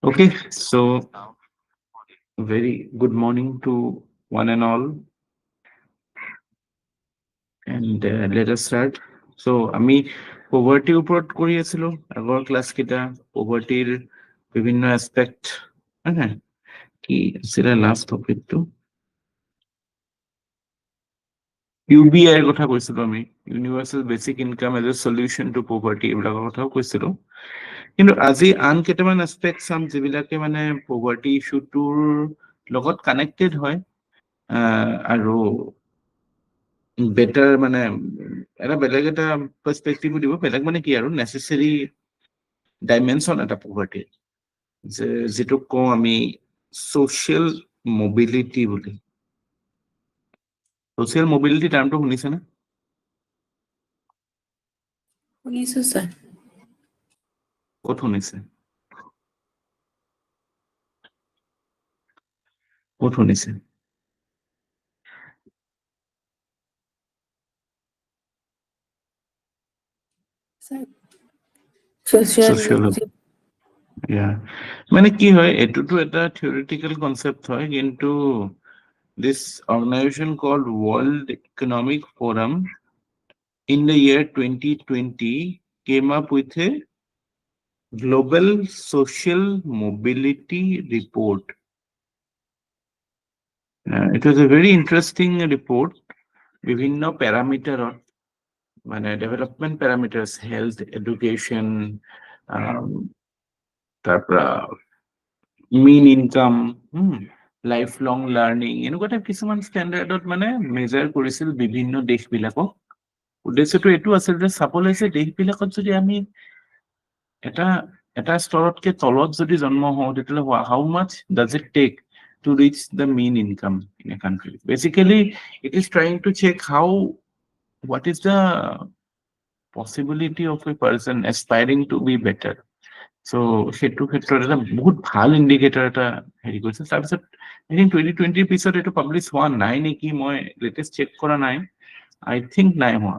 Okay, so very good morning to one and all, and let us start. So আমি poverty ওপৰত কৰি আছিলো আগৰ ক্লাছ কেইটা povertyৰ বিভিন্ন এসপেক্ট হ্যাঁ কি আছিলে লাষ্ট টপিকটো UBI ৰ কথা কৈছিলো আমি universal basic income as a solution to poverty এইবিলাকৰ কথাও কৈছিলো কিন্তু আজি আন কেইটামান এসপেক্ট চাম যিবিলাকে মানে poverty ইস্যুটোৰ লগত কানেক্টেড হয় আৰু বেটাৰ মানে এটা বেলেগ এটা পাৰ্সপেক্টিভ দিব বেলেগ মানে কি আৰু নেসেসারি ডাইমেনশন এটা পভাৰ্টিৰ যে যেটো কওঁ আমি সোশ্যাল মোবিলিটি বুলি সোশ্যাল মোবিলিটি টাৰ্মটো শুনিছেনে শুনিছো স্যার ক'ত শুনিছে ক'ত শুনিছে সোশিয়োলজি মানে কি হয় এটোতো এটা থিওৰিটিকেল কনসেপ্ট হয় কিন্তু this organization called World Economic Forum in the year 2020 came up with a global social mobility report. It was a very interesting report. বিভিন্ন প্যারামিটারত মানে ডেভেলপমেন্ট প্যারামিটার্স হেলথ এডুকেশন তারপরা মিন ইনকাম লাইফ লং লার্নিং এনেকুৱা type কিছুমান ষ্টেণ্ডাৰ্ডত মানে measure কৰিছিল বিভিন্ন দেশবিলাকক উদ্দেশ্যটো এইটো আছিল যে চাব লাগিছে দেশবিলাকত যদি আমি এটা স্তৰতকে তলত যদি জন্ম হওঁ তেতিয়াহ'লে how much does it take to reach the mean income in a country. Basically, it is trying to check what is the possibility of a person aspiring to be better. So, সেইটো ক্ষেত্ৰত এটা বহুত ভাল indicator এটা হেৰি কৰিছে তাৰপিছত I think 2020 পিছত এইটো পাব্লিছ হোৱা নাই নেকি মই লেটেষ্ট চেক কৰা নাই I think নাই হোৱা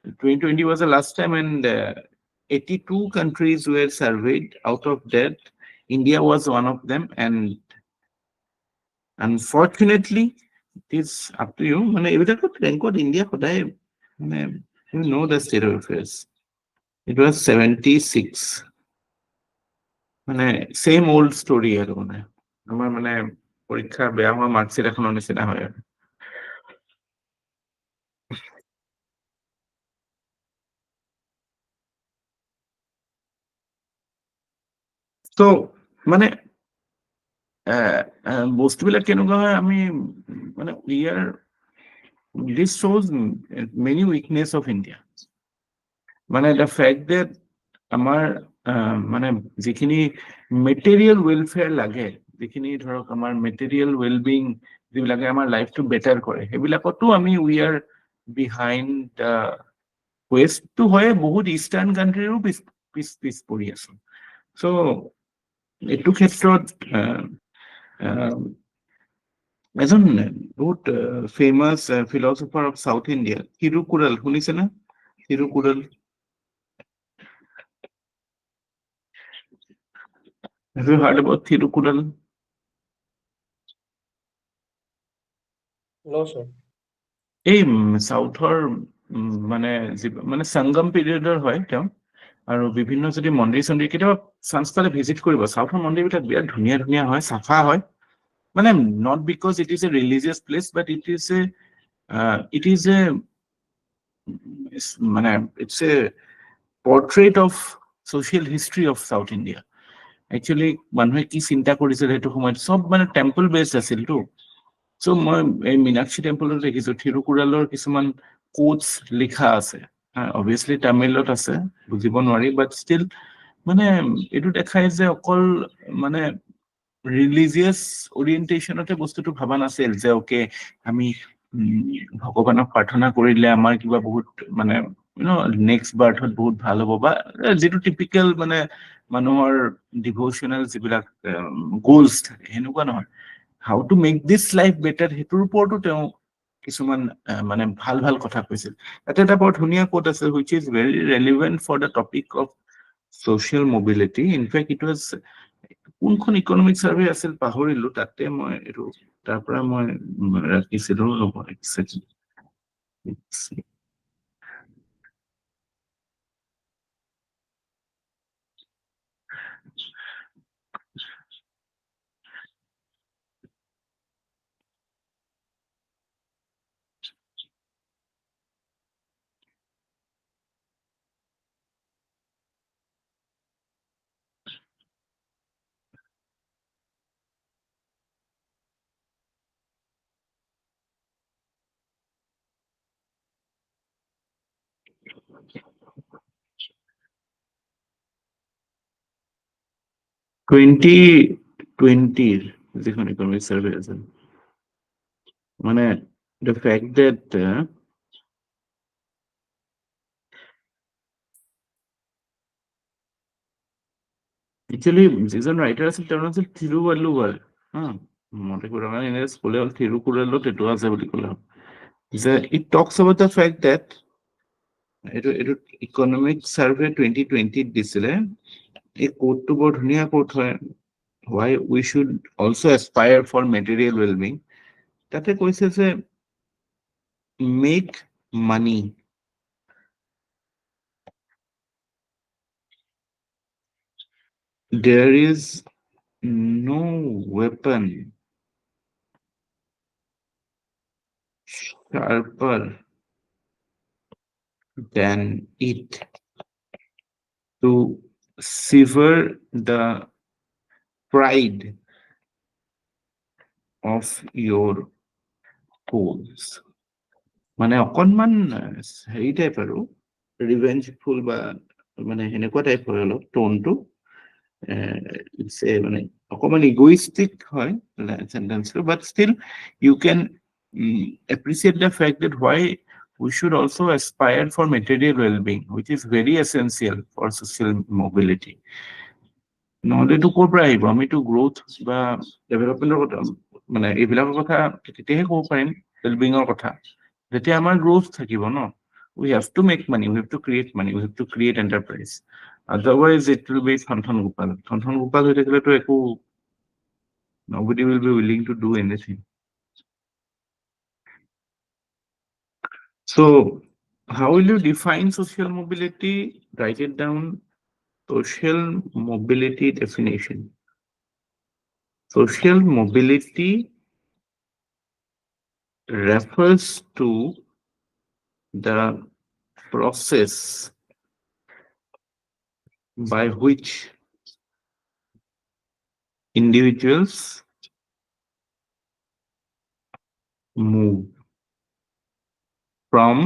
2020 was the last time and 82 countries were surveyed. Out of that, India was one of them, and unfortunately, it is up to you. মানে এইবিলাকত ৰেংকত ইণ্ডিয়া সদায় মানে you know the state of affairs. It was 76. মানে same old story আৰু মানে আমাৰ মানে পৰীক্ষা বেয়া হোৱা মাৰ্কশ্বিট এখনৰ নিচিনা হয় আৰু তো মানে বস্তুবিলাক কেনেকুৱা হয় আমি মানে this shows many weakness of India. মানে the fact that আমাৰ মানে যিখিনি মেটেৰিয়েল ৱেলফেয়াৰ লাগে যিখিনি ধৰক আমাৰ মেটেৰিয়েল ৱেলবিং যিবিলাকে আমাৰ লাইফটো বেটাৰ কৰে সেইবিলাকতো আমি উই আৰ বিহাইণ্ড দ্য ৱেষ্টটো হয় বহুত ইষ্টাৰ্ণ কাণ্ট্ৰিৰো পিছ পৰি আছো চ' এইটো ক্ষেত্ৰত এজন বহুত famous philosopher of South India Thirukkural শুনিছে না Thirukkural Have you heard about Thirukural? No, sir. এই সাউথৰ মানে মানে সংগম পিৰিয়ডৰ হয় তেওঁ আৰু বিভিন্ন যদি মন্দিৰ চন্দিৰ কেতিয়াবা চান্স পালে ভিজিট কৰিব সাউথৰ মন্দিৰবিলাক বিৰাট ধুনীয়া ধুনীয়া হয় চাফা হয় মানে not because it is a religious place but it is a মানে it's a portrait of social history of South India. Actually মানুহে কি চিন্তা কৰিছিল সেইটো সময়ত সব মানে টেম্পল বেসড আছিলটো সো মই এই মীনাক্ষী টেম্পলত দেখিছো থিৰুকুৰালৰ কিছুমান কোটস লিখা আছে অবভিয়াছলি তামিলত আছে বুজিব নোৱাৰি বাট ষ্টিল মানে এইটো দেখায় যে অকল মানে ৰিলিজিয়াছ অৰিয়েণ্টেশ্যনতে বস্তুটো ভাবা নাছিল যে ওকে আমি ভগৱানক প্ৰাৰ্থনা কৰিলে আমাৰ কিবা বহুত মানে নেক্সট বাৰ্থত বহুত ভাল হ'ব বা যিটো টিপিকেল মানে মানুহৰ ডিভোচনেল যিবিলাক গ'লছ থাকে সেনেকুৱা নহয় হাউ টু মেক দিছ লাইফ বেটাৰ সেইটোৰ ওপৰতো তেওঁ কিছুমান মানে ভাল ভাল কথা কৈছিল তাতে এটা বৰ ধুনীয়া কোট আছে which is very relevant for the topic of social mobility. In fact, it was কোনখন ইকনমিক সাৰ্ভে আছিল পাহৰিলো, তাতে মই এইটো তাৰ পৰা মই ৰাখিছিলো। ৰ'ব এক ছেকেণ্ড। 2020 যিখন ইকনমিক সাৰ্ভে আছিল, মানে the fact that actually যিজন ৰাইটাৰ আছিল তেওঁৰ নাম আছিল থিৰুভাল্লুভাৰ। মতে কৰা মানে এনে ক'লে হ'ল থিৰুকুৰালত এইটো আছে বুলি ক'লে হ'ল যে it talks about the fact that এইটো ইকনমিক সাৰ্ভে 2020 দিছিলে। এই কোডটো বৰ ধুনীয়া কোড হয়, why we should also aspire for material well-being। তাতে কৈছে যে make money there is no weapon sharper than it to sever the pride of your goals। মানে অকনমান হেৰি টাইপ আৰু ৰিভেঞ্জফুল বা মানে সেনেকুৱা টাইপ হয় অলপ টোনটো, মানে অকমান ইগোইষ্টিক হয় সেন্টেন্সটো, বাট ষ্টিল ইউ কেন appreciate the fact that why we should also aspire for material well-being, which is very essential for social mobility। নহ'লেতো ক'ৰ পৰা আহিব? আমিতো গ্ৰোথ বা ডেভেলপমেণ্টৰ কথা মানে এইবিলাকৰ কথা তেতিয়াহে ক'ব পাৰিম, ৱেলবিঙৰ কথা যেতিয়া আমাৰ গ্ৰোথ থাকিব ন। we have to make money, we have to create money, we have to create enterprise, otherwise it will be থনথন Gopal হৈ থাকিলেতো একো nobody will be willing to do anything। So how will you define social mobility? Write it down. Social mobility definition. Social mobility refers to the process by which individuals move from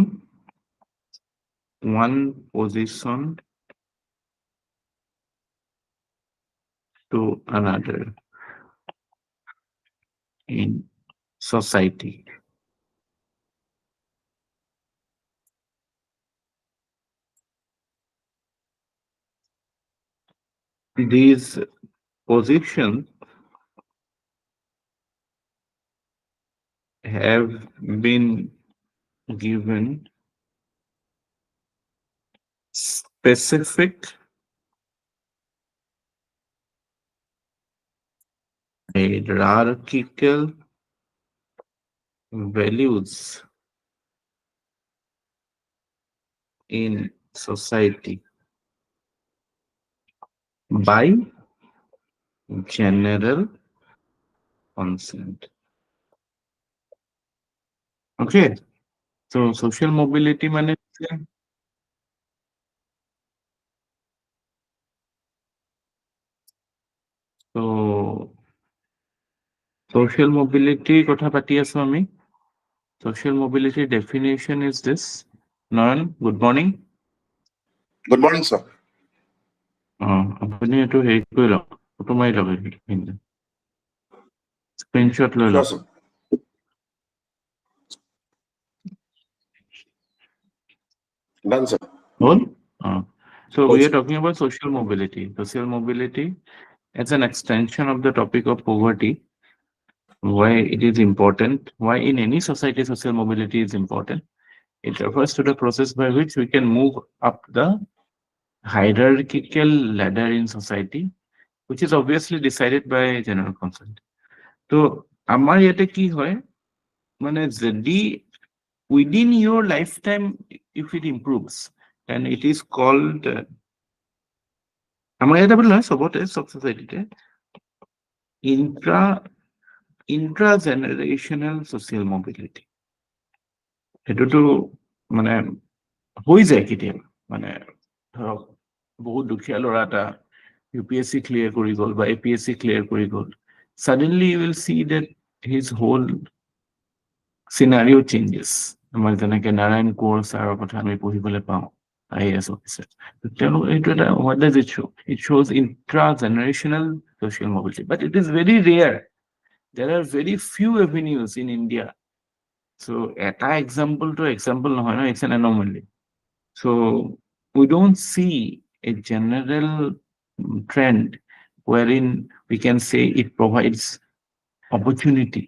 one position to another in society। These positions have been given specific hierarchical values in society by general consent। Okay, so social mobility মানে so social mobility কথা পাতি আছো আমি। Social mobility definition is this। Naran, good morning। Good morning, sir। আপুনি এইটো হেৰি কৰি লওক, ফটো মাৰি লওক, স্ক্ৰীনশ্বট লৈ Sure, লওক। sir। Done, sir। Hold. So we Hold, are sir। talking about social mobility. Social mobility as an extension of the topic of poverty. Why it is important? Why in any society social mobility is important? It refers to the process by which we can move up the hierarchical ladder in society which is obviously decided by general consent. তো আমার ইয়াতে কি হয় মানে যদি within your lifetime if it improves and it is called আমাৰ ইয়াতে বুলি নহয় চবতে চব society-তে intra-generational social mobility সেইটোতো মানে হৈ যায় কেতিয়াবা মানে ধৰক বহুত দুখীয়া ল'ৰা এটা UPSC ক্লিয়াৰ কৰি গ'ল বা APSC ক্লিয়াৰ কৰি গ'ল suddenly you will see that his whole scenario changes আমাৰ যেনেকে নাৰায়ণ কোঁৱৰ ছাৰৰ কথা আমি পঢ়িবলৈ পাওঁ IAS officer তেওঁলোক এইটো এটা what does it show? It shows intra-generational social mobility but it is very rare. There are very few avenues in India. So এটা example to example নহয় no, it's an anomaly. So we don't see a general trend wherein we can say it provides opportunity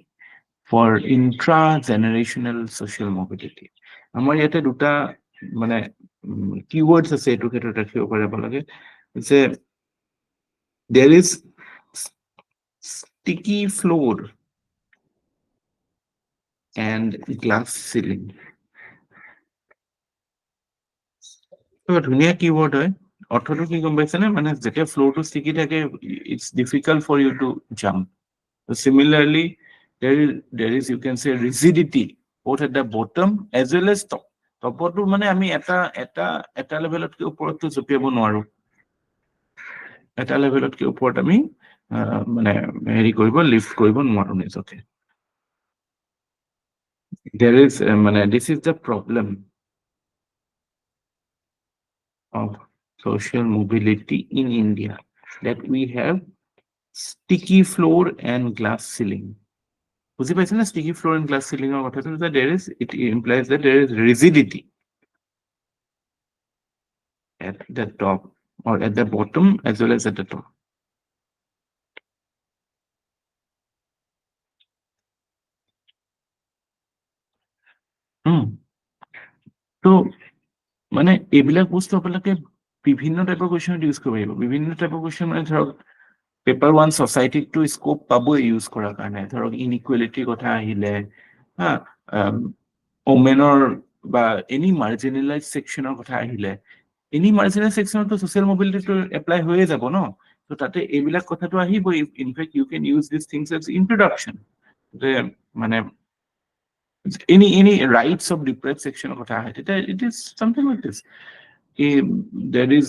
for intra-generational social mobility. আমাৰ ইয়াতে দুটা মানে keywords আছে এইটো ক্ষেত্ৰত ৰাখিব পাৰিব লাগে যে there is sticky floor and glass ceiling. ধুনীয়া কিৱৰ্ড হয় অৰ্থটো কি গম পাইছেনে মানে যেতিয়া ফ্লোৰটো ষ্টিকি থাকে it's difficult for you to jump. So similarly there is you can say rigidity both at the bottom as well as top. টপটো মানে আমি এটা লেভেলতকৈ ওপৰতটো জঁপিয়াব নোৱাৰো এটা লেভেলতকৈ ওপৰত আমি মানে হেৰি কৰিব লিফ্ট কৰিব নোৱাৰো নিজকে. There is this is the problem of social mobility in India that we have sticky floor and glass ceiling. বুজি পাইছে না sticky floor and glass ceiling or কথাটো that it implies that there is rigidity at the top or at the bottom as well as at the top. তো মানে এইবিলাক বস্তু আপোনালোকে বিভিন্ন টাইপৰ কুৱেশ্যনত ইউজ কৰিব পাৰিব বিভিন্ন টাইপৰ কুৱেশ্যন মানে ধৰক পেপাৰ 1 ছচাইটিকটো স্কোপ পাবই ইউজ কৰাৰ কাৰণে ধৰক ইনইকুৱেলিটিৰ কথা আহিলে হা ওমেনৰ বা এনি মাৰ্জিনেলাইজ ছেকশ্যনৰ কথা আহিলে এনি মাৰ্জিনেলাইজ ছেকশ্যনতো ছ'চিয়েল মবিলিটিটো এপ্লাই হৈয়ে যাব ন তো তাতে এইবিলাক কথাটো আহিবই in fact you can use this things as introduction যে মানে any rights of deprived section of it is something like this. There is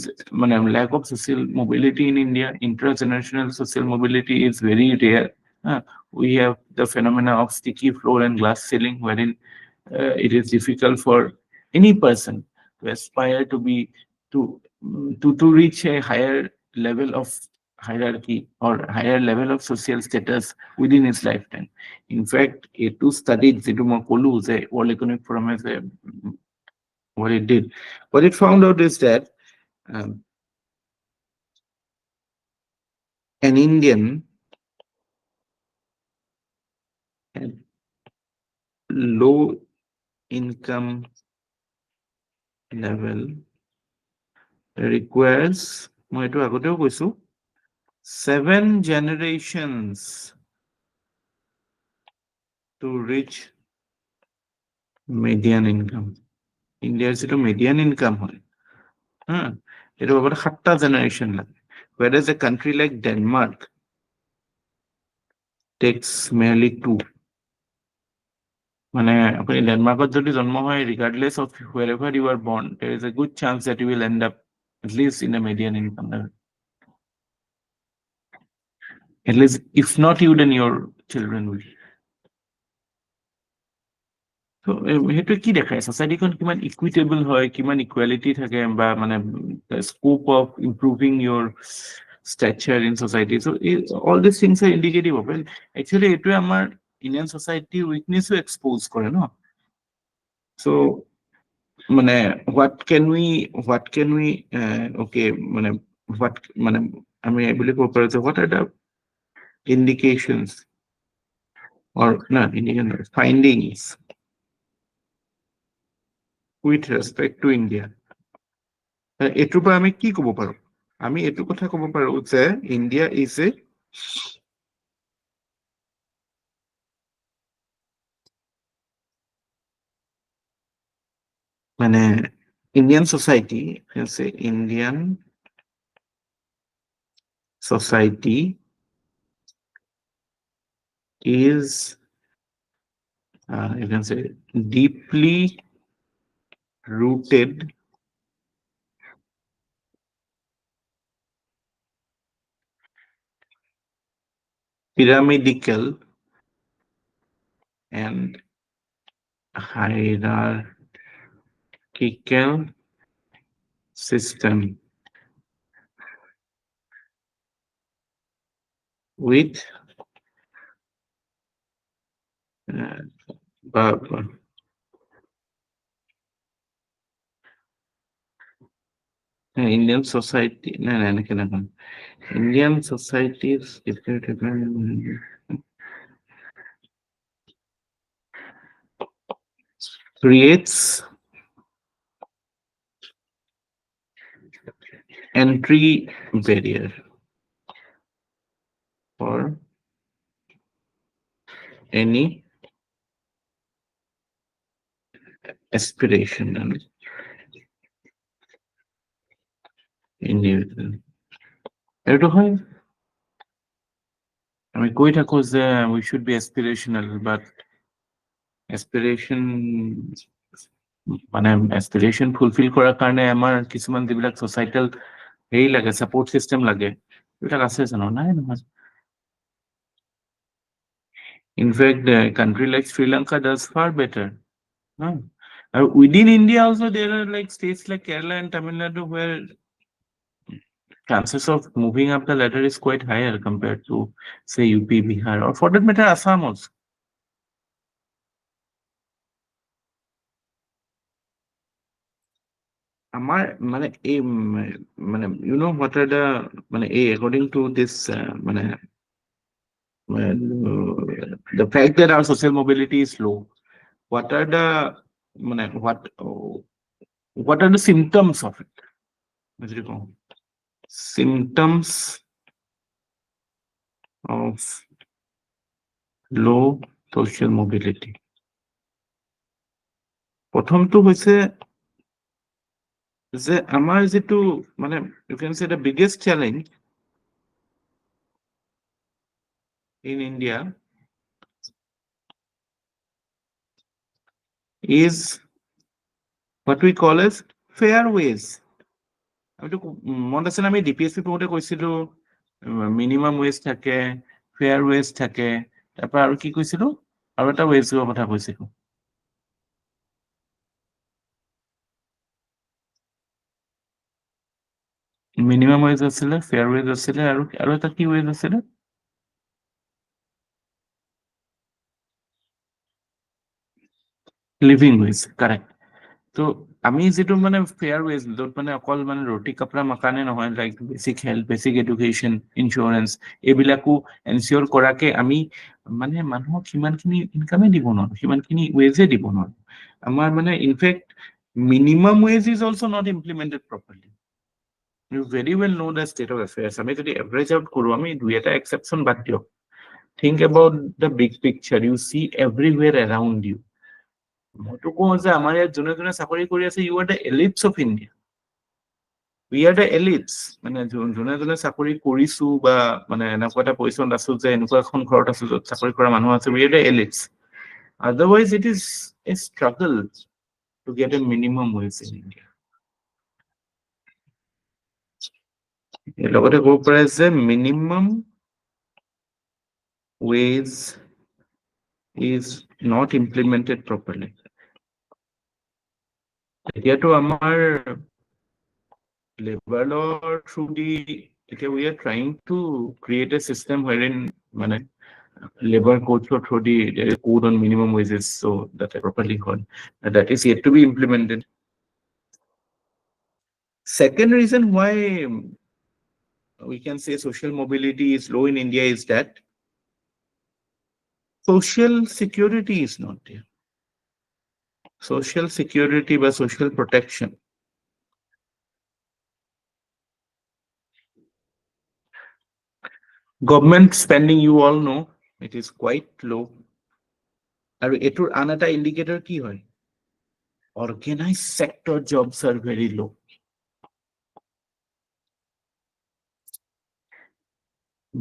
lack of social mobility in India. Intergenerational social mobility is very rare. We have the phenomena of sticky floor and glass ceiling, wherein it is difficult for any person to aspire to reach a higher level of hierarchy or higher level of social status within his lifetime. In fact, two studies যেটো মই ক'লো যে World Economic Forum has what it did. What it found out is that an Indian at low income level requires মই এইটো আগতেও কৈছো 7 generations to reach median income. India's to median income hoy it about 7 generation lage, whereas a country like Denmark takes merely 2. মানে আপনি ডেনমার্কত যদি জন্ম হয় regardless of wherever you are born, there is a good chance that you will end up at least in a median income level. At least if not you, then your children will. So সেইটো কি দেখায় সোসাইটিখন কিমান equitable হয় কিমান equality থাকে বা মানে scope of ইম্প্ৰুভিং your stature in society. So all these things are indicative of it. Actually এইটোৱে আমাৰ ইণ্ডিয়ান সোসাইটি উইকনেসও এক্সপোজ কৰে ন so মানে what can we okay মানে what মানে আমি বুলি ক'ব পাৰো যে what are the indications or not indications findings with respect to India. এটোৰ পৰা আমি কি ক'ব পাৰো আমি এইটো কথা ক'ব পাৰো যে ইণ্ডিয়া ইজ এ মানে Indian society, you can say Indian society is, you can say, deeply rooted pyramidal and hierarchical system with Indian society, Indian societies creates entry barrier for any aspirational individual. এইটো হয় আমি কৈ থাকো যে we should be aspirational, but aspiration মানে aspiration fulfill কৰাৰ কাৰণে আমাৰ কিছুমান যিবিলাক societal হেৰি লাগে, support system লাগে, এইবিলাক আছে জানো? নাই নহয়। In fact, a country like Sri Lanka does far better. No? Within India also there are like states like Kerala and Tamil Nadu where chances of moving up the ladder is quite higher compared to, say, UP, Bihar, or for that matter, Assam also. আমার মানে এই মানে you know what are the মানে এই according to this মানে the fact that our social mobility is low, what are the মানে what are the symptoms of it? বুঝলি কোন? Symptoms of low social mobility. প্ৰথমটো হৈছে যে আমাৰ যেটো মানে you can say the biggest challenge in India is what we call as fair ways. আমিতো মনত আছে না, আমি ডিপিএসসি পঢ়োতে কৈছিলো মিনিমাম ৱেজ থাকে, ফেয়াৰ ৱেজ থাকে, তাৰপৰা আৰু কি কৈছিলো, আৰু এটা ৱেজৰ কথা কৈছিলো। মিনিমাম ৱেজ আছিলে, ফেয়াৰ ৱেজ আছিলে, আৰু এটা কি ৱেজ আছিলে? Living ways, correct. তো আমি যেটো মানে ফেয়াৰ ৱেজ, য'ত মানে অকল মানে ৰুটি কাপৰা মাকানে নহয়, like basic health, basic education, insurance, এইবিলাকো এনচিয়ৰ কৰাকে আমি মানে মানুহক সিমানখিনি ইনকামে দিব নোৱাৰো, সিমানখিনি ৱেজে দিব নোৱাৰো। আমাৰ মানে in fact minimum wage is also' not implemented properly. You very well know the state of affairs. আমি যদি এভাৰেজ আউট কৰো, আমি দুই এটা এক্সেপশ্যন বাদ দিয়ক, think about the big picture. You see everywhere around you. মইতো কওঁ যে আমাৰ ইয়াত যোনে যোনে চাকৰি কৰি আছে, you are the elites of India. We are the elites. মানে যোনে যোনে চাকৰি কৰিছো বা মানে এনেকুৱা এটা পজিশ্যনত আছো যে এনেকুৱা এখন ঘৰত আছো য'ত চাকৰি কৰা মানুহ আছে, we are the elites. Otherwise it is a struggle to get a minimum wage in India. লগতে ক'ব পাৰে যে minimum wage is not implemented properly. এতিয়াতো আমাৰ labor law through the, we are trying to create a system wherein মানে labor code through the code on minimum wages, so that are properly called, that is yet to be implemented. Second reason why we can say social mobility is low in India is that social security is not there. Social security বা social protection Government spending, you all know, it is quite low. And etur anata indicator ki hoy? Organized sector jobs are very low.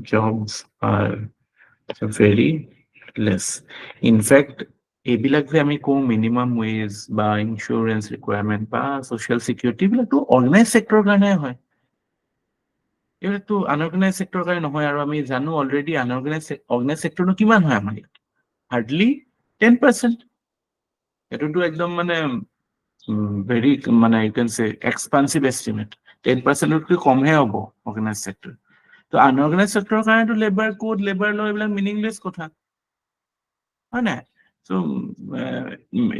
Jobs are very less. In fact, এইবিলাক যে আমি কওঁ minimum ways বা insurance requirement বা social security এইবিলাকতো organise চেক্টৰৰ কাৰণে হয়। এইবিলাকতো আনঅৰ্গেনাইজ চেক্টৰৰ কাৰণে নহয়। আৰু আমি জানো অলৰেডি অৰ্গেনাইজ চেক্টৰনো কিমান হয় আমাৰ ইয়াত? হাৰ্ডলি 10%। এইটোতো একদম মানে ভেৰি মানে ইউ কেন চে এক্সপানচিভ এষ্টিমেট। 10%তকৈ কমহে হ'ব অৰ্গেনাইজ চেক্টৰ। তো আনঅৰ্গেনাইজ চেক্টৰৰ কাৰণেতো লেবাৰ কোড লেবাৰ ল এইবিলাক মিনিংলেছ কথা, হয় নাই? চ'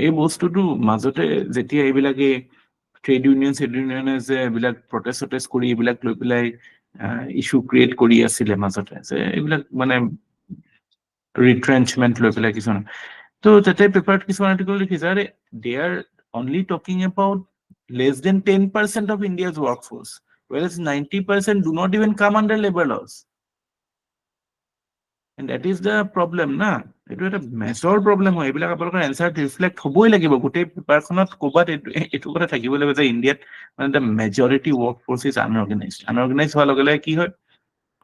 এই বস্তুটো মাজতে যেতিয়া এইবিলাকে ট্ৰেড ইউনিয়নে যে এইবিলাক প্ৰটেষ্ট কৰি এইবিলাক লৈ পেলাই ইছ্যু ক্ৰিয়েট কৰি আছিলে মাজতে, যে এইবিলাক মানে ৰিট্ৰেঞ্চমেণ্ট লৈ পেলাই কিছুমান, তো তাতে পেপাৰত কিছুমান আৰ্টিকল লিখিছে আৰে they are only talking about less than 10% of India's workforce, whereas 90% do not even come under labor laws. And that is the problem, na? It is a major problem. এইবিলাক আপোনালোকৰ এনসাৰ ৰিফ্লেক্ট হ'বই লাগিব গোটেই পেপাৰখনত ক'বাত এইটো কথা থাকিব লাগিব যে ইণ্ডিয়াত মানে the majority workforce is unorganized. Unorganized হোৱাৰ লগে লগে কি হয়?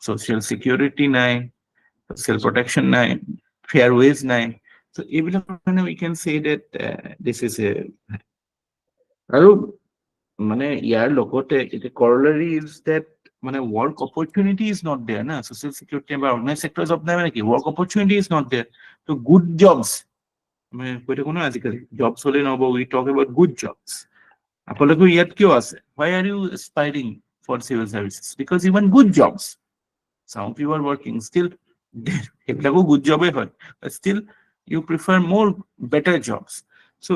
Social security নাই, social protection নাই, fair wage নাই. So এইবিলাক মানে we can say that this is a আৰু মানে ইয়াৰ লগতে এটা corollary is that মানে work opportunity is not there, na? Social security বা organized sector job নাই মানে কি? Work opportunity is not there. So good jobs, মানে কৈ থাকো ন আজিকালি jobs হলে নহব, we talk about good jobs. আপোনালোকে ইয়াত কিয় আছে? Why are you aspiring for civil services? Because you want good jobs. Some people are working still, সেইবিলাকো good job হয়, but still you prefer more better jobs. So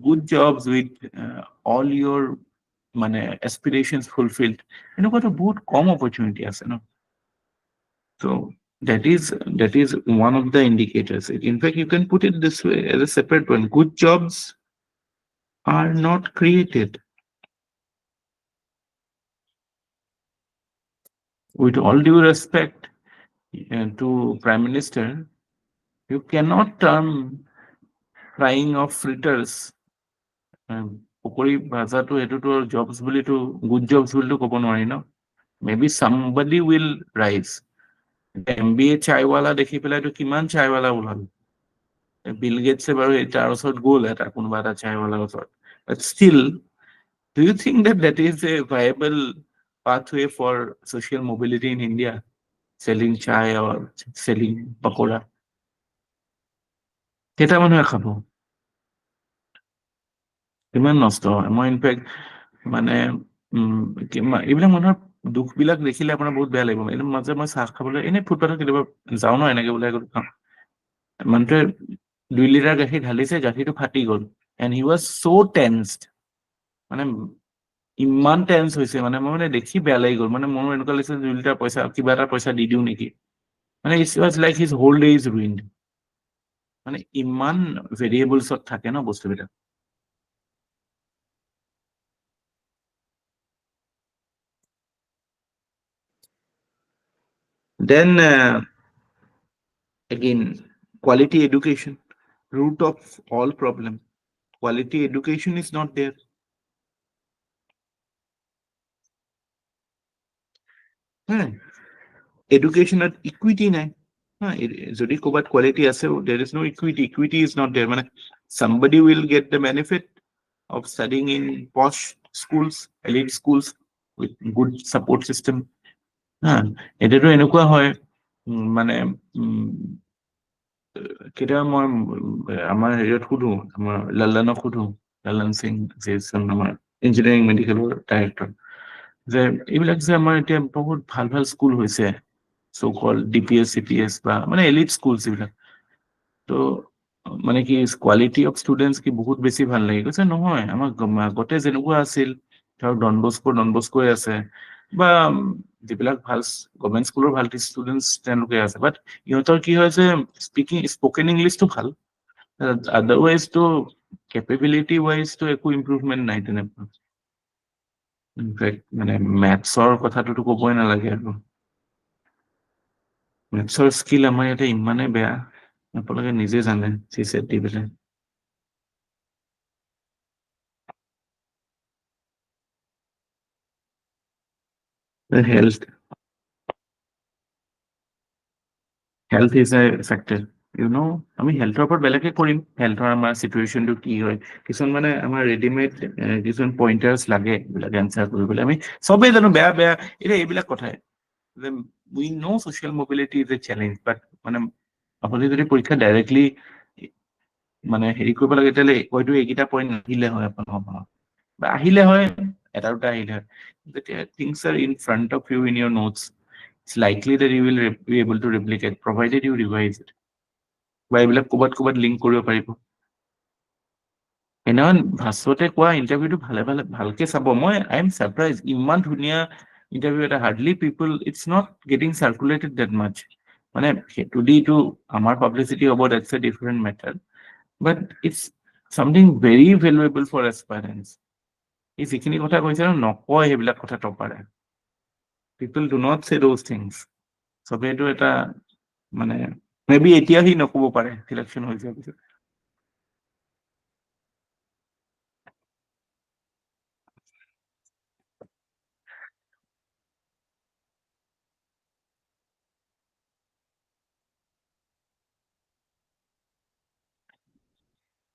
good jobs with all your মানে aspirations fulfilled, এনেকুৱাতো বহুত কম opportunity আছে ন? So that is one of the indicators. In fact, you can put it this way as a separate one. Good jobs are not created. With all due respect to Prime Minister, you cannot term frying of fritters পকৰি ভাজাটো এইটোতো jobs বুলিতো good jobs বুলিতো ক'ব নোৱাৰি ন? Maybe somebody will rise. MBA chaiwala দেখি পেলাইতো কিমান চাইৱালা ওলাল। বিল গেটছে বাৰু তাৰ ওচৰত গ'ল এটা কোনোবা এটা চাইৱালাৰ ওচৰত, but still, do you think that that is a viable pathway for social mobility in India? Selling chai or selling pakora? কেইটা মানুহে খাব? কিমান নষ্ট হয়? মই ইনফেক্ট মানে এইবিলাক মানুহৰ দুখবিলাক দেখিলে আপোনাৰ বহুত বেয়া লাগিব। মাজে মই চাহ খাবলৈ এনেই ফুটপাথত কেতিয়াবা যাওঁ ন, এনেকে ওলাই গ'লো খাওঁ, মানুহটোৱে 2 লিটাৰ গাখীৰ ঢালিছে, গাখীৰটো ফাটি গ'ল, and he was so' tensed, মানে ইমান টেন্স হৈছে, মানে মই মানে দেখি বেয়া লাগি গ'ল। মানে মোৰ এনেকুৱা লাগিছে 2 লিটাৰ পইচা কিবা এটা পইচা দি দিওঁ নেকি, মানে it was like his whole day is ruined. মানে ইমান ভেৰিয়েবলছত থাকে ন বস্তুবিলাক। Then again, quality education, root of all problem. Quality education is not there. Education at equity নাই। যদি ক'বাত quality আছে, there is no equity. Equity is not there. মানে somebody will get the benefit of studying in posh schools, elite schools with good support system. এতিয়াতো এনেকুৱা হয় মানে কেতিয়াবা মই আমাৰ হেৰিয়ত সুধো, আমাৰ লালানক সুধো, লালান সিং যিজন আমাৰ ইঞ্জিনিয়াৰিং মেডিকেলৰ ডাইৰেক্টৰ, যে এইবিলাক যে আমাৰ এতিয়া বহুত ভাল ভাল স্কুল হৈছে, চ' কল DPS CPS বা মানে এলিট স্কুলছ এইবিলাক, তো মানে কি কোৱালিটি অফ ষ্টুডেণ্টছ কি বহুত বেছি ভাল লাগে? কৈছে নহয়, আমাৰ আগতে যেনেকুৱা আছিল, ধৰক ডনবস্কোই আছে, বা যিবিলাক ভাল গভৰ্ণমেণ্ট স্কুলৰ ভাল ষ্টুডেণ্টছ তেওঁলোকে আছে, বাট ইহঁতৰ কি হয় যে স্পকেন ইংলিছটো ভাল, আদাৰৱাইজটো কেপেবিলিটি ৱাইজটো একো ইম্প্ৰুভমেণ্ট নাই তেনেকুৱা। ইনফেক্ট মানে মেথছৰ কথাটোতো ক'বই নালাগে আৰু। মেথছৰ স্কিল আমাৰ ইয়াতে ইমানে বেয়া, আপোনালোকে নিজে জানে CCET দি পেলাই। হেল্থ ইজ এ ফেক্টৰ, আমি হেল্থৰ ওপৰত বেলেগে কৰিম, হেল্থৰ আমাৰ চিটুৱেশ্যনটো কি হয়, কিছুমান মানে আমাৰ ৰেডিমেড কিছুমান পইণ্টাৰ্ছ লাগে এইবিলাক এনচাৰ কৰিবলৈ, আমি চবেই জানো বেয়া বেয়া এতিয়া এইবিলাক কথাই we know social mobility is a challenge, but মানে আপুনি যদি পৰীক্ষা ডাইৰেক্টলি মানে হেৰি কৰিব লাগে তেতিয়াহ'লে হয়তো এইকেইটা পইণ্ট নাহিলে হয় আপোনাৰ মনত, বা আহিলে হয় এটা দুটা আহিলে হয়, যেতিয়া things are in front of you in your notes, it's likely that you will be able to replicate provided you revise it, বা এইবিলাক ক'বাত লিংক কৰিব পাৰিব। সেইদিনাখন ভাস্বতে কোৱা ইণ্টাৰভিউটো ভালকে চাব, আই এম ছাৰপ্ৰাইজ, ইমান ধুনীয়া ইণ্টাৰভিউ এটা, hardly people it's not getting circulated that much, মানে সেইটো দিটো আমাৰ পাব্লিচিটি হ'ব, that's a different matter, but it's something very valuable for aspirants. এই যিখিনি কথা কৈছে নকয় সেইবিলাক কথা টপাৰে, people do not say those things. চবেইটো এটা মানে মে বি এতিয়া সি নক'ব পাৰে চিলেকশ্যন হৈ যোৱাৰ পিছত।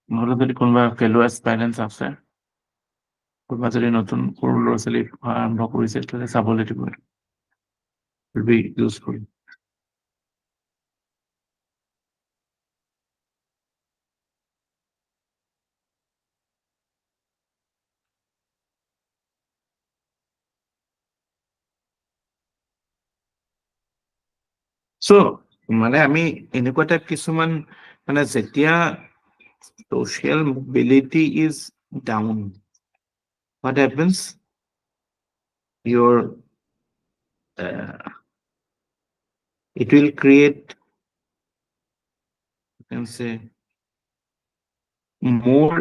নহ'লে যদি কোনোবা ফেলো এছপাইৰেণ্টছ আছে, কোনোবা যদি নতুন সৰু ল'ৰা ছোৱালী আৰম্ভ কৰিছে, তেতিয়াহ'লে চাবলৈ দিব, উইল বি ইউজফুল। চ' মানে আমি এনেকুৱা টাইপ কিছুমান মানে যেতিয়া social mobility is down, what happens? Your it will create, you can say, more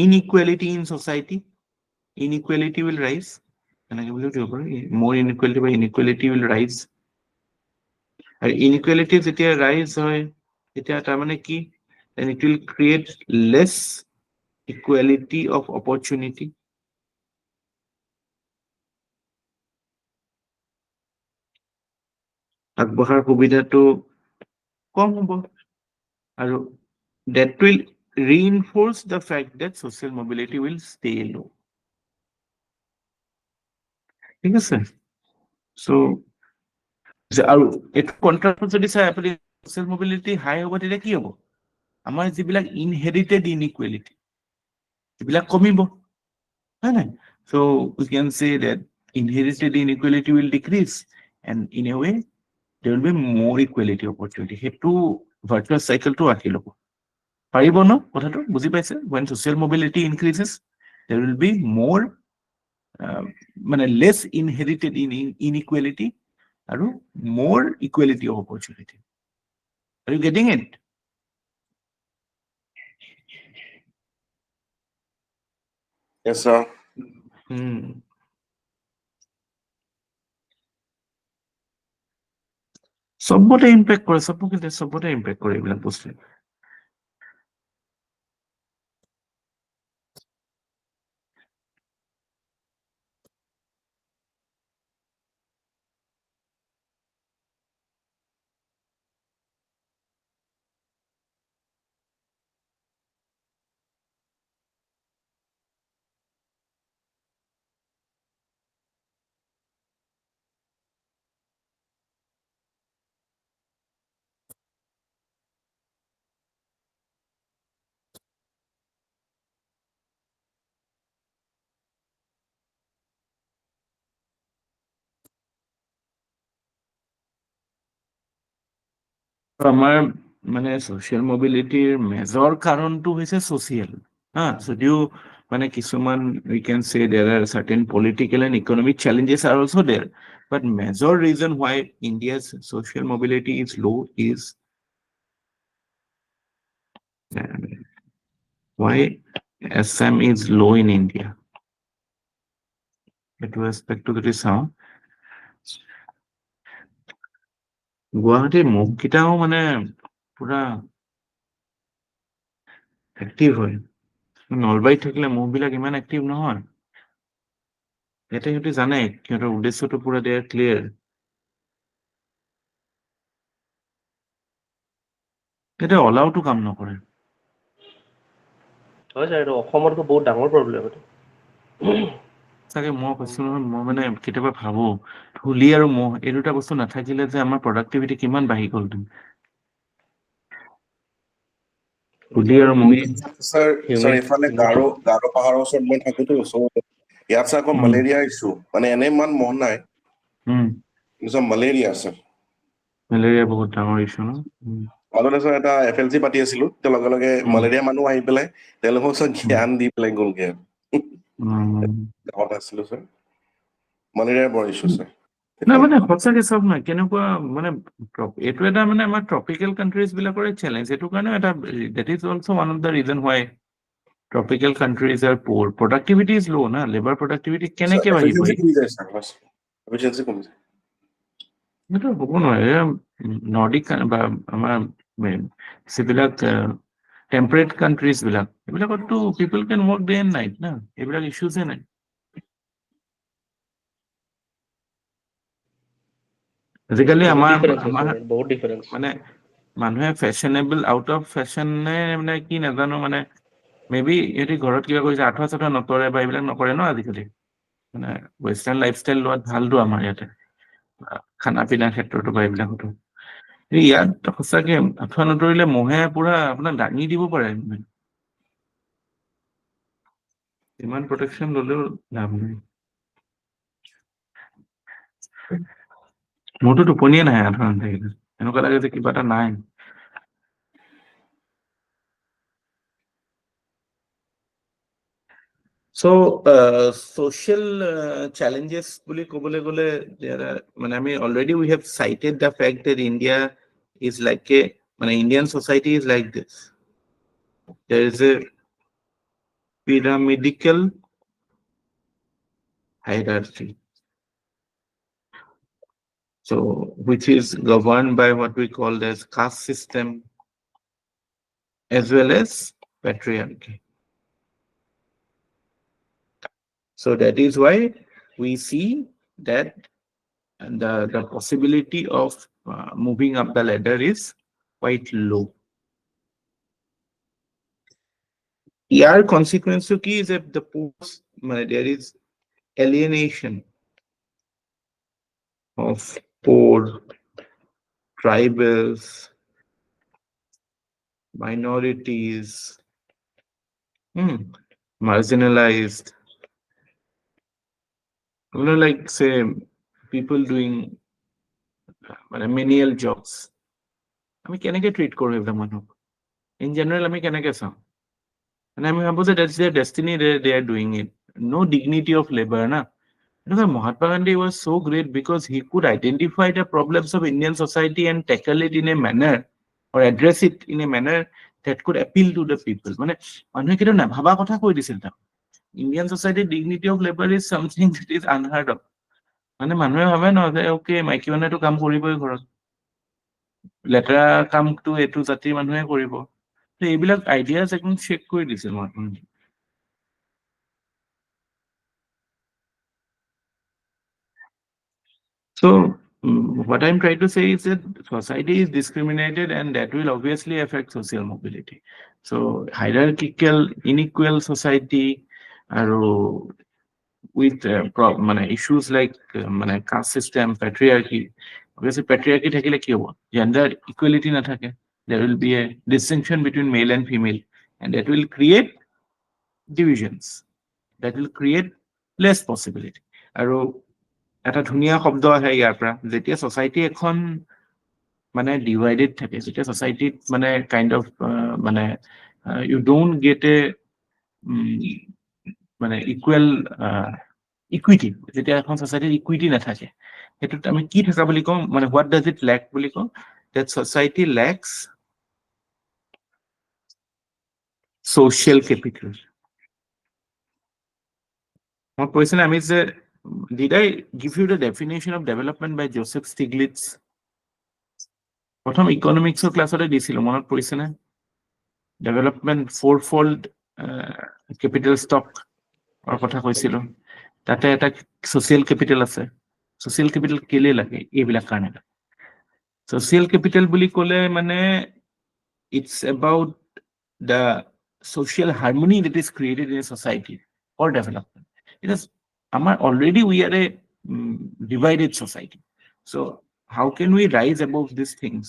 inequality in society. Inequality will rise, more inequality by inequality will rise. And inequality যেতিয়া rise হয় তেতিয়া তাৰমানে কি, then it will create less equality of opportunity. আগবঢ়াৰ সুবিধাটো কম হ'ব, আৰু that will reinforce the fact that social mobility will stay low. ঠিক আছে, so আৰু এইটো কন্ট্ৰাক্টত যদি চাই আপুনি ছ'চিয়েল মবিলিটি হাই হ'ব, তেতিয়া কি হ'ব, আমাৰ যিবিলাক ইনহেৰিটেড ইনইকুৱেলিটি এইবিলাক কমিব, হয় নাই? So we can say that inherited inequality will decrease, and in a way there will be more equality opportunity. সেইটো virtuous cycle টো আঁকি ল'ব পাৰিব ন, কথাটো বুজি পাইছে? When social mobility increases, there will be more মানে less inherited inequality আৰু more equality of opportunity. Are you getting it? Yes, sir. চবতে ইম্পেক্ট কৰে, চবতে ইম্পেক্ট কৰে এইবিলাক বস্তু। আমাৰ মানে ছ'চিয়েল মবিলিটিৰ মেজৰ কাৰণটো হৈছে ছ'চিয়েল, যদিও মানে কিছুমান we can say there are certain political and economic challenges are also there, but major reason why India's social mobility is low is why SM is low in India. এইটো এছপেক্টটো যদি চাওঁ, গুৱাহাটীৰ মুখকেইটাও মানে পুৰা এক্টিভ হয়। নলবাৰীত থাকিলে মুখবিলাক ইমান এক্টিভ নহয়। ইয়াতে সিহঁতে জানে সিহঁতৰ উদ্দেশ্যটো পুৰা দেয়াৰ ক্লিয়াৰ। ইয়াতে অলাউটো কাম নকৰে। হয় ছাৰ, এইটো অসমৰতো বহুত ডাঙৰ প্ৰব্লেম এইটো। চাগে মই কৈছো নহয়, মই মানে কেতিয়াবা ভাবো ধূলি আৰু মহ এই দুটা বস্তু নাথাকিলে যে আমাৰ প্ৰডাক্টিভিটি কিমান বাঢ়ি গ'ল। ধূলি আৰু মহ স্যাৰ এইফালে গাৰো পাহাৰৰ ওচৰত মই থাকোতো, ইয়াত স্যাৰ আকৌ মেলেৰিয়া ইছ্যু, মানে এনে ইমান মহ নাই, কিন্তু মেলেৰিয়া আছে। মেলেৰিয়া বহুত ডাঙৰ ইছ্যু ন। মাজতে স্যাৰ এটা FLC পাতি আছিলো, তেওঁ লগে লগে মেলেৰিয়া মানুহ আহি পেলাই তেওঁলোকক ওচৰত জ্ঞান দি পেলাই গ'লগে। গাঁৱত আছিলো স্যাৰ, মেলেৰিয়াৰ বৰ ইছ্যু স্যাৰ। নাই মানে সঁচাকে চাওক না কেনেকুৱা মানে এইটো এটা মানে আমাৰ ট্ৰপিকেল কাণ্ট্ৰিজ বিলাকৰে চেলেঞ্জ। সেইটো কাৰণে এটা that is also' one of the reason why tropical countries are poor. Productivity is law' না, লেবাৰ প্ৰডাক্টিভিটি কেনেকে বাঢ়িব? সেইটো হ'ব নোৱাৰে। নৰ্ডিক বা আমাৰ যিবিলাক টেম্পাৰেট কাণ্ট্ৰিজ বিলাক, এইবিলাকততো পিপল কেন ৱৰ্ক ডে এণ্ড নাইট না, এইবিলাক ইছ্যুজে নাই। আজিকালি বহুত ডিফাৰেঞ্চ। মানে মানুহে ফেশ্বনেবল আউট অফ ফেশ্বনে মানে কি নাজানো, মানে মে বি সিহঁতি ঘৰত কিবা কৰিছে, আঠুৱা চাঠুৱা নতৰে বা এইবিলাক নকৰে ন আজিকালি। মানে ৱেষ্টাৰ্ণ লাইফষ্টাইল লোৱাত ভালতো আমাৰ ইয়াতে, খানা পিনাৰ ক্ষেত্ৰতো বা এইবিলাকতো। ইয়াত সঁচাকে আঁঠুৱা নতৰিলে মহে পুৰা আপোনাক দাঙি দিব পাৰে। ইমান প্ৰটেকশ্যন ললেও লাভ নাই। মোৰতো টোপনিয়ে নাহে আঁঠুৱা নাথাকিলে, এনেকুৱা লাগে যে কিবা এটা নাই। So, social challenges বুলি ক'বলৈ গ'লে, মানে আমি already we have cited the fact that India is like Indian society is like this. There is a pyramidal hierarchy. So, which is governed by what we call as caste system as well as patriarchy. So that is why we see that the possibility of moving up the ladder is quite low. Here consequence to key is if the post there is alienation of poor, tribals, minorities, marginalized, like say people doing menial jobs. আমি কেনেকে treat কৰো এইবিলাক মানুহক? In general আমি কেনেকে চাওঁ? And I mean, that's their destiny. They are doing it. No dignity of labor, na. Mahatma Gandhi was so great because he could identify the problems of Indian society and tackle it in a manner or address it in a manner that could appeal to the people. Indian society dignity of labor is something that is unheard of. Okay, মাইকী মানুহেটো কাম কৰিবই ঘৰত, লেতেৰা কামটো এইটো জাতিৰ মানুহে কৰিব। এইবিলাক আইডিয়াজ একদম চেক কৰি দিছিল Mahatma Gandhi. So what I'm trying to say is that society is discriminated and that will obviously affect social mobility. So hierarchical, unequal society with issues like caste system, patriarchy. Obviously patriarchy thakile ki hobo? Gender equality na thake. There will be a distinction between male and female, and that will create divisions. That will create less possibility. Aru এটা ধুনীয়া শব্দ আহে ইয়াৰ পৰা, যেতিয়া society এখন divided থাকে, যেতিয়া society kind of you don't get a equal equity, যেতিয়া এখন society equity নাথাকে, সেইটোত আমি কি থাকা বুলি কওঁ, what does it lack বুলি কওঁ? That society lacks social capital. মই কৈছিলো আমি যে, did I give you the definition of development by Joseph Stiglitz? প্ৰথম ইকনমিক্সৰ ক্লাছতে দিছিলো, মনত পৰিছেনে? ডেভেলপমেণ্ট ফ'ৰফল্ড কেপিটেল ষ্টক কথা কৈছিলো। তাতে এটা ছ'চিয়েল কেপিটেল আছে। ছ'চিয়েল কেপিটেল কেলে লাগে? এইবিলাক কাৰণে। ছ'চিয়েল কেপিটেল বুলি ক'লে মানে it's about the social harmony that is created in a society for development. It is already we are a divided society. So how can we rise above these things?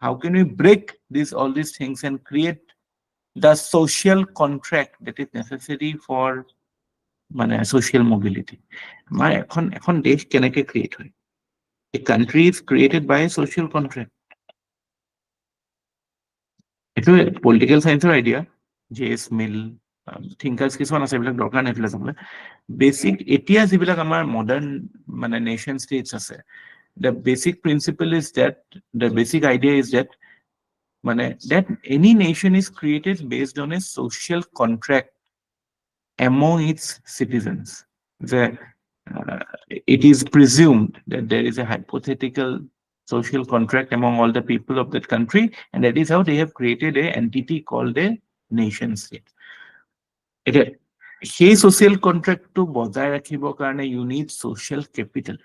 How can we break all these things and create the social contract that is necessary for social mobility? এখন দেশ কেনেকে create হয়? A country is created by a social contract. এইটো political চাইন্সৰ idea, JS মিল thinkers কিছুমান আছে, এইবিলাক দৰকাৰ নাই চাবলৈ। বেচিক এতিয়া যিবিলাক আমাৰ মডাৰ্ণ নেশ্যন ষ্টেটছ আছে, the basic principle is that, the basic idea is that that any nation is created based on a social contract among its citizens. It is presumed that there is a hypothetical social contract among all the people of that country, and that is how they have created an entity called a nation state. সেই social contract to বজাই ৰাখিবৰ কাৰণে you need social capital.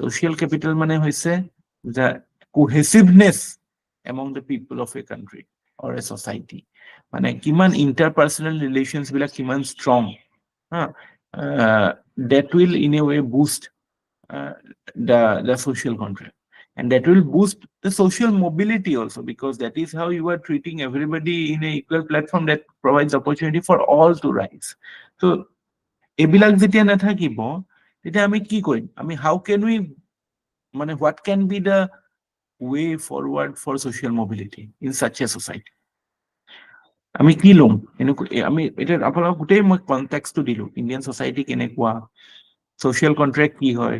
Social capital মানে হৈছে the cohesiveness among the people of a country or a society. মানে কিমান interpersonal relations বিলাক কিমান strong. That will in a way boost the social contract, and that will boost the social mobility also, because that is how you are treating everybody in an equal platform that provides opportunity for all to rise. So এইবিলাক যেতিয়া নাথাকিব তেতিয়া আমি কি কৰিম? আমি how can we what can be the way forward for social mobility in such a society? আমি কি লম? আমি এটা আপোনাক গোটেই মই কনটেক্সটো দিলো, ইণ্ডিয়ান সোসাইটি কেনেকুৱা, সোশ্যাল কন্ট্ৰাক্ট কি হয়,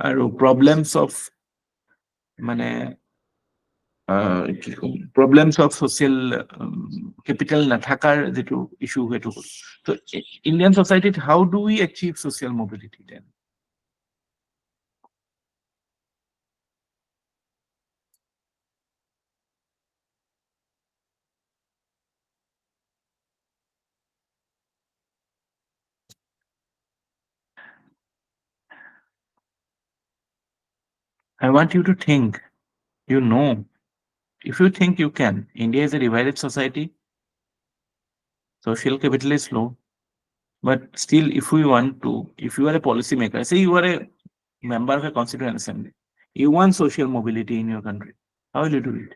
আৰু problems of problems of social capital নাথাকাৰ যিটো ইস্যু সেইটো হ'ল। তো ইণ্ডিয়ান সোসাইটিত how do we achieve social mobility then? I want you to think, you know, if you think you can, India is a divided society, social capital is low, but still if we want to, if you are a policy maker, say you are a member of a constituent assembly, you want social mobility in your country, how will you do it?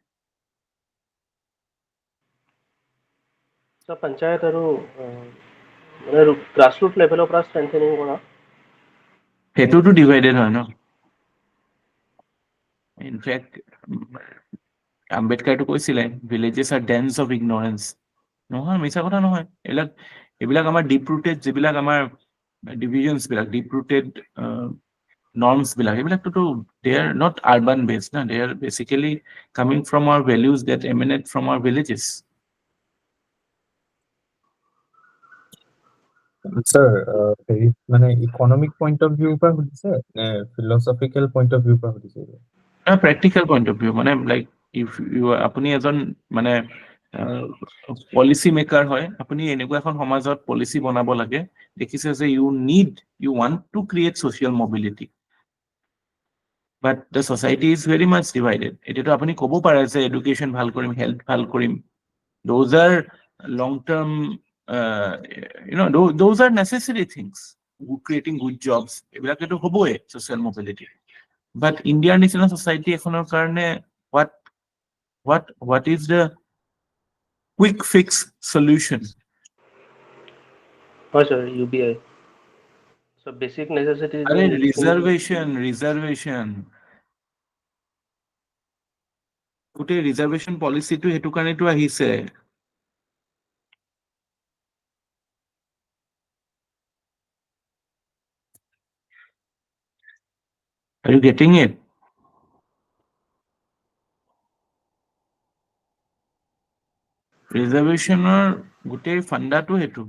So panchayat আৰু grassroots level of strengthening কৰা, সেইটোতো divided হয় ন? In fact আম্বেদকাৰটো কৈছিলে villages R dense of ignorance. নহয়, মিছা কথা নহয়। এইবিলাক আমাৰ ডিপ ৰুটেড, যিবিলাক আমাৰ ডিভিজনছ বিলাক, ডিপ ৰুটেড নৰ্মছ বিলাক, এইবিলাকতো they are not urban based না, they are basically coming from our values that emanate from our villages. Sir হেৰি মানে ইকনমিক পইণ্ট অফ ভিউৰ পৰা সুধিছে নে ফিলচফিকেল পইণ্ট অফ ভিউৰ পৰা সুধিছে? Practical point of view, like if you আপুনি এজন পলিচি মেকাৰ হয়, আপুনি এনেকুৱা এখন সমাজত পলিচি বনাব লাগে, দেখিছে যে you want to create social mobility, but the society is very much divided. এতিয়াতো আপুনি ক'ব পাৰে যে এডুকেশ্যন ভাল কৰিম, হেল্থ ভাল কৰিম, those are long term, those are necessary things, creating good jobs, এইবিলাকেতো হ'বই ছ'চিয়েল মবিলিটি। বাট ইণ্ডিয়াৰ নিচিনা ছ'চাইটি এখনৰ কাৰণে what is the quick fix solution? হয় sir, UBI, so basic necessities আরে ৰিজাৰ্ভেশ্যন গোটেই ৰিজাৰ্ভেশ্যন পলিচিটো সেইটো কাৰণেতো আহিছে। Are you getting it? ৰিজাৰ্ভেশ্যনৰ গোটেই ফাণ্ডাটো সেইটো।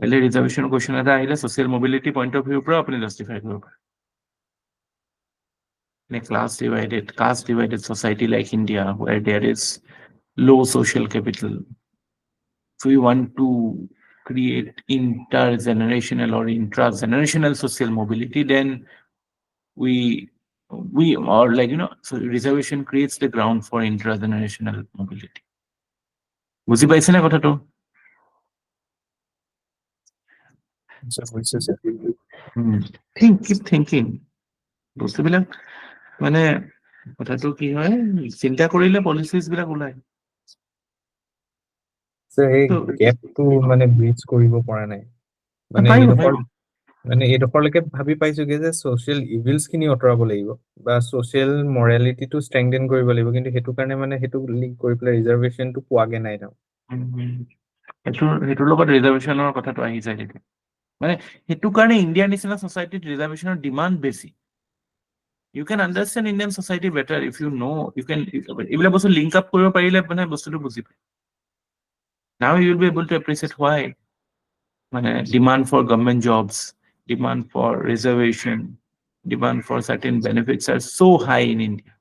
এলে ৰিজাৰ্ভেশ্যন কুৱেশ্যন এটা আহিলে ছ'চিয়েল মোবিলিটি পইণ্ট অফ ভিউৰ পৰা আপুনি জাষ্টিফাই কৰিব পাৰে caste divided society like India where there is low social capital. If we want to create intergenerational or intra-generational social mobility, then we or like so reservation creates the ground for intra-generational mobility. বুজি পাইছে না কথাটো? Sir, বুজিছো sir. Keep thinking. বস্তুবিলাক মানে কথাটো কি হয় চিন্তা কৰিলে পলিচিজ বিলাক ওলায়। Sir, এই So, গেপটো মানে ব্ৰিজ কৰিব পৰা নাই মানে পাৰিব, এইডোখৰ পাৰিব। মানে এইডোখৰলৈকে ভাবি পাইছোগে যে ছ'চিয়েল ইভিলছ খিনি আঁতৰাব লাগিব বা ছ'চিয়েল মৰেলিটিটো ষ্ট্ৰেংথেন কৰিব লাগিব কিন্তু সেইটো কাৰণে মানে সেইটো লিংক কৰি পেলাই ৰিজাৰ্ভেশ্যনটো পোৱাগে নাই ন সেইটোৰ লগত ৰিজাৰ্ভেশ্যনৰ কথাটো আহি যায় তেতিয়া মানে সেইটো কাৰণে ইণ্ডিয়াৰ নিচিনা ছ'চাইটিত ৰিজাৰ্ভেশ্যনৰ ডিমাণ্ড বেছি you can understand Indian society better if you know' you can এইবিলাক বস্তু লিংক আপ কৰিব পাৰিলে মানে বস্তুটো বুজি পায় now you will be able to appreciate why মানে demand for government jobs demand for reservation demand for certain benefits are so' high in India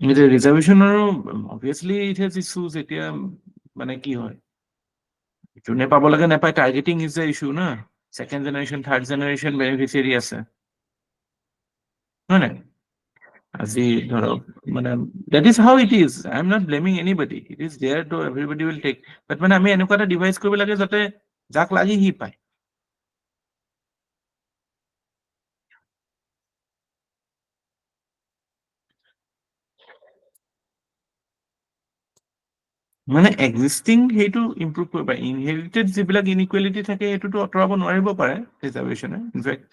এতিয়া ৰিজাৰ্ভেশ্যনৰো অবভিয়াছলি ইট হেজ ইছ্যুজ এতিয়া মানে কি হয় যোনে পাব লাগে নাপায় টাৰ্গেটিং ইজ দ্য ইছ্যু না second generation third generation beneficiary আছে নহয় নাই আজি ধৰক মানে that is how it is I am not blaming anybody it is there to everybody will take but মানে আমি এনেকুৱা এটা ডিভাইচ কৰিব লাগে যাতে যাক লাগি সি পায় মানে এক্সিষ্টিং সেইটো ইম্প্ৰুভ কৰিব পাৰে ইনহেৰিটেড যিবিলাক ইনইকুৱেলিটি থাকে সেইটোতো আঁতৰাব নোৱাৰিব পাৰে ৰিজাৰ্ভেশ্যনে ইনফেক্ট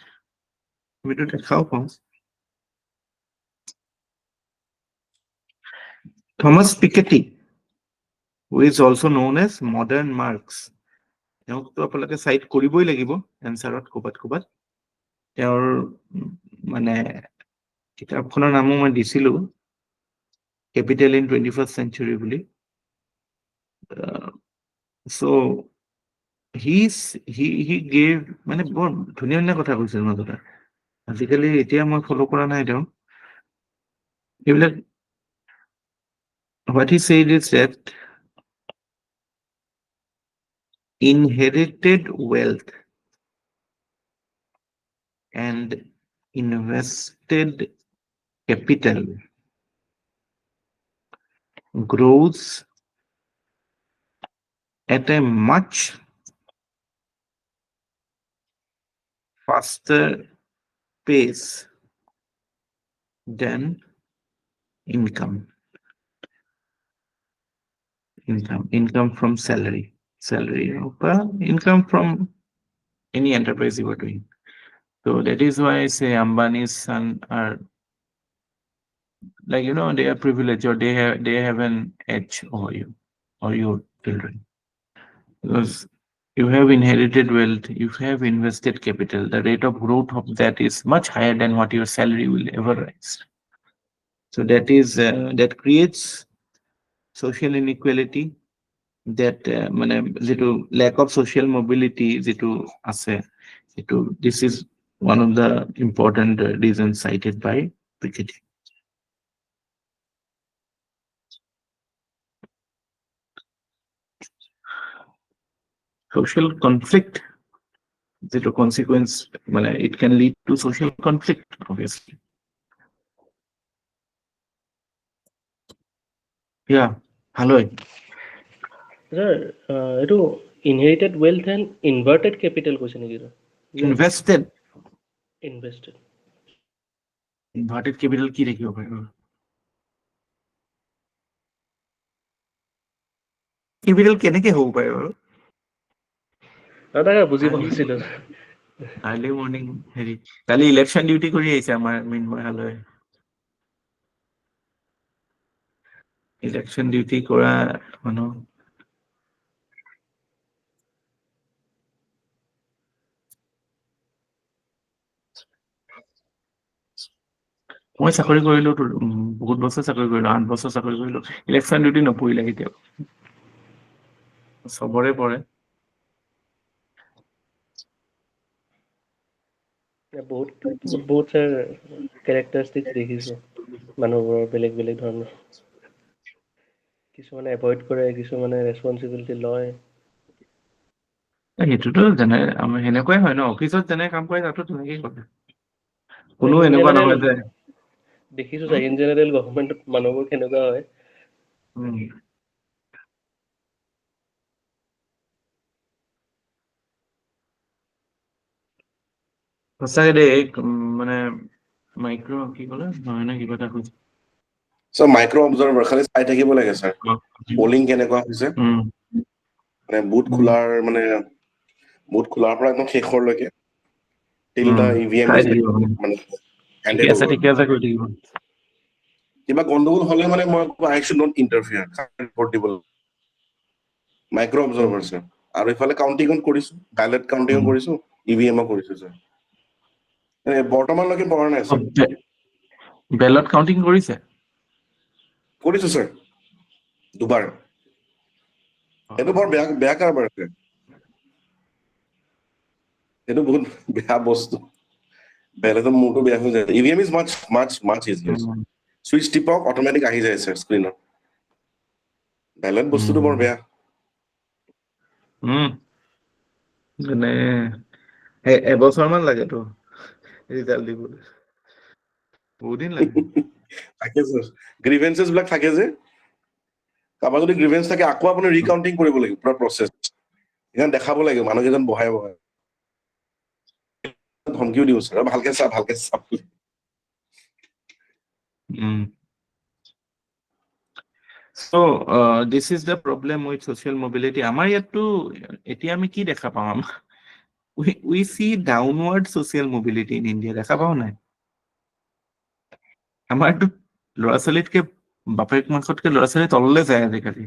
আমিতো দেখাও পাওঁ Thomas Piketty who is also known as modern Marx তেওঁকতো আপোনালোকে চাইট কৰিবই লাগিব এনচাৰত ক'বাত তেওঁৰ মানে কিতাপখনৰ নামো মই দিছিলো capital in 21st century bully so he gave মানে বৰ ধুনীয়া কথা কৈছিল মাজতে আজিকালি এতিয়া মই ফলো কৰা নাই তেওঁ এইবিলাক what he said is that inherited wealth and invested capital grows at a much faster pace than income from salary or income from any enterprise you are doing so that is why I say Ambani's son are like they are privileged or they have an edge over you or your children because you have inherited wealth you have invested capital the rate of growth of that is much higher than what your salary will ever rise so that creates social inequality that মানে যেটো lack of social mobility যেটো আছে যেটো this is one of the important reasons cited by Piketty social conflict যেটো consequence মানে it can lead to social conflict obviously yeah hello Sir, এইটো inherited wealth and inverted capital কৈছে নেকি invested ইনভেষ্টেড inverted capital কি দেখিব পাৰিব capital কেনেকে হ'ব পাৰে বাৰু তাকে বুজি পোৱা নাছিলো আৰ্লি মৰ্নিং হেৰি কালি ইলেকশ্যন ডিউটি কৰি আহিছে আমাৰ মিনময় হালৈ ইলেকশ্যন ডিউটি কৰা মানুহ মই চাকৰি কৰিলো বহুত বছৰ চাকৰি কৰিলো 8 বছৰ চাকৰি কৰিলো ইলেকশ্যন ডিউটি নপৰিলে কেতিয়াও চবৰে পৰে বহুত বহুত ছাৰ কেৰেক্টাৰিষ্টিক্স দেখিছো মানুহবোৰৰ বেলেগ বেলেগ ধৰণৰ কিছুমানে এভইড কৰে কিছুমানে ৰেচপনচিবিলিটি লয় সেইটোতো যেনে আমি সেনেকুৱাই হয় ন অফিচত যেনে কাম কৰে তাতো তেনেকেই কৰে কোনো ইন এনেকুৱা জেনেৰেল নহয় যে দেখিছো ছাৰ ইন জেনেৰেল গভৰ্ণমেণ্টত মানুহবোৰ কেনেকুৱা হয় উম, সঁচাকে দেই মানে মাইক্ৰ কি ক'লে নহয় নে কিবা এটা কৈছে চ' মাইক্ৰ' অবজাৰ্ভাৰ খালি চাই থাকিব লাগে ছাৰ পলিং কেনেকুৱা হৈছে উম, মানে বুথ খোলাৰ মানে বুথ খোলাৰ পৰা একদম শেষৰলৈকে টিল উম, দা ইভিএম চাই ইজ থাকিব মানে ঠিকে হেণ্ডেড আছে অভাৰ কৰি থাকিব কিবা গণ্ডগোল হলে মানে মই আই শুড নট ইণ্টাৰফিয়াৰ ৰিপৰ্ট দিব মাইক্ৰ' অবজাৰ্ভাৰ ছাৰ আৰু ইফালে কাউণ্টিঙত কৰিছো বেলেট কাউণ্টিঙো কৰিছো ইভিএমও কৰিছো ছাৰ বৰ্তমানলৈকে পৰা নাই ছাৰ বেলত কাউন্টিং কৰিছে কৰিছো ছাৰ দুবাৰ সেইটো বৰ বেয়া বেয়া কাৰবাৰ আছে সেইটো বহুত বেয়া বস্তু বেলেগৰ মূৰটো বেয়া হৈ যায় EVM is much much much easier switch টিপক অট'মেটিক আহি যায় ছাৰ স্ক্ৰীনত বেলেগ বস্তুটো বৰ বেয়া মানে এবছৰ মান লাগেতো ৰিজাল্ট দিবলৈ বহুত দিন লাগে থাকে ছাৰ গ্ৰিভেঞ্চেছ বিলাক থাকে যে কাৰোবাৰ যদি গ্ৰিভেঞ্চ থাকে আকৌ আপুনি ৰিকাউণ্টিং কৰিব লাগিব পুৰা প্ৰচেছ সেইকাৰণে দেখাব লাগিব মানুহকেইজন বহাই বহাই ধমকিও দিওঁ ছাৰ ভালকে চা ভালকে চা So this is the problem with social mobility. আমাৰ ইয়াততো এতিয়া আমি কি দেখা পাওঁ we see downward social mobility in India দেখা পাওঁ নাই আমাৰতো ল'ৰা ছোৱালীতকে বাপেক মাকতকে ল'ৰা ছোৱালী তললৈ যায় আজিকালি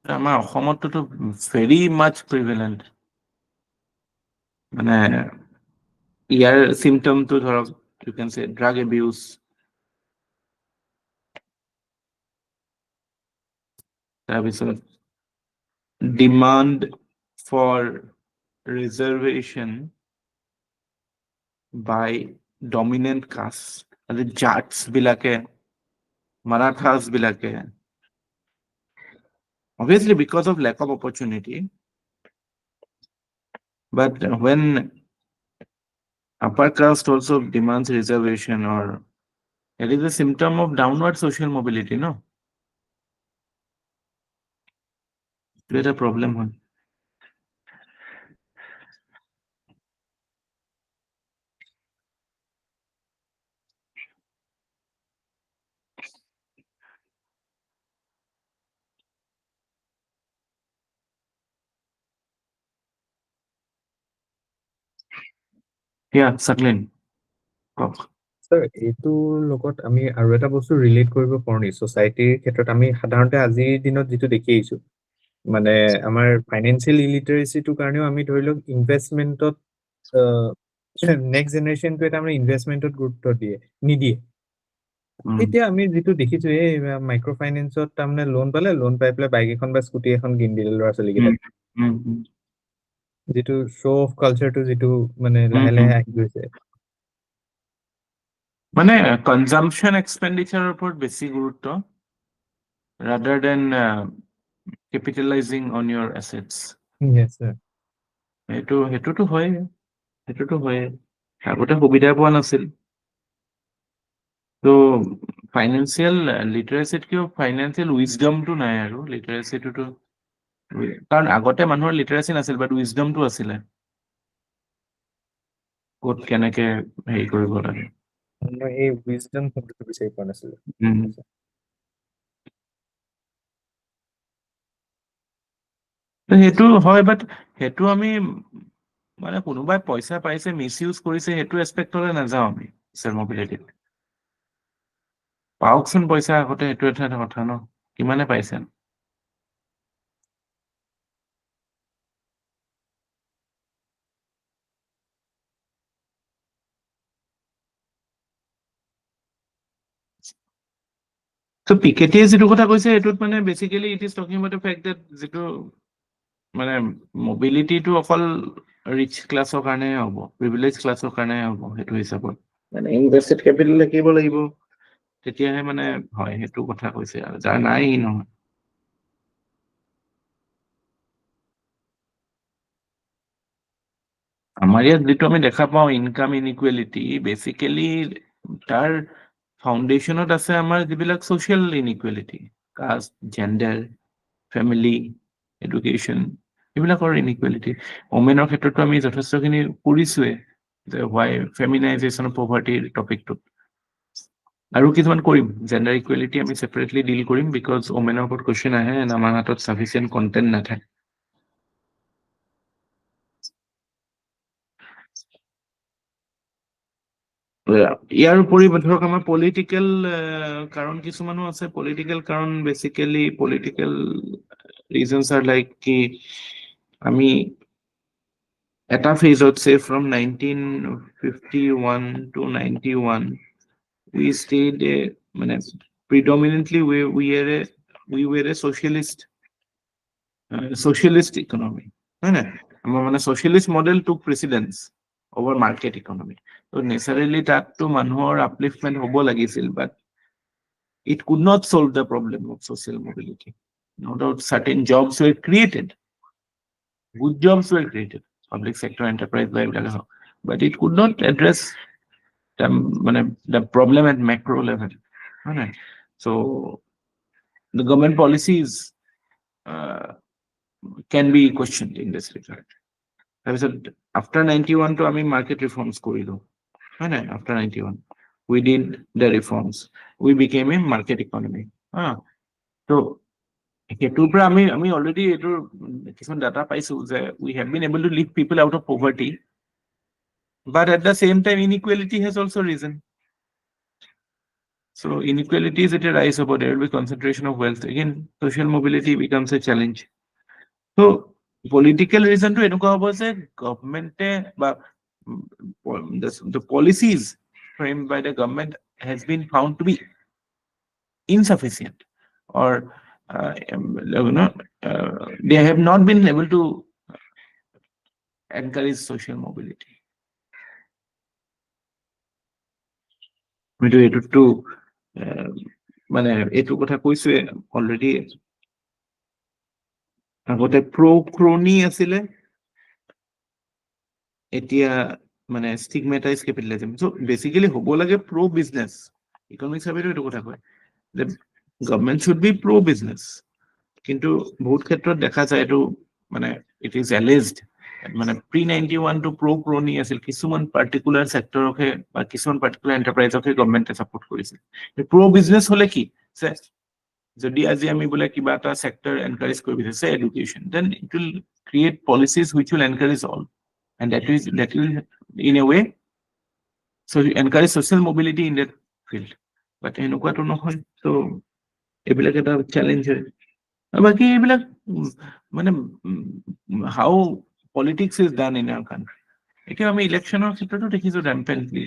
আমাৰ অসমততো ভেৰি মাছ প্ৰিভেলেণ্ট মানে ইয়াৰ চিমটমটো ধৰক you can say drug abuse তাৰপিছত demand for reservation by dominant caste Jats বিলাকে মাৰাঠাছ বিলাকে obviously because of lack of opportunity but when upper caste also demands reservation or it is a symptom of downward social mobility no it's a problem one yeah Saklin sir এইটোৰ লগত আমি আৰু এটা বস্তু relate কৰিব পাৰোঁ নি ছ'চাইটিৰ ক্ষেত্ৰত আমি সাধাৰণতে আজিৰ দিনত যিটো দেখি আহিছো মানে আমাৰ ফাইনেন্সিয়েল ইলিটাৰেচিটোৰ কাৰণেও আমি ধৰি লওক ইনভেষ্টমেণ্টত নেক্সট জেনেৰেশ্যনটোৱে তাৰমানে ইনভেষ্টমেণ্টত গুৰুত্ব নিদিয়ে এতিয়া আমি যিটো দেখিছো এই মাইক্ৰ' ফাইনেন্সত তাৰমানে লোন পালে লোন পাই পেলাই বাইক এখন বা স্কুটি এখন কিনি দিলে ল'ৰা ছোৱালীকেইটাক যিটো শ্ব' অফ কালচাৰটো যিটো মানে লাহে লাহে আহি গৈছে মানে কনজাম্পশন এক্সপেণ্ডিচাৰৰ ওপৰত বেছি গুৰুত্ব rather than capitalizing on your assets Yes, sir. সেইটোতো হয় আগতে সুবিধা পোৱা নাছিল তো ফাইনেন্সিয়েল লিটাৰেচিতকেও ফাইনেন্সিয়েল উইজডমটো নাই আৰু লিটাৰেচিটোতো কাৰণ আগতে মানুহৰ লিটাৰেচি নাছিল বাট উইজডমটো আছিলে ক'ত কেনেকে হেৰি কৰিব লাগে মই এই উইজডম শব্দটো বিচাৰি পোৱা নাছিলো সেইটো হয় বাট সেইটো আমি মানে কোনোবাই পইচা পাইছে মিছ ইউজ কৰিছে সেইটো এছপেক্টলৈ নাযাওঁ আমি মবিলিটিত পাওকচোন পইচা আগতে সেইটো এটা কথা ন কিমানে পাইছে পিকেটি যেটো কথা কৈছে এটোত মানে basically it is talking about the fact that যেটো মানে মোবিলিটিটো অকল ৰিচ ক্লাছৰ কাৰণে হ'ব, প্ৰিভিলেজ ক্লাছৰ কাৰণে হ'ব সেইটো হিচাপত মানে ইনভেষ্টেড কেপিটেল থাকিব লাগিব, তেতিয়াহে মানে হয় সেইটো কথা কৈছে আৰু যাৰ নাই ই নহয়। আমাৰ ইয়াত যেটো আমি দেখা পাওঁ ইনকাম ইনইকুৱেলিটি বেসিক্যালি তাৰ ফাউন্ডেশনত আছে আমাৰ যিবিলাক সোশ্যাল ইনইকুৱেলিটি, কাষ্ট, জেন্ডাৰ, ফ্যামিলি, এডুকেশন, এইবিলাকৰ ইনইকুৱেলিটি। ওমেনৰ ক্ষেত্ৰতো আমি যথেষ্টখিনি কৰিছোৱে যে হোৱাই ফেমিনাইজেশ্যন অফ পভাৰ্টিৰ টপিকটো আৰু কিছুমান কৰিম, জেন্ডাৰ ইকুৱেলিটি আমি সেপাৰেটলি ডিল কৰিম বিকজ ওমেনৰ ওপৰত কোৱেশ্চন আহে এণ্ড আমাৰ হাতত সাফিচিয়েণ্ট কন্টেন্ট নাথাকে। ইয়াৰ উপৰি ধৰক আমাৰ পলিটিকেল কাৰণ কিছুমানো আছে, পলিটিকেল কাৰণ বেসিক্যালি পলিটিকেল ৰিজনস আৰ লাইক কি আমি এটা ফেজত সে ফ্ৰম 1951 to 91 we stayed মানে predominantly we were a socialist economy, হয় না? আমাৰ মানে socialist model took precedence over market economy. So necessarily তাতটো মানুহৰ upliftment হ'ব লাগিছিল, but it could not solve the problem of social mobility. No doubt certain jobs were created, good jobs were created, public sector enterprise by but it could not address the problem at macro level, right? So the government policies can be questioned in this regard. After 91 to আমি market reforms কৰিলো, right? After 91 we did the reforms, we became a market economy. So সেইটোৰ পৰা আমি already এটোৰ কিছুমান data পাইছো যে we have been able to lift people out of poverty, but at the same time inequality has also risen. So inequalities at a rise about there will be concentration of wealth, again social mobility becomes a challenge. So political reason to এনেকুৱা হ'ব যে গভৰ্ণমেণ্টে বা the policies framed by the government has been found to be insufficient or they have not been able to encourage social mobility. এটোতো মানে এইটো কথা কৈছোৱে already, আগতে প্ৰ crony আছিলে, এতিয়া মানে স্টিগমেটাইজ ক্যাপিটালিজম। সো বেসিক্যালি হ'ব লাগে প্ৰ বিজনেস, ইকনমিক্স সাবেটো এইটো কথা কয় যে গভর্নমেন্ট শুড বি প্ৰ বিজনেস, কিন্তু বহুত ক্ষেত্ৰত দেখা যায় এইটো মানে ইট ইজ এলিজড মানে প্ৰি 91 টু প্ৰ ক্ৰনি আছিল, কিছুমান পাৰ্টিকুলাৰ সেক্টৰকে বা কিছুমান পাৰ্টিকুলাৰ এন্টাৰপ্ৰাইজকে গভর্নমেন্টে সাপোর্ট কৰিছিল। প্ৰ বিজনেস হলে কি যদি আজি আমি বোলে কিবা এটা সেক্টৰ এনকাৰেজ কৰিব বিচাৰিছে education, then it will create policies which will encourage all, and that will in a way so encourage social mobility in that field, but এনেকুৱাটো নহয়। so এইবিলাক এটা চ্যালেঞ্জ হয়। বাকি এইবিলাক মানে how politics is done in our country, এতিয়া আমি ইলেকশনৰ ক্ষেত্ৰতো দেখিছো rampantly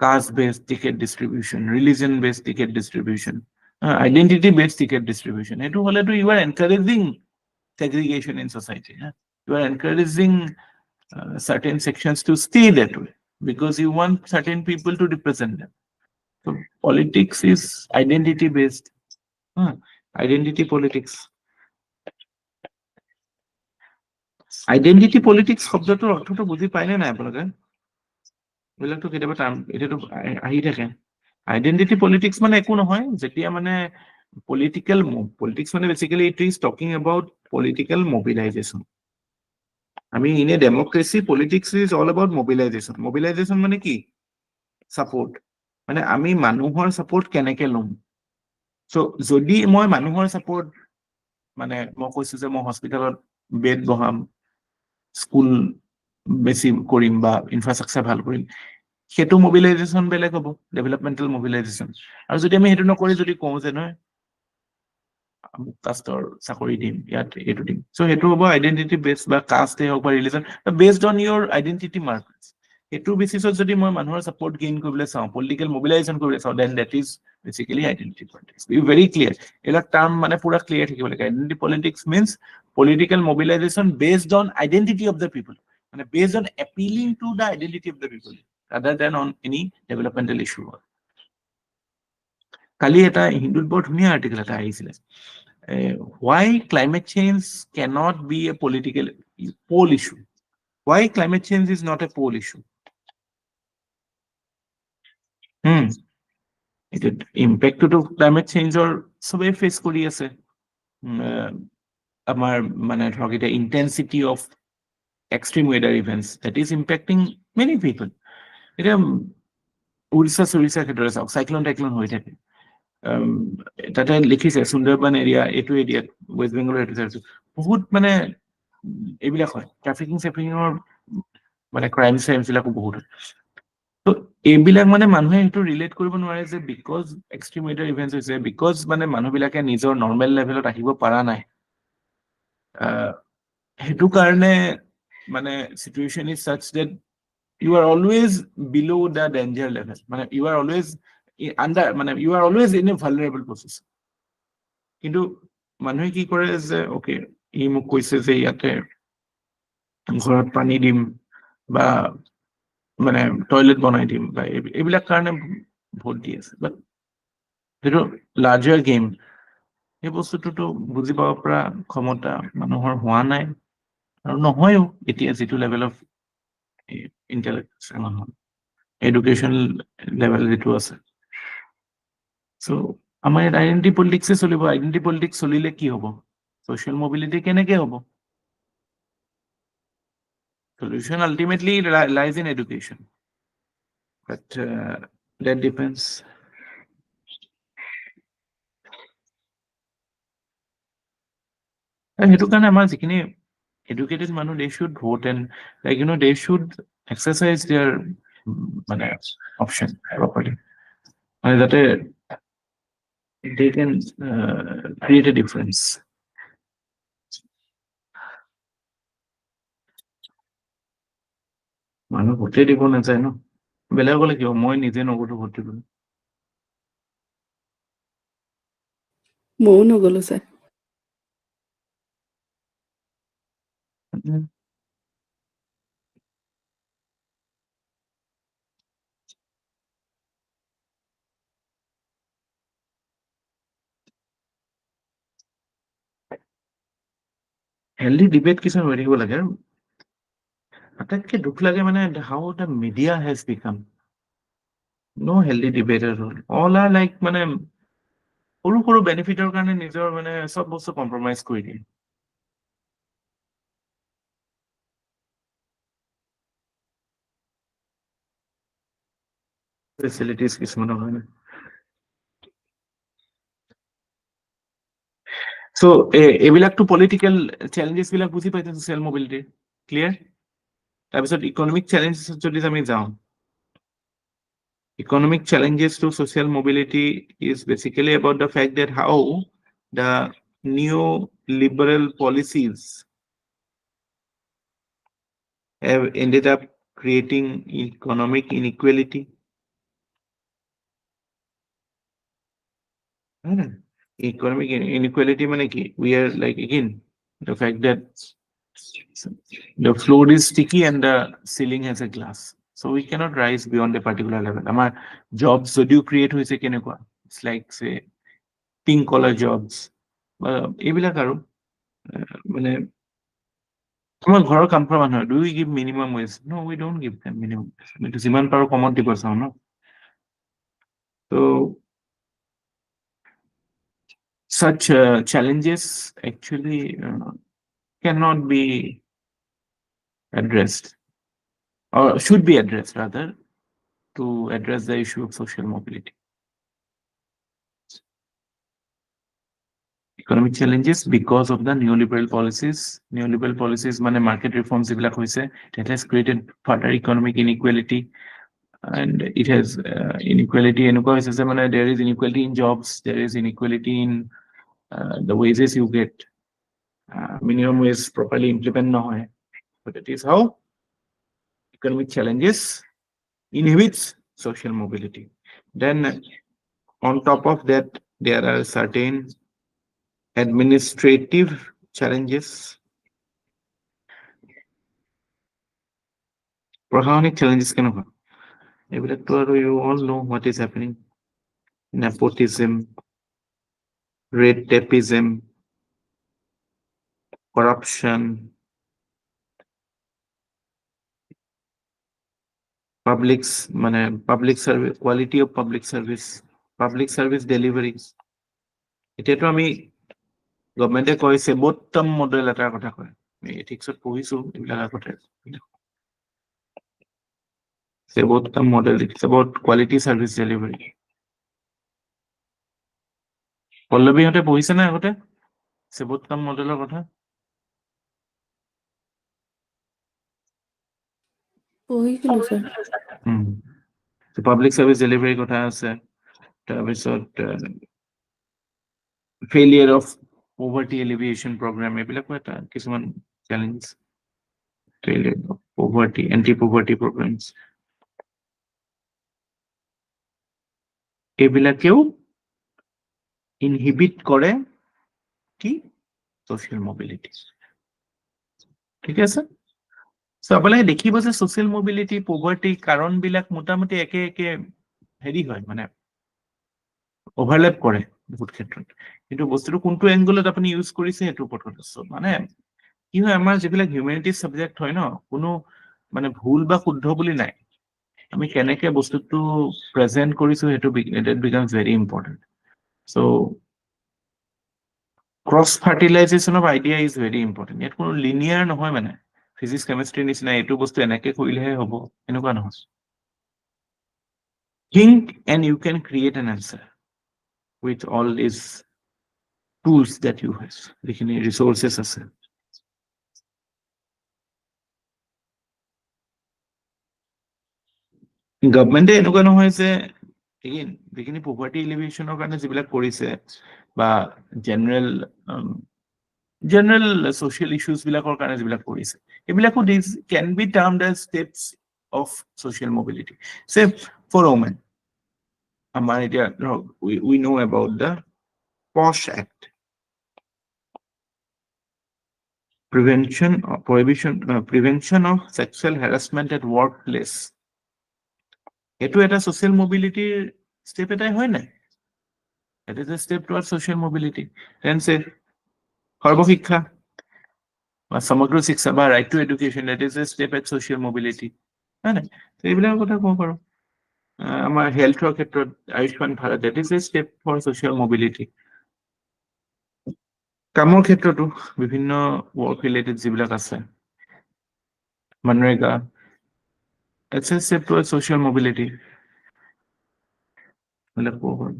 caste based ticket distribution, religion based ticket distribution, identity based ticket distribution, etu hole to you are encouraging segregation in society, you are encouraging certain sections to stay that way because you want certain people to represent them. So politics is identity based, identity politics. Identity politics শব্দটোৰ অৰ্থটো বুজি পাইনে নাই আপোনালোকে? এইবিলাকতো কেতিয়াবা এতিয়াতো আহি থাকে। আইডেন্টিটি পলিটিক্স মানে একো নহয়, যেতিয়া মানে পলিটিক্স মানে basically it is talking about political mobilisation. আমি in a democracy politics is all about mobilisation. Mobilisation মানে কি? সাপোর্ট, মানে আমি মানুহৰ সাপোর্ট কেনেকে লম। সো যদি মই মানুহৰ সাপোর্ট মানে মই কৈছো যে মই হস্পিটালত বেড বহাম, স্কুল বেছি কৰিম বা ইনফ্ৰাষ্ট্ৰাকচাৰ ভাল কৰিম, সেইটো মোবিলাইজেশন বেলেগ হ'ব, ডেভেলপমেন্টাল মোবিলাইজেশন। আৰু যদি আমি সেইটো নকৰি যদি কওঁ যে নহয় কাষ্টৰ চাকৰি দিম, ইয়াত এইটো দিম, সো সেইটো হ'ব আইডেন্টিটি বেস বা কাষ্টে হওক বা ৰিলিজন বেসড অন ইউৰ আইডেন্টিটি মাৰ্কাৰ্স। সেইটো বেচিছত যদি মই মানুহৰ সাপোর্ট গেইন কৰিবলৈ চাওঁ, পলিটিক্যাল মোবিলাইজেশন কৰিবলৈ চাওঁ, then that is basically identity politics. Be very clear, এটা টার্ম মানে পুরা ক্লিয়ার থাকিব লাগে। Identity politics means political mobilisation based on identity of the people, মানে based on appealing to the identity of the people rather than on any developmental issue. কালি এটা হিন্দুত বৰ ধুনীয়া আৰ্টিকেল এটা আহিছিলে, why climate change cannot be a political poll issue. Why climate change is not a poll issue? It impact to climate change or সবে face কৰি আছে। আমাৰ মানে ধৰক এটা intensity of extreme weather events that is impacting many people. এটা উৰিষ্যা ক্ষেত্ৰত চাওক, সাইক্লোন হৈ থাকে, তাতে লিখিছে সুন্দৰবন এৰিয়া, এইটো এৰিয়াত ৱেষ্ট বেংগলৰ এইটো চাইছো বহুত মানে এইবিলাক হয়, ট্ৰাফিকিঙৰ মানে ক্ৰাইম বিলাকো বহুত হয়। তো এইবিলাক মানে মানুহে সেইটো ৰিলেট কৰিব নোৱাৰে যে বিকজ এক্সট্ৰিম ৱেডাৰ ইভেন্টছ হৈছে, বিকজ মানে মানুহবিলাকে নিজৰ নৰ্মেল লেভেলত আহিব পৰা নাই, সেইটো কাৰণে মানে situation is such that you are always below the danger level, মানে you are always under, মানে you are always in a vulnerable position. কিন্তু মানুহে কি কৰে যে ওকে ই মোক কৈছে যে ইয়াতে ঘৰত পানী দিম বা মানে টয়লেট বনাই দিম বা এইবিলাক কাৰণে ভোট দি আছে, বাট যিটো লাৰ্জাৰ গেম সেই বস্তুটোতো বুজি পাব পৰা ক্ষমতা মানুহৰ হোৱা নাই আৰু নহয়ও এতিয়া যিটো লেভেল অফ ইন্টেলেক্ট মানুহৰ এডুকেশ্যন লেভেল যিটো আছে। চ' আমাৰ ইয়াত আইডেন্টিটি পলিটিক্সে চলিব। আইডেন্টিটি পলিটিক্স চলিলে কি হ'ব? ছ'চিয়েল মোবিলিটি কেনেকে হ'ব? Solution ultimately lies in education, but that depends. সেইটো কাৰণে আমাৰ যিখিনি educated মানুহ, they should vote and like they should exercise their মানে option properly, মানে যাতে they can create a difference. মানুহ ভোটে দিব নাযায় ন, বেলেগলে কিয়, মই নিজে নগলো ভোট দিবলৈ। ময়ো নগলো ছাৰ। হেল্ডি ডিবেট কিছুমান হৈ থাকিব লাগে। আৰু আটাইতকৈ দুখ লাগে মানে how the media has become no healthy debate at all. All are like মানে সৰু সৰু বেনিফিটৰ কাৰণে নিজৰ মানে চব বস্তু কম্প্ৰমাইজ কৰি দিয়ে। ফেচিলিটিজ কিছুমানৰ কাৰণে। চ' এইবিলাকতো পলিটিকেল চেলেঞ্জেছ বিলাক বুজি পাইছে, ছ'চিয়েল মোবিলিটিৰ ক্লিয়াৰ। তাৰপিছত ইকনমিক চেলেঞ্জেছত যদি আমি যাওঁ, economic challenges to social mobility is basically about the fact that how the neoliberal policies have ended up creating economic inequality. Economic inequality মানে কি? We are like, again, the fact that the floor is sticky and the ceiling has a glass. So we cannot rise beyond a particular level. Amar jobs যদিও create হৈছে কেনেকুৱা? It's like say pink collar jobs. এইবিলাক আৰু মানে আমাৰ ঘৰৰ কাম কৰা মানুহ, do we give minimum wage? No, we don't give them minimum wage. আমি যিমান পাৰো কমত দিব চাওঁ ন। So such challenges actually cannot be addressed, or should be addressed rather, to address the issue of social mobility. Economic challenges because of the neoliberal policies. Neoliberal policies মানে market reforms যিবিলাক হৈছে, that has created further economic inequality, and it has inequality এনেকুৱা হৈছে যে মানে there is inequality in jobs, there is inequality in the wages you get. Minimum wage properly implement নহয়, but it is how economic challenges inhibits social mobility. Then on top of that, there are certain administrative challenges, প্রশাসনিক challenges কেনেকুৱা এইবিলাকতো আৰু you all know what is happening. Nepotism, red tapeism, corruption, public service, quality of public service delivery. এতিয়াতো আমি গভৰ্ণমেণ্টে কয় সেবোত্তম model এটাৰ কথা কয়, আমি এথিক্সত পঢ়িছো এইবিলাক আগতে। Sevottam model, it's about quality service delivery. পল্লৱীহঁতে পঢ়িছে নে আগতে সেবোত্তম মডেলৰ কথা? পঢ়িছিলো ছাৰ। পাব্লিক সাৰ্ভিস ডেলিভাৰীৰ কথা আছে, তাৰপিছত failure of poverty alleviation program, এইবিলাকো এটা কিছুমান challenge. failure of poverty, anti-poverty programs, এইবিলাকেও ইনহিবিট কৰে কি social mobility। ঠিক আছে, সো আপোনালোকে দেখিব যে social mobility, poverty কাৰণবিলাক মোটামুটি একে একে হেৰি হয়, মানে ওভাৰলেপ কৰে বহুত ক্ষেত্ৰত, কিন্তু বস্তুটো কোনটো এংগলত আপুনি ইউজ কৰিছে সেইটো ওপৰত কথা। মানে কি হয়, আমাৰ যিবিলাক হিউমেনিটিজ সাবজেক্ট হয় ন, কোনো মানে ভুল বা শুদ্ধ বুলি নাই, আমি কেনেকে বস্তুটো প্ৰেজেন্ট কৰিছো সেইটো it becomes very important. So cross fertilization of idea is very important. ইয়াত কোনো লিনিয়াৰ নহয়, মানে ফিজিক্স কেমিষ্ট্ৰি নিচিনা এইটো বস্তু এনেকে কৰিলেহে হ'ব এনেকুৱা নহয়। Think and you can create an answer with all these tools that you have, যিখিনি resources আছে। গভৰ্ণমেণ্টে এনেকুৱা নহয় যে এগেইন যিখিনি পভাৰ্টি এলিভেশ্যনৰ কাৰণে যিবিলাক কৰিছে বা জেনেৰেল social issues বিলাকৰ কাৰণে যিবিলাক কৰিছে, এইবিলাকো this can be termed as steps of social mobility. Say for women, আমাৰ এতিয়া ধৰক we know about the POSH Act, prevention of sexual harassment at workplace। এইটো এটা social mobility step এটাই হয় নাই? It is a step towards social mobility. Then say Sarva Shiksha বা সমগ্ৰ শিক্ষা বা right to education, that is a step at social mobility, হয় নাই? এইবিলাকৰ কথা ক'ব পাৰো। আমাৰ হেল্থৰ ক্ষেত্ৰত Ayushman Bharat, that is a step for social mobility। কামৰ ক্ষেত্ৰতো বিভিন্ন work related যিবিলাক আছে, MNREGA, it's a step towards social mobility। এইবিলাক ক'ব পাৰো।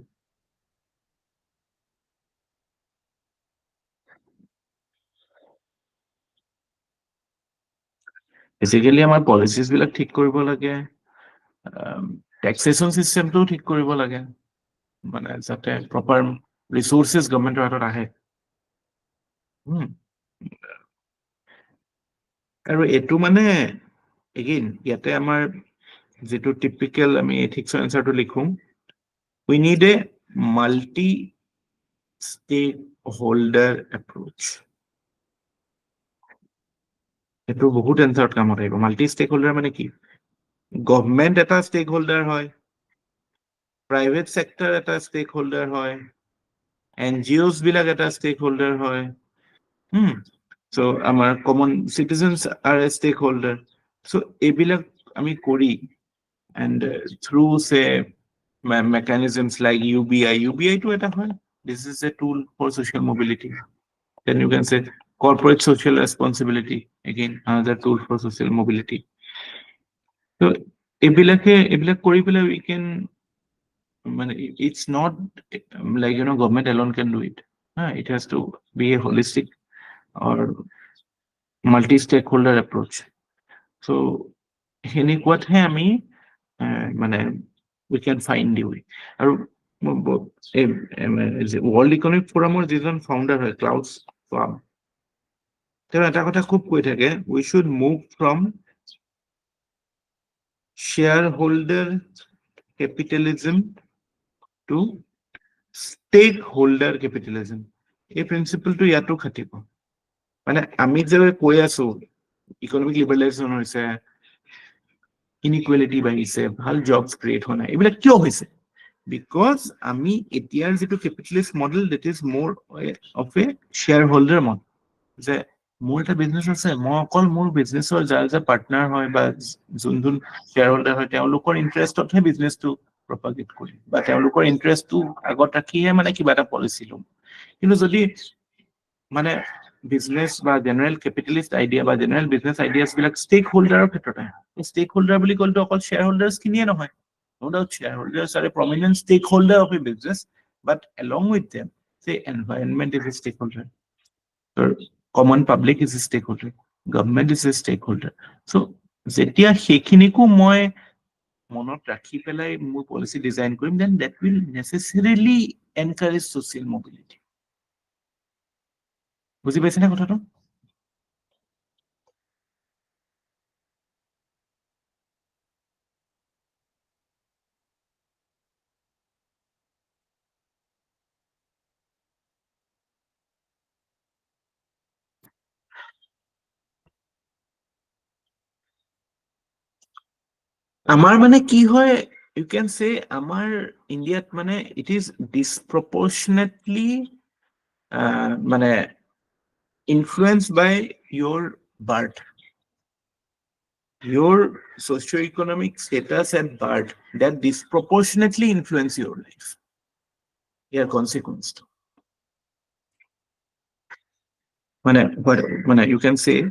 বেসিক্যালি আমাৰ পলিচিজ বিলাক ঠিক কৰিব লাগে, ট্যাক্সেশন সিস্টেমটো ঠিক কৰিব লাগে, মানে যাতে প্ৰপাৰ ৰিসোৰ্সেস গভৰ্ণমেণ্টৰ হাতত আহে। আৰু এইটো মানে এগেইন ইয়াতে আমাৰ যেটো টিপিক্যাল আমি এথিক্সৰ এনসাৰটো লিখো, we need a multi stakeholder approach। এইটো বহুত এনসাৰত কামত আহিব। মাল্টি ষ্টেক হোল্ডাৰ মানে কি? গভৰ্ণমেণ্ট এটা ষ্টেক হোল্ডাৰ হয়, প্ৰাইভেট সেক্টৰ এটা ষ্টেক হোল্ডাৰ হয়, NGOs বিলাক এটা ষ্টেক হোল্ডাৰ হয়। সো আমাৰ কমন সিটিজেনস আর এ ষ্টেক হোল্ডাৰ। সো এইবিলাক আমি কৰি and through say mechanisms like UBI to এটা হয়, this is a tool for social mobility। Then you can say corporate social responsibility, again another tool for social mobility। So এইবিলাক কৰি পেলাই we can, মানে it's not like government alone can do it। It has to be a holistic or multi-stakeholder approach। So সেনেকুৱাতহে আমি মানে we can find the way। আৰু world economic ফোরামৰ যিজন ফাউন্ডাৰ হয় clause swab, তেওঁ এটা কথা খুব কৈ থাকে, we should move from shareholder capitalism to stakeholder capitalism. এই প্ৰিন্সিপলটো ইয়াতো খাটিব মানে আমি যে কৈ আছো ইকনমিক লিবাৰেলাইজেশ্যন হৈছে ইনইকুৱেলিটি বাঢ়িছে ভাল জবছ ক্ৰিয়েট হোৱা নাই এইবিলাক কিয় হৈছে বিকজ আমি এতিয়াৰ যিটো কেপিটেলিষ্ট মডেল দেট ইজ মোৰ of A share holder model যে মোৰ এটা বিজনেছ আছে মই অকল মোৰ বিজনেছৰ যাৰ যাৰ পাৰ্টনাৰ হয় বা যোন যোন শ্বেয়াৰ হোল্ডাৰ হয় তেওঁলোকৰ ইণ্টাৰেষ্টতহে বিজনেছটো প্ৰপাগেট কৰিম বা তেওঁলোকৰ ইণ্টাৰেষ্টটো আগত ৰাখিহে মানে কিবা এটা পলিচি ল'ম কিন্তু যদি মানে বিজনেছ বা জেনেৰেল কেপিটেলিষ্ট আইডিয়া বা জেনেৰেল বিজনেছ আইডিয়াছ বিলাক ষ্টেক হোল্ডাৰৰ ক্ষেত্ৰত আহে ষ্টেক হোল্ডাৰ বুলি ক'লেতো অকল শ্বেয়াৰ হোল্ডাৰ্ছ খিনিয়ে নহয় no doubt shareholders are a prominent stakeholder of a business but along with them say environment is a stakeholder or common public is a stakeholder government is a stakeholder so যেতিয়া সেইখিনিকো মই মনত ৰাখি পেলাই মোৰ policy design Karim then that will necessarily encourage social mobility বুজি পাইছেনে কথাটো আমাৰ মানে কি হয় you can say আমাৰ ইণ্ডিয়াত মানে it is disproportionately মানে influenced by your birth your socio-economic status at birth that disproportionately influence your life your consequence মানে you can say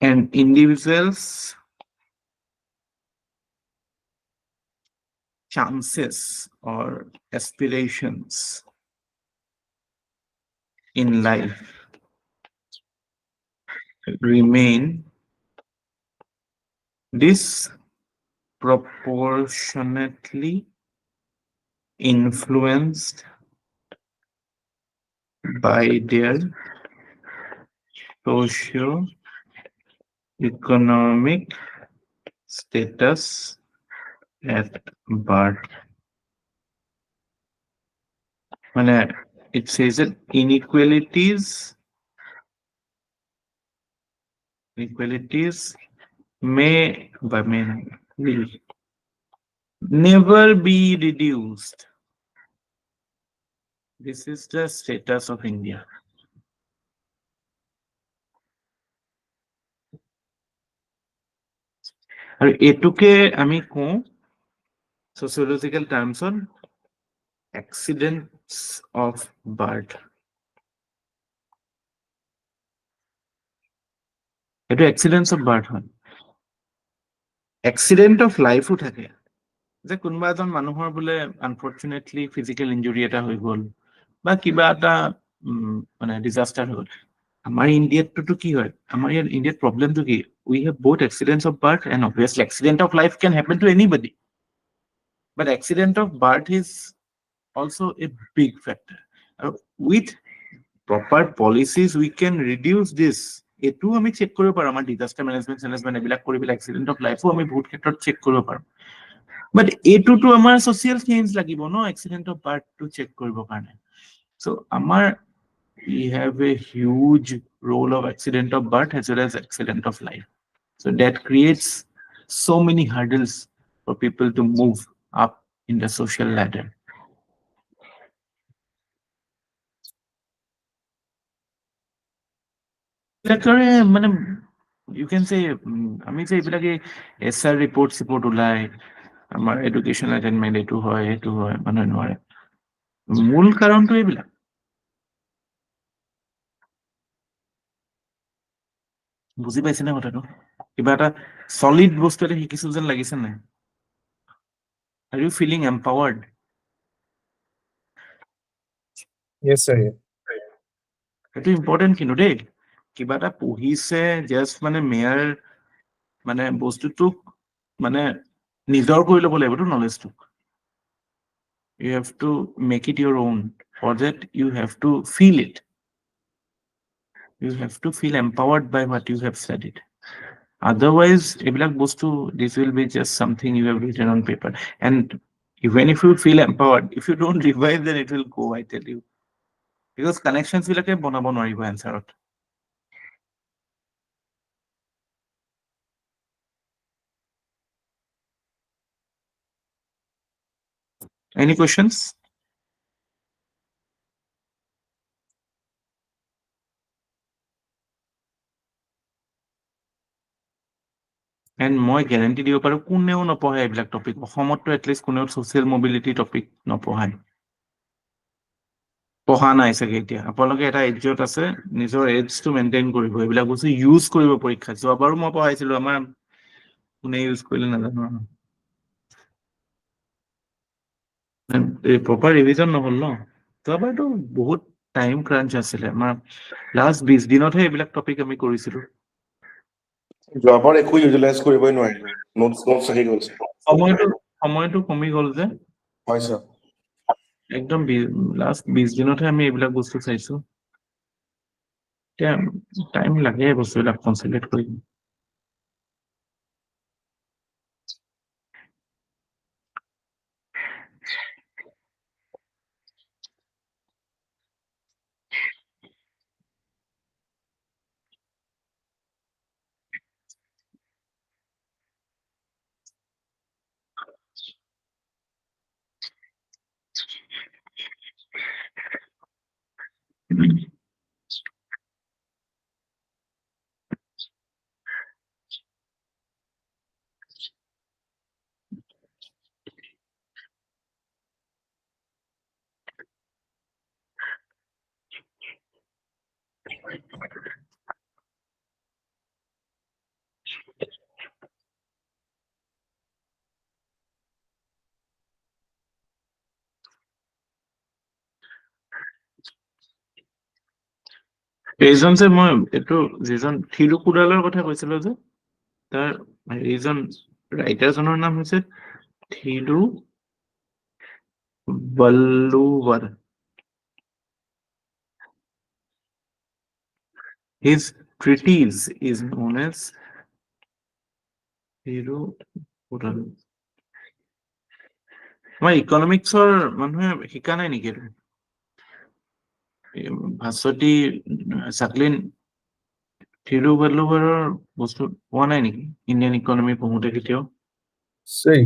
an individual's chances or aspirations in life remain disproportionately influenced by their socio-economic status at birth. মানে it says that inequalities may will never be reduced. This is the status of India. আৰু এটুকে আমি কওঁ sociological terms on accidents of birth. এটো accidents of birth হয় accident of life ও থাকে যে কোনোবা এজন মানুহৰ বোলে আনফৰ্চুনেটলি ফিজিকেল ইঞ্জুৰি এটা হৈ গ'ল বা কিবা এটা মানে ডিজাষ্টাৰ হৈ গ'ল আমাৰ ইণ্ডিয়াতটো কি হয় আমাৰ ইণ্ডিয়াত প্ৰব্লেমটো কি we have both accidents of birth and obviously accident of life can happen to anybody but accident of birth is also a big factor with proper policies we can reduce this এটো আমি check কৰিব পাৰো আমাৰ disaster management এইবিলাক কৰি পেলাই accident of life ও আমি বহুত ক্ষেত্ৰত চেক কৰিব পাৰো but এটোটো আমাৰ social change লাগিব ন accident of birth to check কৰিবৰ কাৰণে so আমাৰ we have a huge role of accident of birth as well as accident of life so that creates so many hurdles for people to move up in the social ladder মানে you can say আমি যে এইবিলাকে SR report ওলাই আমাৰ education এটেইনমেন্ট এটো হয় মানুহে নোৱাৰে মূল কাৰণটো এইবিলাক বুজি পাইছেনে কথাটো কিবা এটা সলিড বস্তু এটা শিকিছো যেন লাগিছে নাই are you feeling empowered Yes, sir. সেইটো ইম্পৰ্টেণ্ট কিন্তু দেই কিবা এটা পঢ়িছে জাষ্ট মানে মেয়াৰ মানে বস্তুটোক মানে নিজৰ কৰি ল'ব লাগিব নলেজটো। You have to make it your own. For that, you have to feel it. You have to feel empowered by what you have studied. Otherwise, this will be just something you have written on paper. And even if you feel empowered, if you don't revise, then it will go, I tell you. Because connections will like bonabo noribo answer. Any questions? And মই guarantee দিব পাৰো কোনেও নপঢ়ায় এইবিলাক topic অসমতটো at least কোনেও social mobility topic নপঢ়ায় পঢ়া নাই চাগে এতিয়া আপোনালোকে এটা এজত আছে নিজৰ এজটো মেইনটেইন কৰিব এইবিলাক বস্তু ইউজ কৰিব পৰীক্ষাত যোৱাবাৰো মই পঢ়াইছিলো আমাৰ কোনে ইউজ কৰিলে নাজানো প্ৰপাৰ ৰিভিজন নহল ন যোৱাবাৰতো বহুত টাইম ক্ৰাঞ্চ আছিলে আমাৰ লাষ্ট 20 দিনতহে এইবিলাক টপিক আমি কৰিছিলো যোৱাবাৰ একো ইউটিলাইজ কৰিবই নোৱাৰিলো নোটছ আহি গ'ল সময়টো কমি গ'ল যে হয় স্যাৰ একদম লাষ্ট 20 দিনতহে আমি এইবিলাক বস্তু চাইছো এতিয়া টাইম লাগে বস্তুবিলাক কনসেন্ট্ৰেট কৰি এইজন যে মই এইটো যিজন থিৰুকুৰালৰ কথা কৈছিলো যে তাৰ এইজন ৰাইটাৰজনৰ নাম হৈছে থিৰুবল্লুৱাৰ His treatise is known as Thirukkural আমাৰ ইকনমিক্সৰ মানুহে শিকা নাই নেকি ভাস্বতী চাকলিন থিৰুবল্লুৱাৰৰ বস্তু পোৱা নাই নেকি ইণ্ডিয়ান ইকনমি পঢ়োতে কেতিয়াও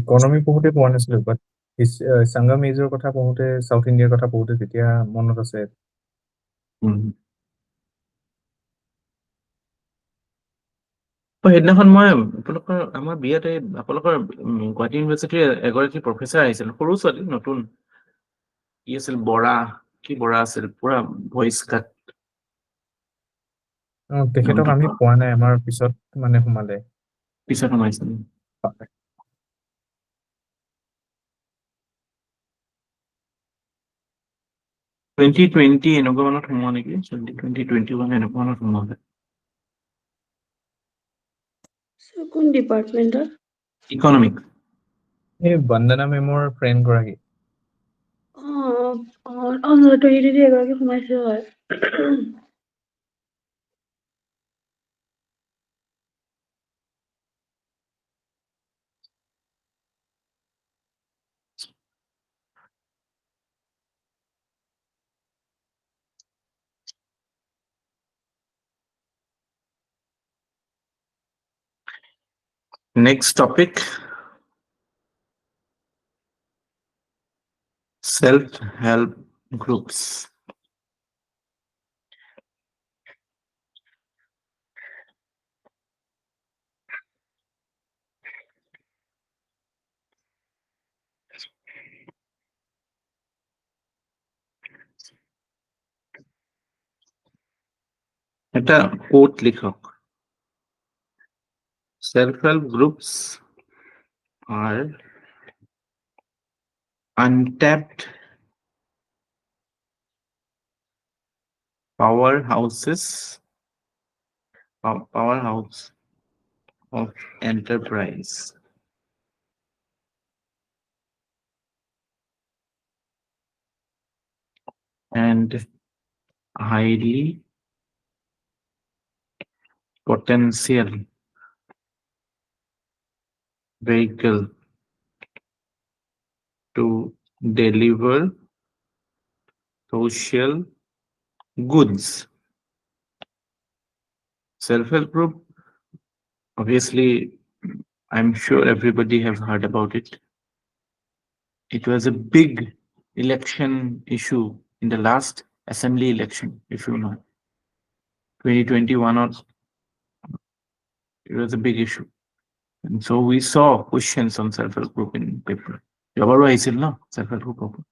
ইকনমি পঢ়োতে পোৱা নাছিলো বাট সংগম এজৰ কথা পঢ়োতে সাউথ ইণ্ডিয়াৰ কথা পঢ়োতে তেতিয়া মনত আছে সেইদিনাখন মই আপোনালোকৰ আমাৰ বিয়াতে আপোনালোকৰ গুৱাহাটী ইউনিভাৰ্চিটিৰ এগৰাকী প্ৰফেচাৰ আহিছিল সৰু ছোৱালী নতুন কি আছিল বৰা কি বৰা আছিল পুৰা ভইচ কাট তেখেতক আমি পোৱা নাই আমাৰ পিছত মানে সোমালে পিছত সোমাইছিল 2020 এনেকুৱা মানত সোমোৱা নেকি 2021 এনেকুৱা মানত সোমোৱা কোন ডিপাৰ্টমেন্টৰ ইকনমিক এই বন্দনা মেমৰ ফ্ৰেণ্ড গৰাকী এগৰাকী সোমাইছে হয় Next topic, self-help groups. এটা quote লিখক self-help groups are untapped powerhouse of enterprise and highly potential vehicle to deliver social goods. Self-help group, obviously, I'm sure everybody have heard about it. It was a big election issue in the last assembly election, if you know, 2021, or it was a big issue. And so we saw questions on self-help group in paper. Ebaru aisil na self-help group oppor.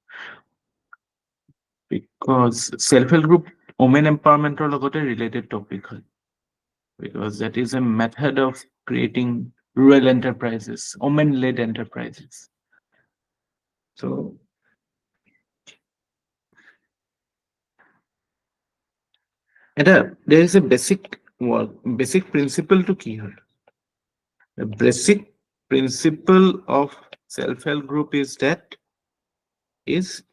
Because self-help group women empowerment or logote related topic hoy. Because that is a method of creating rural enterprises, women-led enterprises. So there is a basic principle to key here. The basic principle of self-help group is that is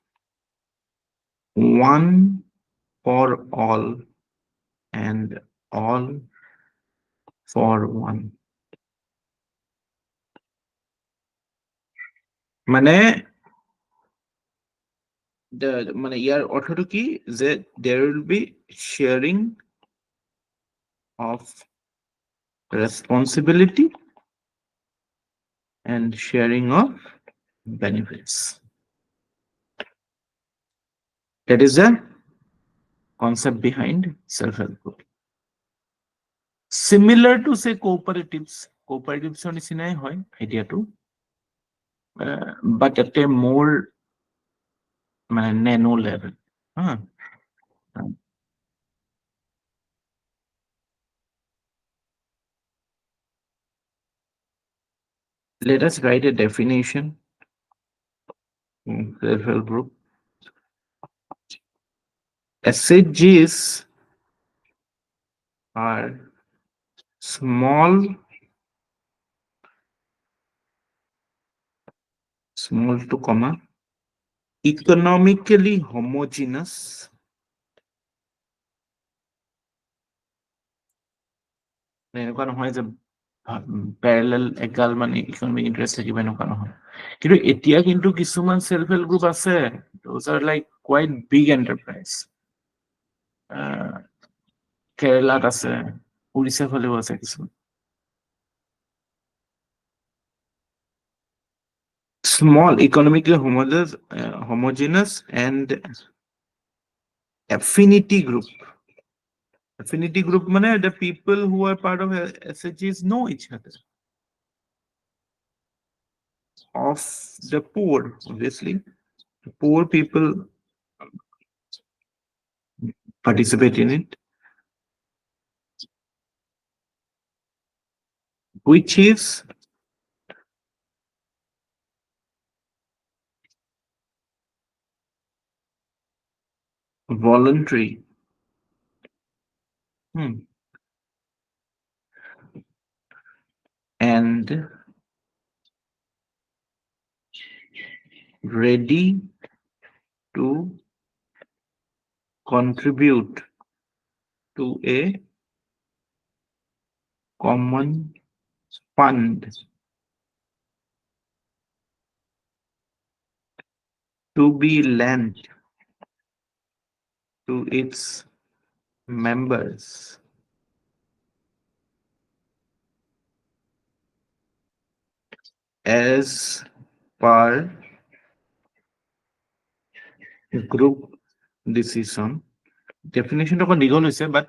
one for all and all for one. মানে মানে ইয়াৰ অৰ্থটো কি যে there will be sharing of responsibility and sharing of benefits. That is the concept behind self-help group. Similar to say cooperatives on nisinai hoy idea to, but at a more nano level. Let us write a definition. Self-help group. SHGs are small to comma economically homogeneous এনেকুৱা নহয় যে প্যাৰেলাল এগাল মানে economic interest থাকিব এনেকুৱা নহয় কিন্তু এতিয়া কিন্তু কিছুমান সেলফ হেল্প গ্ৰুপ আছে those are like quite big enterprise কেৰালাত আছে উৰিষ্যা ফালেও আছে কিছুমান small economically homogeneous and affinity group মানে the people who are part of SHGs know each other of the poor obviously the poor people participate in it which is voluntary and ready to contribute to a common fund to be lent to its members as per group decision. Definition of a legal is but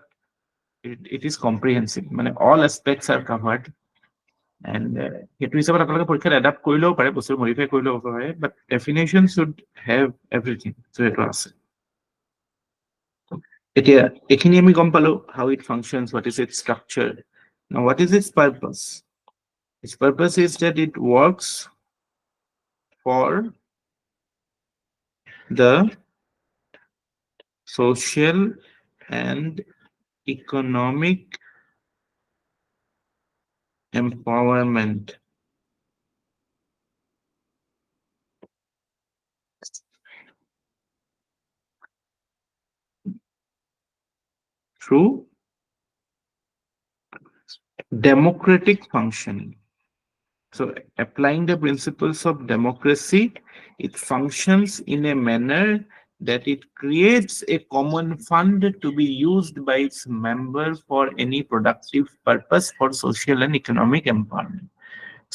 it is comprehensive. All aspects are covered. And it is about adapt modify but definition should have everything. So it was how it functions, what is its structure. Now, what is its purpose? Its purpose is that it works for the social and economic empowerment through democratic functioning. So applying the principles of democracy, it functions in a manner that it creates a common fund to be used by its member for any productive purpose for social and economic empowerment.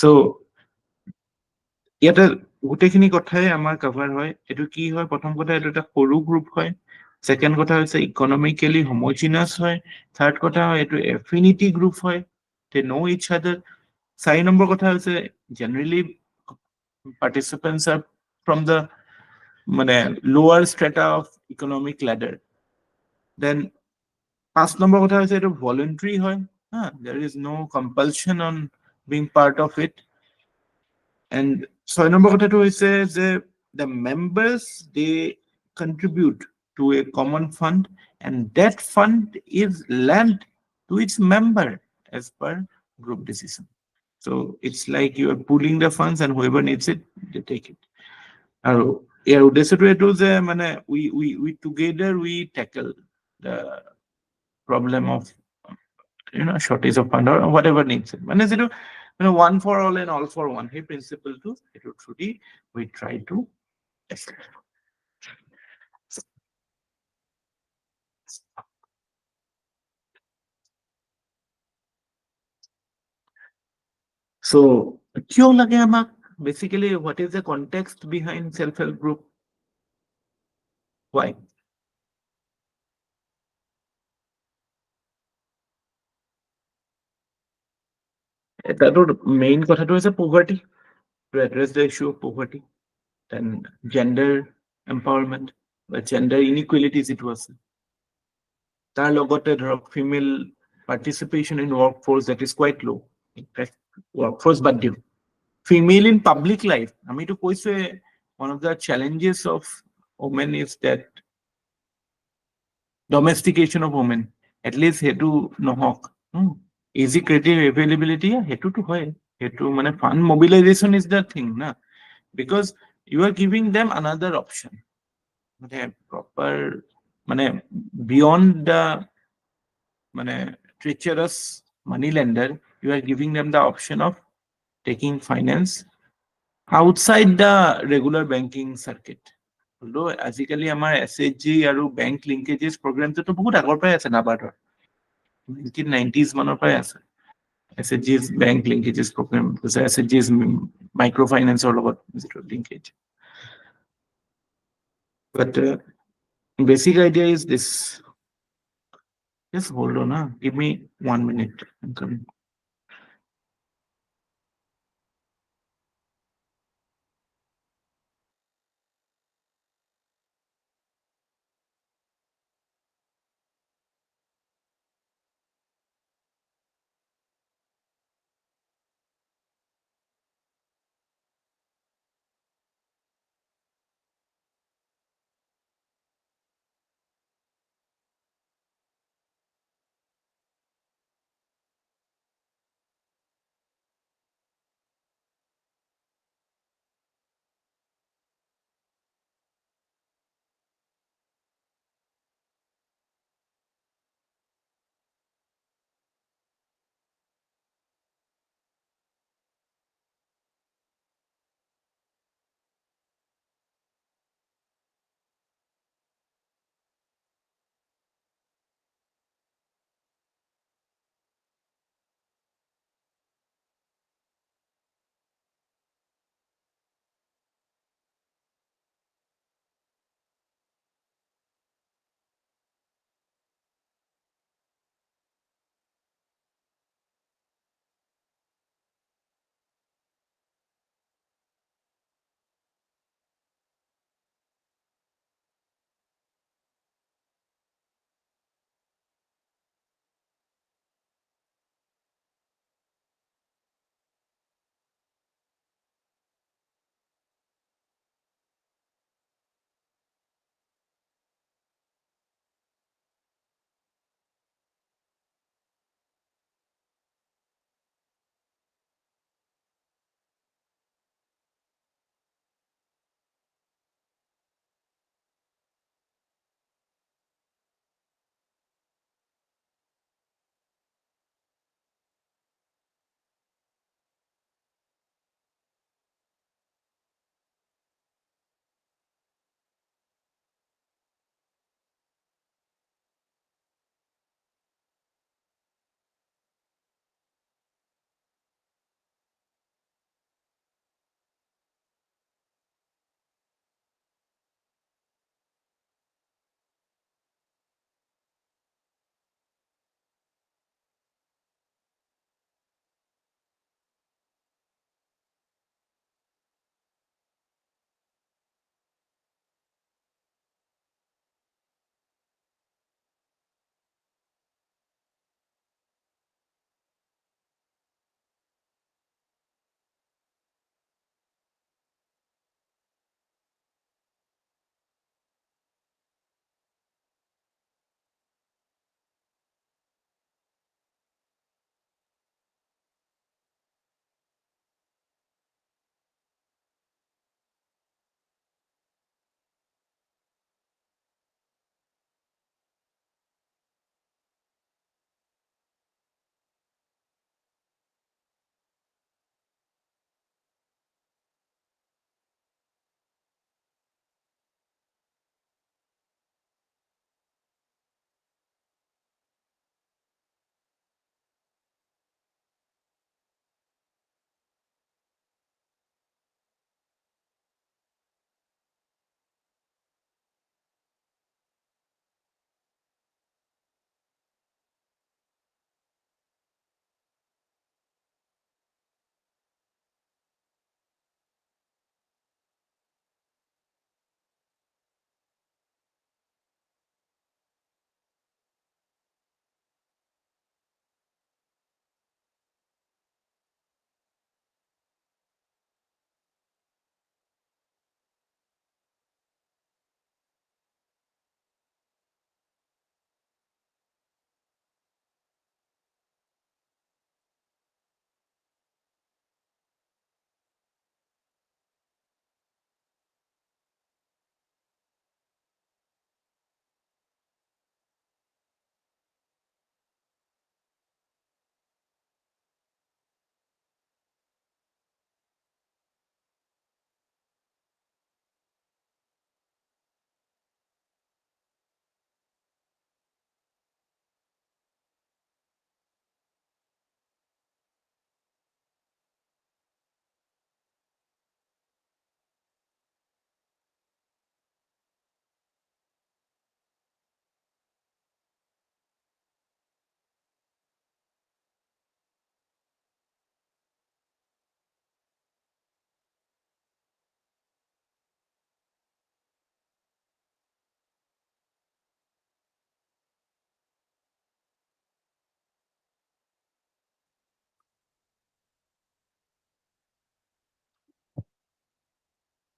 So ইয়াতে গোটেইখিনি কথাই আমাৰ cover হয়। এইটো কি হয়, প্ৰথম কথা এইটো এটা সৰু গ্ৰুপ হয়, ছেকেণ্ড কথা হৈছে ইকনমিকেলি হোমোজিনাছ হয়, থাৰ্ড কথা হয় এইটো এফিনিটি গ্ৰুপ হয়, they know each other। 4 number কথা হৈছে generally participants are from the মানে lower strata of economic ladder। then 5 number কথা হৈছে এইটো voluntary হয়, there is no compulsion on being part of it। and 6 number কথাটো হৈছে যে the members they contribute to a common fund and that fund is lent to its member as per group decision। so it's like you are pooling the funds and whoever needs it they take it। আৰু ইয়াৰ উদ্দেশ্যটো এইটো যে মানে we together we tackle the problem of shortage of fund or whatever needs it। মানে যেটো one for all and all for one, সেই principle to এইটো through the we try to establish। so কিয় লাগে আমাক, basically what is the context behind self-help group, why? এটাটো main কথাটো হৈছে poverty, to address the issue of poverty, then gender empowerment বা gender inequality যিটো আছে, তাৰ লগতে ধৰক female participation in workforce that is quite low। in fact workforce বাদ দিওঁ, female in public life আমিতো কৈছোৱে one of the challenges of women is that domestication of women, at least সেইটো নহওক, easy creative availability সেইটোতো হয়, সেইটো মানে fund mobilization is the thing না, because you are giving them another option, মানে proper মানে beyond the মানে treacherous money lender, you are giving them the option of taking finance outside the regular banking circuit। although আজিকালি আমাৰ SHG আৰু bank linkages program তো বহুত আগৰ পৰাই আছে, নাবাৰ্ডৰ 1990s মানৰ পৰাই আছে SHG's bank linkages program, SHG's microfinance or লগত যিটো linkage। but basic idea is this, just hold on, give me 1 minute, I'm coming।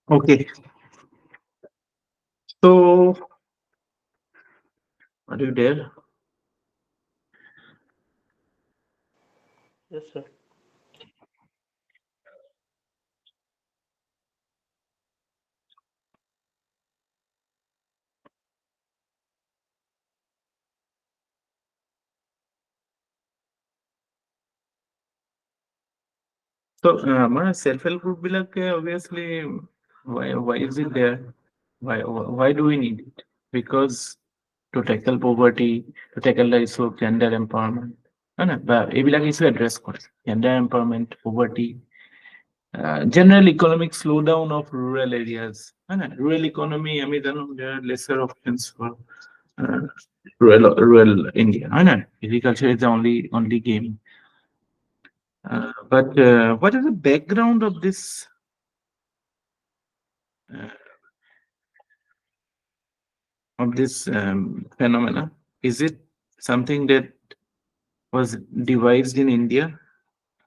Okay. So, are you there? Yes, sir. So, my self-help group obviously, why is it there? Why do we need it? Because to tackle poverty, to tackle the issue of gender empowerment, এইবিলাক issue address কৰে gender empowerment, poverty, general economic slowdown of rural areas, rural economy আমি জানো there are lesser options for uh, rural India, agriculture is the only game. But what is the background of this phenomena? Is it something that was devised in India?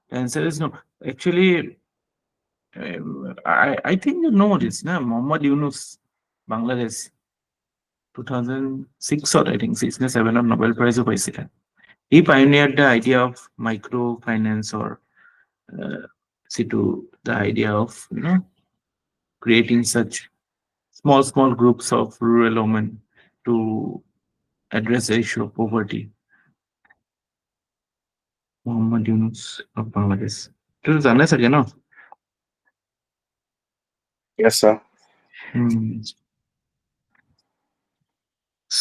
The answer is no. Actually, I think you know this, Muhammad Yunus, Bangladesh, 2006 or I think 6 or 7 of Nobel Prize পাইছিলে. He pioneered the idea of microfinance, or the idea of creating such small groups of rural women to address the issue of poverty. Muhammad Yunus of Bangladesh. To জানে চাগে ন? Yes, sir.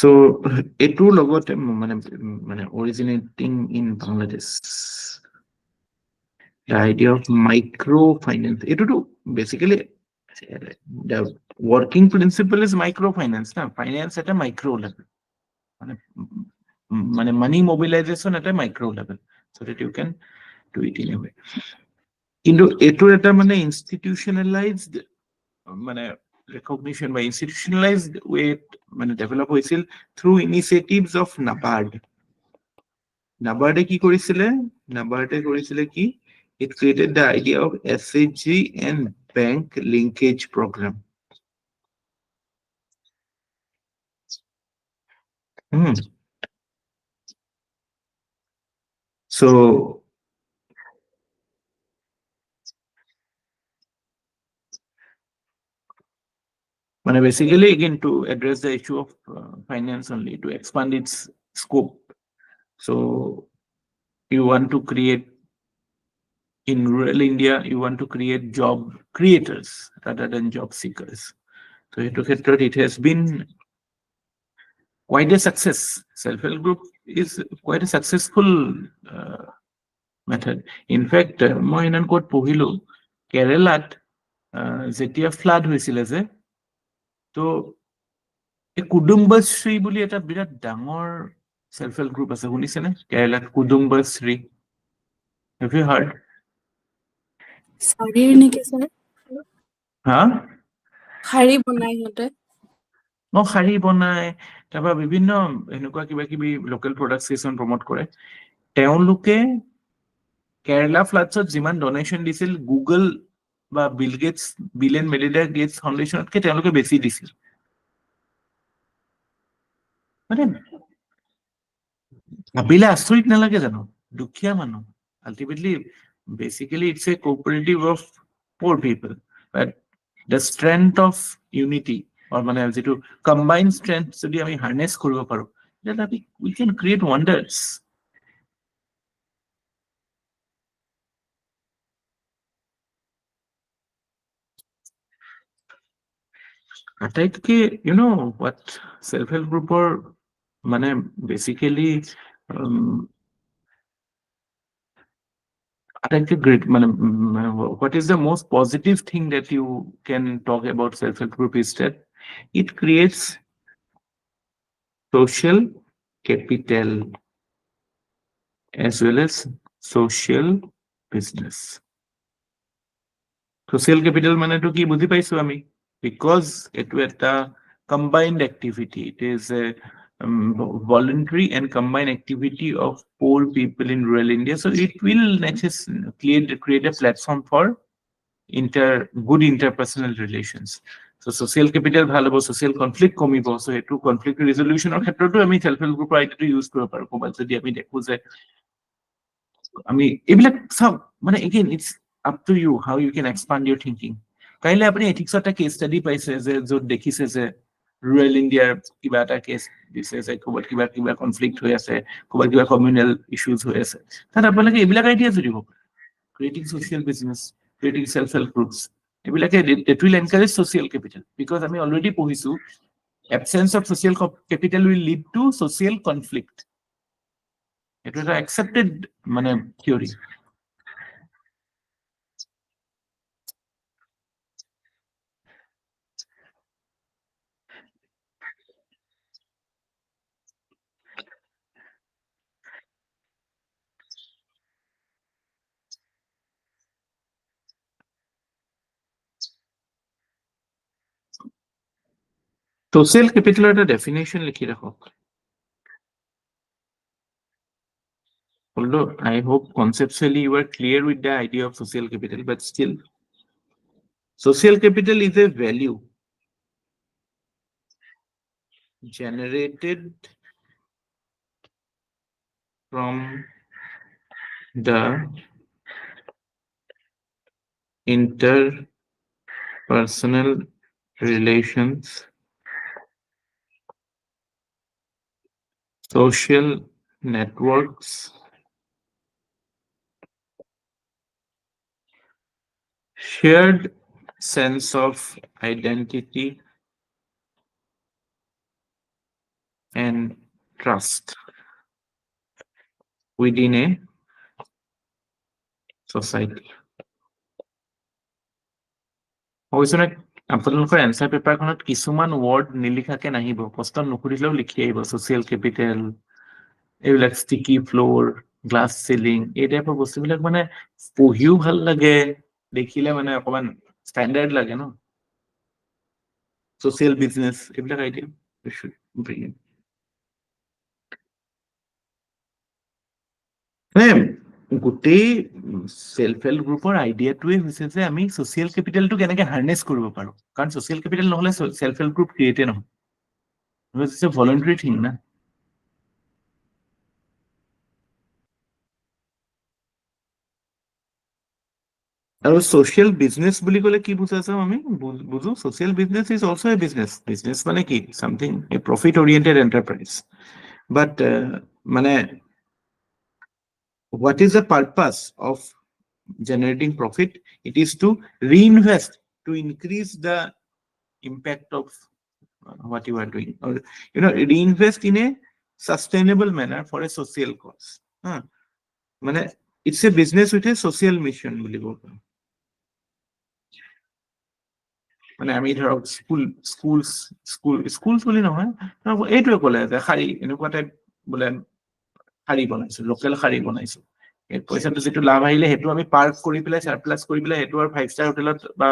So এইটোৰ লগতে মানে originating in Bangladesh, the idea of microfinance. এইটোতো basically the working principle is microfinance, finance at a micro level, মানে money mobilization at a micro level, so that you can do it in a way. কিন্তু এইটোৰ এটা মানে institutionalized মানে recognition by institutionalized way মানে develop হৈছিল through initiatives of NABARD. NABARD কি কৰিছিলে? NABARD কৰিছিলে কি? It created the idea of SHG and bank linkage program. So basically again to address the issue of finance only, to expand its scope. So you want to create in rural India, you want to create job creators rather than job seekers. So it has been quite a success. Self-help group is quite a successful method. In fact, মই ইমান ক'ত পঢ়িলো, কেৰেলাত যেতিয়া flood হৈছিলে যে, তো এই কুটুম্বশ্ৰী বুলি এটা বিৰাট ডাঙৰ self-help group আছে, শুনিছেনে? কেৰেলাত কুটুম্বশ্ৰী. Have you heard? শাৰীৰ নেকি ছাৰ? হা? শাৰী বনাই সিহঁতে। শাৰী বনাই, তাৰপৰা বিভিন্ন এনেকুৱা কিবা কিবি লোকেল প্ৰডাক্টছ কিছুমান প্ৰমোট কৰে। তেওঁলোকে কেৰেলা ফ্লাডছত যিমান ডনেশ্যন দিছিল, গুগল বা বিল এণ্ড মেলিণ্ডা গেটছ ফাউণ্ডেশ্যনতকৈ তেওঁলোকে বেছি দিছিল। মানে ভাবিলে আচৰিত নালাগে জানো? দুখীয়া মানুহ, ultimately basically it's a cooperative of poor people, but the strength of unity, or মানে যিটো combined strength যদি আমি harness কৰিব পাৰো, then we can create wonders. আটাইতকে what self-help গ্ৰুপৰ মানে basically great, what is the most positive thing that you can talk about self-help group is that it creates social capital as well as social business. Social capital মানে তো কি বুঝি পাইছো আমি, because it was a combined activity. It is a voluntary and combined activity of poor people in rural India. So it will create a platform for good interpersonal relations. So social capital ভাল হ'ব, social conflict কমিব, so এইটো conflict resolution ৰ ক্ষেত্ৰতো আমি self help group আইডিয়াটো use কৰিব পাৰো। ক'ৰবাত যদি আমি দেখো যে আমি এইবিলাক চাওক, মানে again it's up to you how you can expand your thinking. কাইলে আপুনি এথিক্সৰ এটা কেছ ষ্টাডি পাইছে যে য'ত দেখিছে যে ৰুৰেল ইণ্ডিয়াৰ কিবা এটা কেছ দিছে যে ক'ৰবাত কিবা কিবা কনফ্লিক্ট হৈ আছে, ক'ৰবাত কিবা কমিউনেল ইছ্যুজ হৈ আছে, তাত আপোনালোকে এইবিলাক আইডিয়া দিব পাৰে। Creating social business, creating self-help groups. It will encourage social capital because I already pohisu absence of social capital will lead to social conflict. It was an accepted theory. Social capital at a definition likhi rakho. Although I hope conceptually you are clear with the idea of social capital, but still, social capital is a value generated from the interpersonal relations, social networks, shared sense of identity and trust within a society. অৱশ্যে আপোনালোকৰ answer পেপাৰখনত কিছুমান word নিলিখাকে নাহিব, প্ৰশ্ন নুসুধিলেও লিখি আহিব। Social capital, এইবিলাক sticky floor, glass chilling, এই টাইপৰ বস্তুবিলাক মানে পঢ়িও ভাল লাগে, দেখিলে মানে অকমান ষ্টেণ্ডাৰ্ড লাগে ন। ছ'চিয়েল বিজনেছ, এইবিলাক আইডিয়া গোটেই সেলফ হেল্প গ্ৰুপৰ আইডিয়াটোৱে হৈছে যে আমি ছ'চিয়েল কেপিটেলটো কেনেকে হাৰ্নেছ কৰিব পাৰো, কাৰণ ছ'চিয়েল কেপিটেল নহ'লে সেলফ হেল্প গ্ৰুপ ক্ৰিয়েটে নহয়, ইটছ এ ভলাণ্টাৰী থিং না। আৰু ছ'চিয়েল বিজনেছ বুলি ক'লে কি বুজা যাওঁ আমি বুজো, social business is also' a business. Business মানে কি, something A profit oriented enterprise, but মানে what is the purpose of generating profit? It is to reinvest, to increase the impact of what you are doing, or reinvest in a sustainable manner for a social cause. মানে it's a business with a social mission বুলি ক'ব পাৰোঁ। মানে আমি ধৰক school বুলি নহয়, এইটোৱে ক'লে যে শাৰী এনেকুৱা টাইপ বোলে শাৰী বনাইছো, লোকেল শাৰী বনাইছো, এই পইচাটো যিটো লাভ আহিলে সেইটো আমি পাৰ্ক কৰি পেলাই চাৰপ্লাছ কৰি পেলাই সেইটো আৰু 5 ষ্টাৰ হোটেলত বা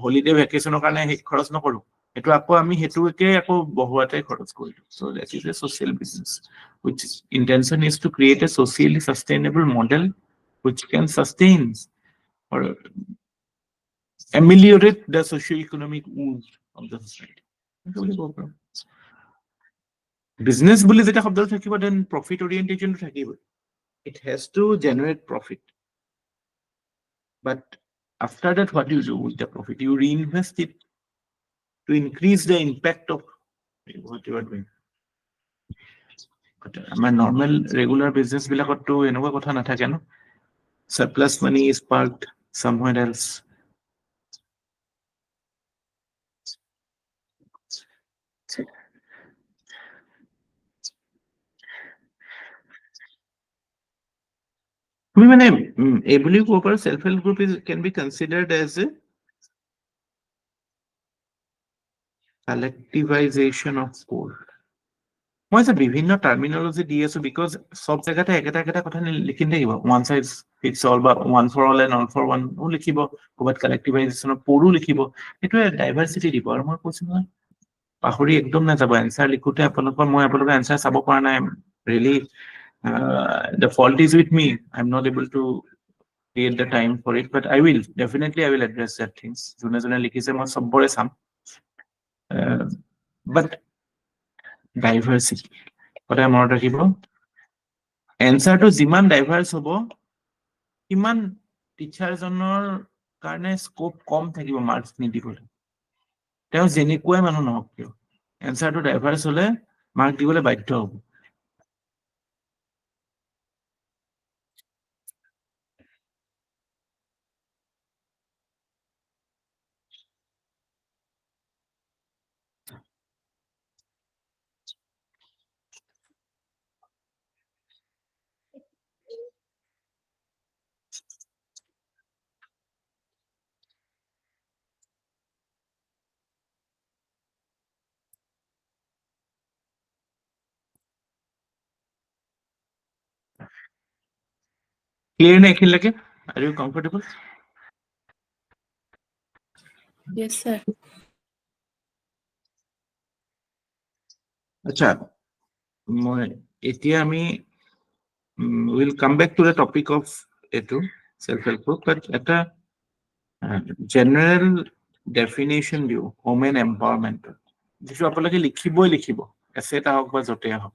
হলিডে ভেকেশ্যনৰ কাৰণে খৰচ নকৰো, সেইটো আকৌ আমি সেইটোকে আকৌ বহুৱাতে খৰচ কৰিলো। So that is a social business which intention is to create a socially sustainable model which can sustain or ameliorate the socio-economic woes of the society. Business বুলি যেতিয়া শব্দ থাকিব, then profit orientation থাকিব. It has to generate profit. But after that, what do you do with the profit? You reinvest it to increase the impact of what you are doing. But my normal regular business bilakotto enokwa kotha nathake no. Surplus money is parked somewhere else. Self-help group can be considered as a collectivization of core. মই যে বিভিন্ন টাৰ্মিনলজি দি আছো because সব জায়গাতে একেটা কথা লিখি থাকিব, ওৱান সাইজ ফিটছ অল বা one for all and all for one লিখিব, ক'ৰবাত কালেক্টিভাইজেশ্যনৰ পৰো লিখিব, সেইটোৱে ডাইভাৰ্চিটি দিব। আৰু মই কৈছো নহয় পাহৰি একদম নাযাব, এনচাৰ লিখোতে মই আপোনালোকৰ এনচাৰ চাব পৰা নাই, really the fault is with me. I'm not able to create the time for it, but I will definitely address that things. June likhise moi sobbore sam. But diversity. What I'm not talking about. Answer to jiman diverse hobo, iman teacher jonor karne scope kom thakibo marks nidibole. Teo jenikuwe manu nohok kyo. Answer to diverse hole mark dibole baধ্য hobo. Clear na ekhil lage? Are you comfortable? Yes, sir. Acha, etia ami will come back to the topic of self-help book, but at a general definition view, women empowerment. Jisu apalage likhibo. Essay ta hok ba jote hok.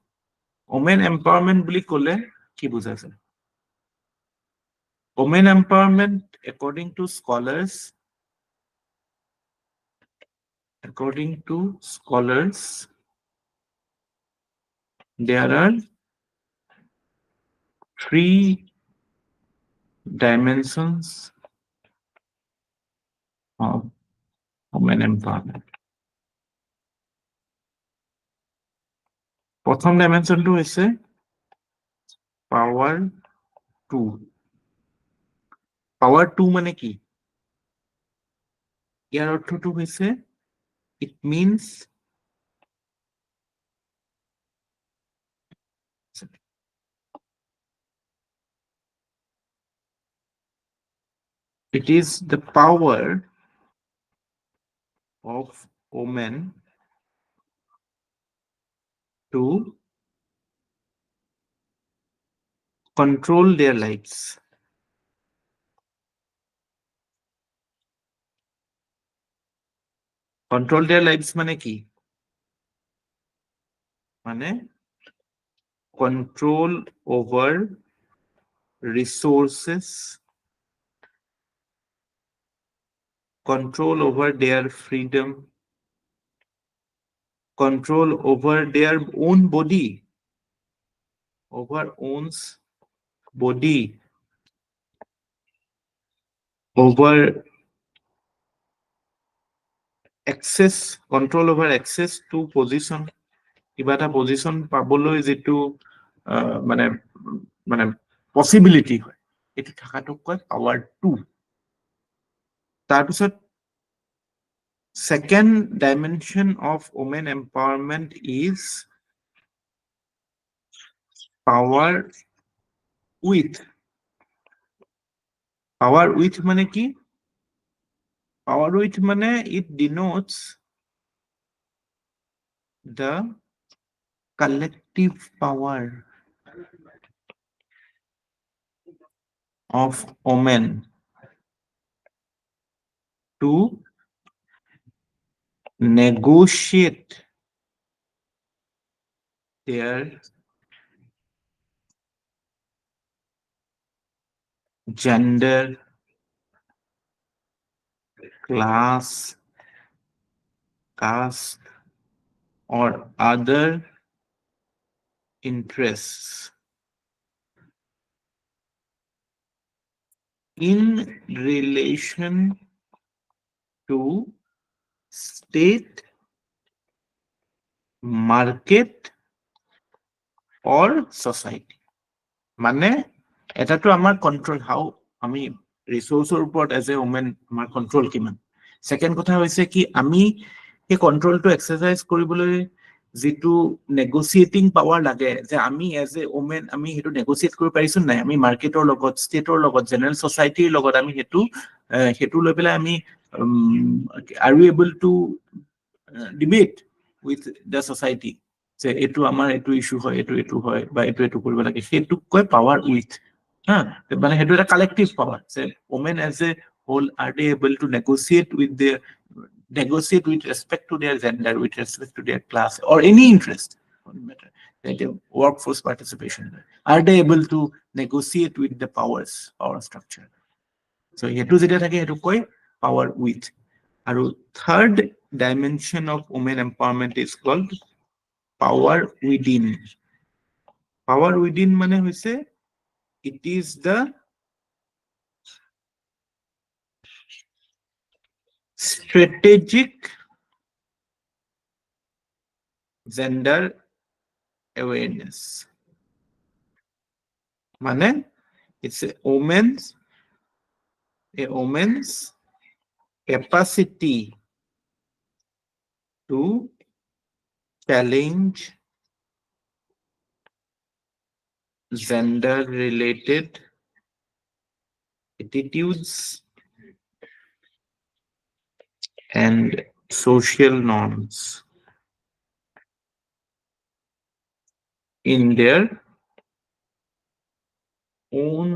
Women empowerment buli kole ki bujase? Women empowerment, according to scholars, there are 3 dimensions of women empowerment. প্রথম ডাইমেনশনটো হৈছে power 2. Power 2 মানে কি? ইয়াৰ অৰ্থটো হৈছে it means it is the power of women to control their lives. Control their lives মানে কি? মানে control over resources, control over their freedom, control over their own body, over own's body, over access, control over access to position. কিবা এটা position পাবলৈ যেটো মানে possibility হয় এটো থাকাটোক কয় পাৱাৰ 2. তাৰপিছত second dimension of women empowerment is power with. Power with মানে কি? Power with মানে it denotes the collective power of women to negotiate their gender, class, caste, or other interests in relation to state, market, or society. মানে এটাটো আমাৰ control how আমি ৰিসোৰ্সৰ ওপৰত as a women আমাৰ control কিমান. Second কথা হৈছে কি আমি এই কন্ট্ৰোলটো এক্সাৰসাইজ কৰিবলৈ যেটো নেগোসিয়েটিং পাৱাৰ লাগে যে আমি এজ এ ওমেন আমি হেতু নেগোসিয়েট কৰিব পাৰিছো নাই আমি মাৰ্কেটৰ লগত ষ্টেটৰ লগত জেনাৰেল সোসাইটিৰ লগত আমি হেতু লৈ পেলাই আমি are we able to debate with the society যে এটু আমাৰ এটু ইস্যু হয় এটু হয় বা এটু কৰিব লাগে হেতু কয় পাৱাৰ উইথ. মানে সেইটো এটা কালেক্টিভ পাৱাৰ যে women as a whole are they able to negotiate with respect to their gender, with respect to their class or any interest matter, that workforce participation, are they able to negotiate with the power structure. So hetu jetia thake hetu koi power with. Aru third dimension of women empowerment is called power within. Power within mane hoise it is the strategic gender awareness. Mane it's a woman's capacity to challenge gender related attitudes and social norms in their own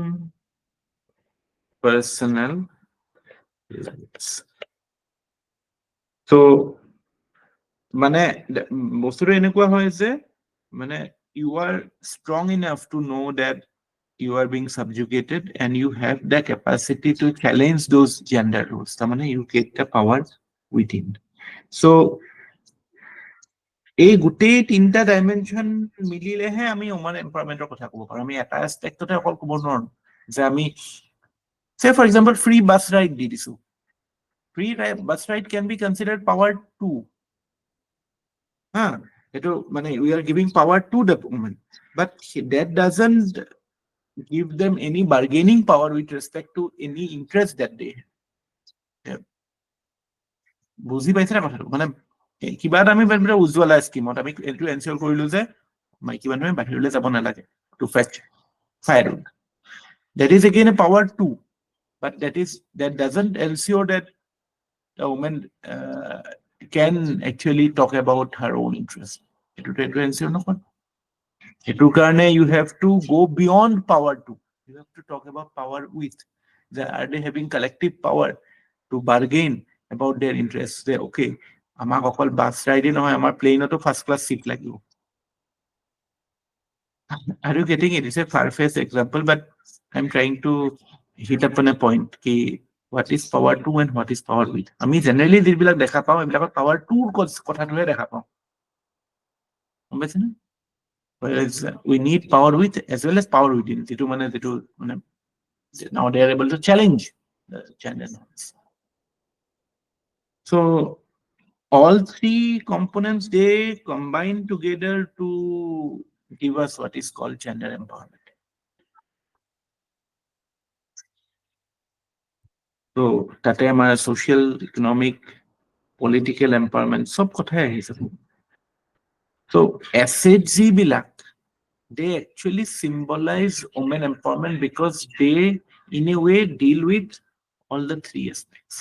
personal lives. So মানে বস্তুটো এনেকুৱা হয় যে মানে you are strong enough to know that you are being subjugated and you have the capacity to challenge those gender roles. তাৰমানে you get the power within. So এই গোটেই তিনটা ডাইমেনশন মিলিলেহে আমি ওমেন এম্পাৱাৰমেন্টৰ কথা ক'ব পাৰো। আমি এটা এস্পেক্টতে অকল ক'ব নোৱাৰো যে আমি say for example free bus ride দি দিছো। Free bus ride can be considered power 2. Eto mane we are giving power to the women, but that doesn't give them any bargaining power with respect to any interest that they have. বুজি পাইছে না কথাটো? মানে কিবা এটা আমি উজ্জ্বলা স্কিমত আমি এইটো এনচিয়ৰ কৰিলো যে মাইকী মানুহে বাহিৰলৈ যাব নালাগে to fetch firewood. That is again a power 2, but that doesn't ensure that a woman can actually talk about her own interest. Eto ensure নকৰে। সেইটো কাৰণে you have to go beyond power 2. You have to talk about power with. Are they having collective power to bargain about their interests? Say, okay, আমাক অকল বাছ ৰাইডে নহয়, আমাৰ প্লেনতো first class seat লাগিব। Are you getting it? It's a far-fetched example, but I'm trying to hit upon a point. Ki, what is power 2 and what is power with? আমি generally যিবিলাক দেখা পাওঁ এইবিলাকত power 2 কথাটোহে দেখা পাওঁ। গম পাইছে নে? Whereas we need power with as well as power within. Now they are able to challenge the gender norms. So all three components, they combine together to give us what is called gender empowerment. So tate amar social, economic, political empowerment sob kothay ahise. So SHG bilak, they actually symbolize women empowerment because they in a way deal with all the three aspects.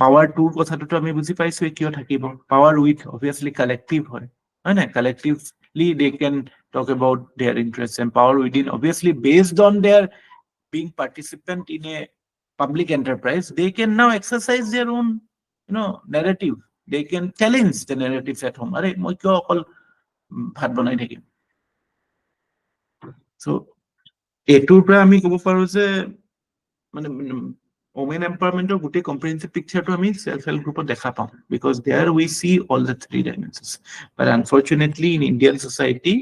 Power 2 কথাটো আমি বুজি পাইছো কিয় থাকিব। Power with obviously collective হয় না? Collectively they can talk about their interests, and power within obviously based on their being participant in a public enterprise, they can now exercise their own narrative. They can challenge the narratives at home. Are moi kyo okol bhat banai thakim? So etur pra ami kobo paru je মানে women empowerment or good comprehensive picture to me self-help group dekha paun, because there we see all the three dimensions. But unfortunately in Indian society,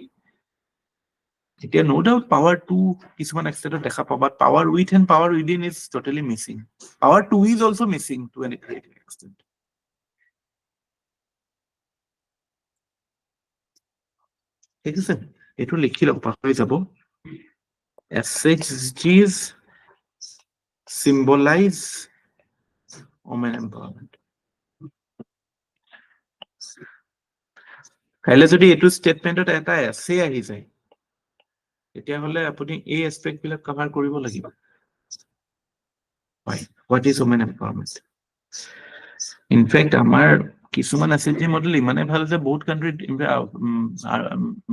there no doubt power 2 is one extent of dekha paun, but power with and power within is totally missing. Power 2 is also missing to a great extent. ঠিক আছে, এটো লিখি লওক পাহৰি যাব। SHGs symbolize women empowerment. কাইলৈ যদি এইটো ষ্টেটমেন্টত এটা এছে আহি যায় তেতিয়াহ'লে আপুনি এই এস্পেক্ট বিলাক কভাৰ কৰিব লাগিব। Why? What is women empowerment? In fact, আমাৰ কিছুমান এছএইচজি মডেল ইমানে ভাল যে বহুত কাণ্ট্ৰিত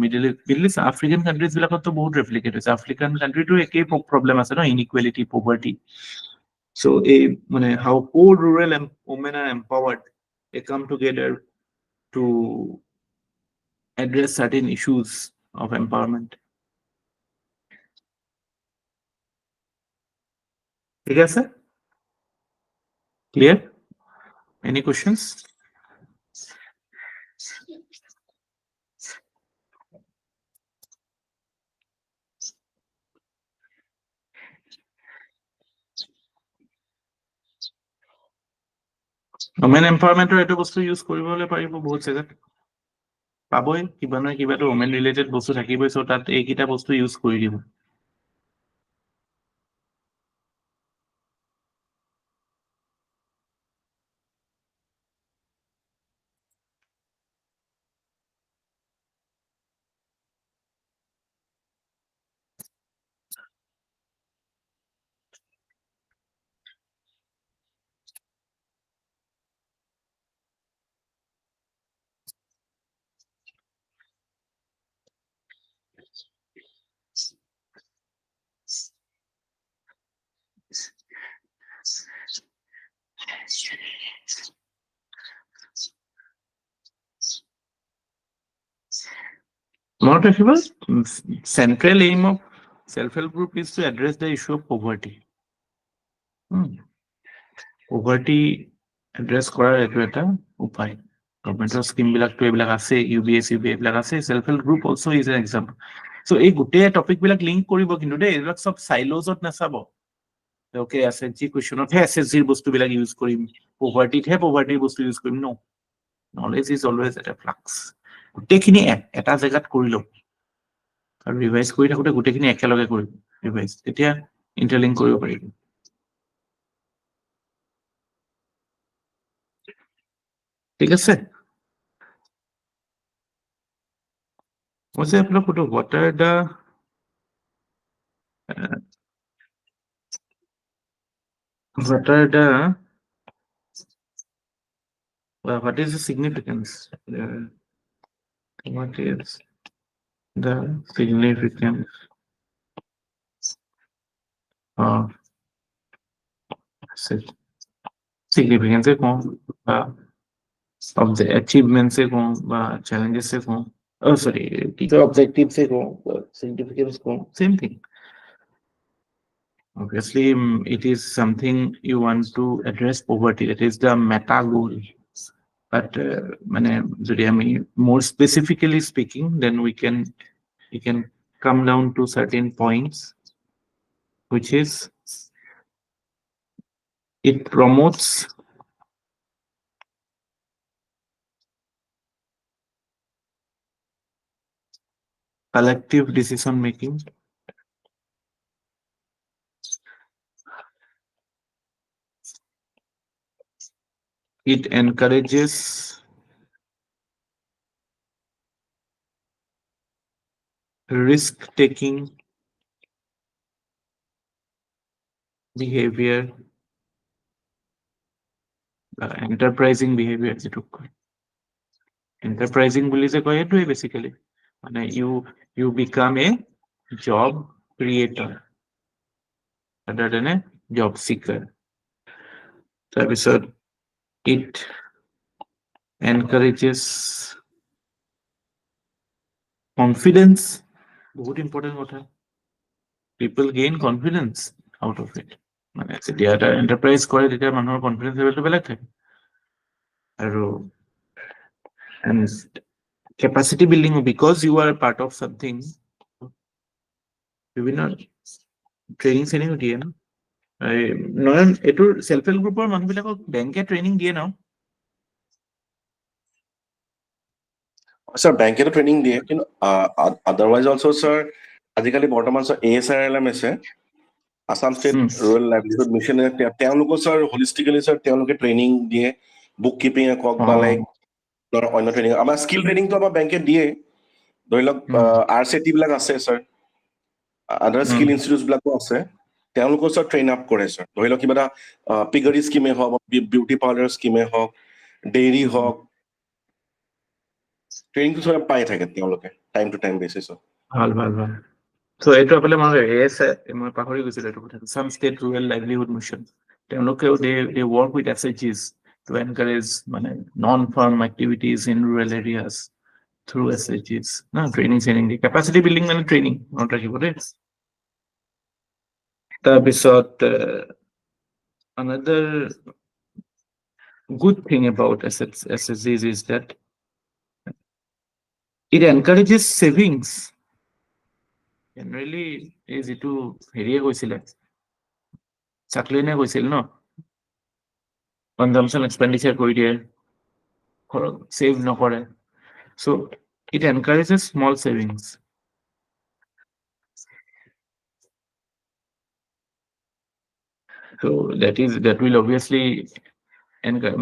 মিডল ইষ্ট আফ্ৰিকান কাণ্ট্ৰিজ বিলাকতো বহুত ৰেপ্লিকেট হৈছে আফ্ৰিকান কাণ্ট্ৰিটো একেই প্ৰব্লেম আছে ন ইনইকুৱেলিটি পভাৰ্টি চ' এই মানে how poor rural women are empowered they come together to address certain issues of empowerment. Yes, sir? Clear? Any questions? Women empowerment or এটা বস্তু ইউজ কৰিবলৈ পাৰিব বহুত জায়গাত পাবই কিবা নহয় কিবাটো women related বস্তু থাকিবই সো তাত এইকেইটা বস্তু ইউজ কৰি দিব More to central aim of self-help group is to address the issue of poverty. Poverty address কৰাৰ এইটো এটা উপায় গভৰ্ণমেণ্টৰ স্কিম বিলাকটো এইবিলাক আছে UPSC এইবিলাক আছে self-help group also is an example. So এই গোটেই টপিক বিলাক লিংক কৰিব কিন্তু দেই এইবিলাক সব সাইলোজত নাচাব ওকে SSG কুৱেশ্যনত হে SSG বস্তুবিলাক ইউজ কৰিম পভাৰ্টিত হে পভাৰ্টিৰ বস্তু ইউজ কৰিম no knowledge is always at a flux গোটেইখিনি এটা জেগাত কৰি লওক আৰু ৰিভাইজ কৰি থাকোঁতে গোটেইখিনি একেলগে কৰিব ৰিভাইজ তেতিয়া ইণ্টাৰলিংক কৰিব পাৰিব ঠিক আছে মই যে আপোনাক সুধো what are the what is the significance what is the significance of significance of the achievements se ko ba challenges se ko oh sorry teacher objectives se ko significance ko same thing obviously it is something you want to address poverty that is the meta goal but mane jodi ami more specifically speaking then we can come down to certain points which is it promotes collective decision making it encourages risk taking behavior enterprising behavior enterprising বুলি যে কয় এইটোৱে basically মানে you become a job creator rather than a job seeker তাৰপিছত it encourages confidence বহুত important কথা people gain confidence out of it মানে যেতিয়া এটা এন্টাৰপ্ৰাইজ কৰে তেতিয়া মানুহৰ কনফিডেন্স লেভেলটো বেলেগ থাকে আৰু and capacity building because you are part of something বিভিন্ন ট্ৰেইনিং চেনিং দিয়ে ন নয়ন এটোৰ সেলফ হেল্প গ্ৰুপৰ মানুহবিলাকক বেংকে ট্ৰেইনিং দিয়ে ন স্যার ব্যাংকেটো ট্রেনিং দিয়ে কিন্তু আদারওয়াইজ অলসো স্যার আজিকালি বর্তমান স্যার ASRLM আছে Assam state rural livelihood mission তেওঁলোকো স্যার হোলিস্টিক্যালি স্যার তেওঁলোকে ট্রেনিং দিয়ে বুক কিপিং কক বা লাইক অন্য ট্রেনিং আমাৰ স্কিল ট্রেনিংটো আমাৰ বেংকে দিয়ে ধৰি লওক RCT বিলাক আছে স্যার আদাৰ স্কিল ইনষ্টিটিউটছ বিলাকো আছে তেওঁলোকো স্যার ট্ৰেইন আপ কৰে স্যার ধৰি লওক কিবা এটা পিগাৰী স্কিমে হওক বিউটি পাৰ্লাৰ স্কিমে হওক ডেইৰী হওক ট্ৰেইনিংটো চব পাই থাকে তেওঁলোকে টাইম টু টাইম বেচিছত ভাল ভাল ভাল চ' এইটো আপোনালে মই মই পাহৰি গৈছিলো এইটো কথা Assam state rural livelihood mission তেওঁলোকেও they work with SHGs to encourage মানে non farm activities in rural areas through SHGs না ট্ৰেইনিং দি কেপাচিটি বিল্ডিং মানে ট্ৰেইনিং মনত ৰাখিব দেই তাৰপিছত another good thing about SHGs is that it encourages savings. Generally, এই যিটো হেৰিয়ে কৈছিলে চাকলেনে কৈছিল ন কনজাম্পচন এক্সপেণ্ডিচাৰ কৰি দিয়ে সেভ নকৰে so it encourages small savings so that will obviously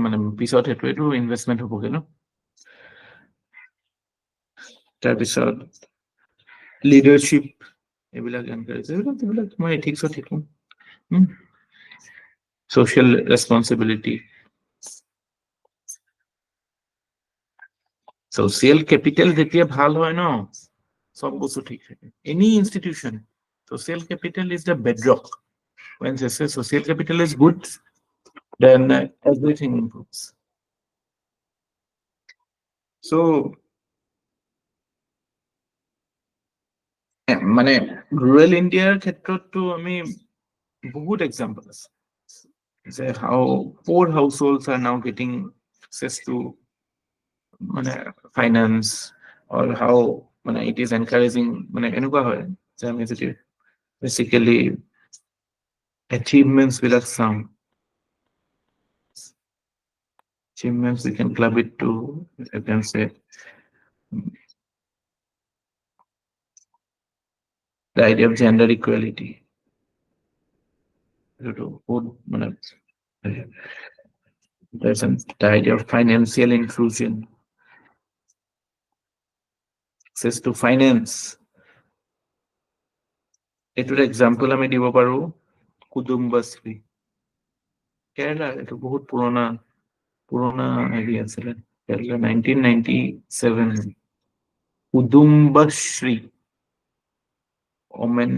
মানে পিছত সেইটো ইনভেষ্টমেণ্ট হ'বগে ন তাৰপিছত লিডাৰশ্বিপ এইবিলাক এনকাৰেজ এইবিলাক মই এথিক্সত শিকোঁ social responsibility social capital যেতিয়া ভাল হয় ন সব বস্তু ঠিক থাকে any institution social capital is the bedrock when social capital is good then everything improves so মানে rural India ক্ষেত্ৰতটো আমি বহুত example আছে যে how poor households are now getting access to মানে finance or how মানে it is encouraging মানে এনেকুৱা হয় যে আমি যদি basically achievements বিলাক চাওঁ achievements we can club it to you can say the idea of gender equality there's the idea of financial inclusion access to finance এটার example আমি দিব পাৰো কুদুম্বশ্রী কেরালা এটা বহুত পুরোনা হেৰি আছিলে কেরালা 1997 কুদুম্বশ্রী ওমেন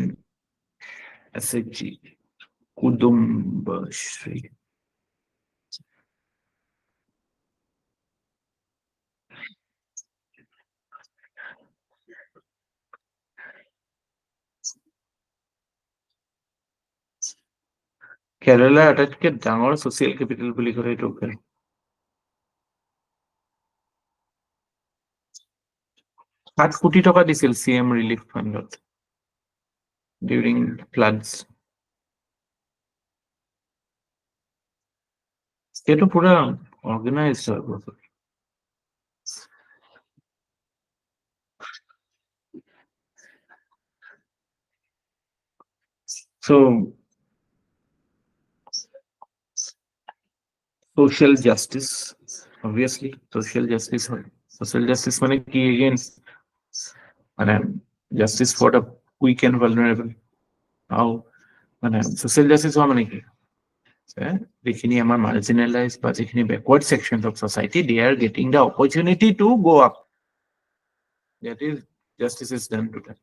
SHG কুদুম্বশ্রী কেৰালাৰ আটাইতকৈ ডাঙৰ ছ'চিয়েল কেপিটেল বুলি ক'লে এইটো 7 কোটি টকা দিছিল CM ৰিলিফ ফাণ্ডত ডিউৰিং ফ্লাডছ সেইটো পুৰা অৰ্গেনাইজড হয় বস্তু so social justice obviously social justice মানে কি again মানে justice for the weak and vulnerable how মানে social justice হোৱা মানে কি যিখিনি আমাৰ marginalized বা যিখিনি backward sections of society they are getting the opportunity to go up that is justice is done to them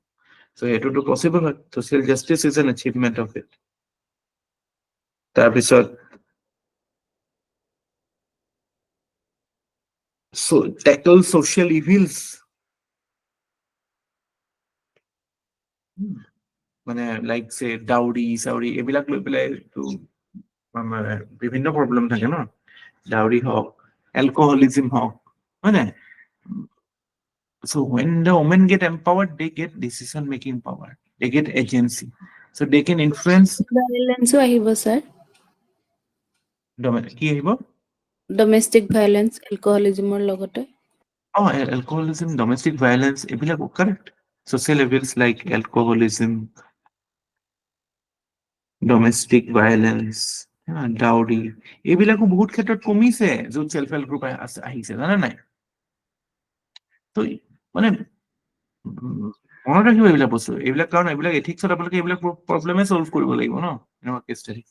so এইটোতো possible হয় social justice is an achievement of it তাৰপিছত so tackle social evils মানে like say dowry এইবিলাক লৈ পেলাই তো আমাৰ বিভিন্ন প্ৰবলেম থাকে ন dowry হওক alcoholism হওক হয় নাই so when the women get empowered they get decision making power they get agency so they can influence ভায়োলেন্সও আহিব স্যার কি আহিব ডমেষ্টিক ভায়োলেন্স এলকহলিজমৰ লগতে alcoholism domestic violence এইবিলাক correct social evils like alcoholism domestic violence dowry এইবিলাকো বহুত ক্ষেত্ৰত কমিছে য'ত সেলফ হেল্প গ্ৰুপ আহিছে জানা নাই তো মানে মনত ৰাখিব এইবিলাক বস্তু এইবিলাক কাৰণ এইবিলাক এথিক্সত আপোনালোকে এইবিলাক প্ৰব্লেমে সলভ কৰিব লাগিব ন এনেকুৱা কেছ ষ্টাডি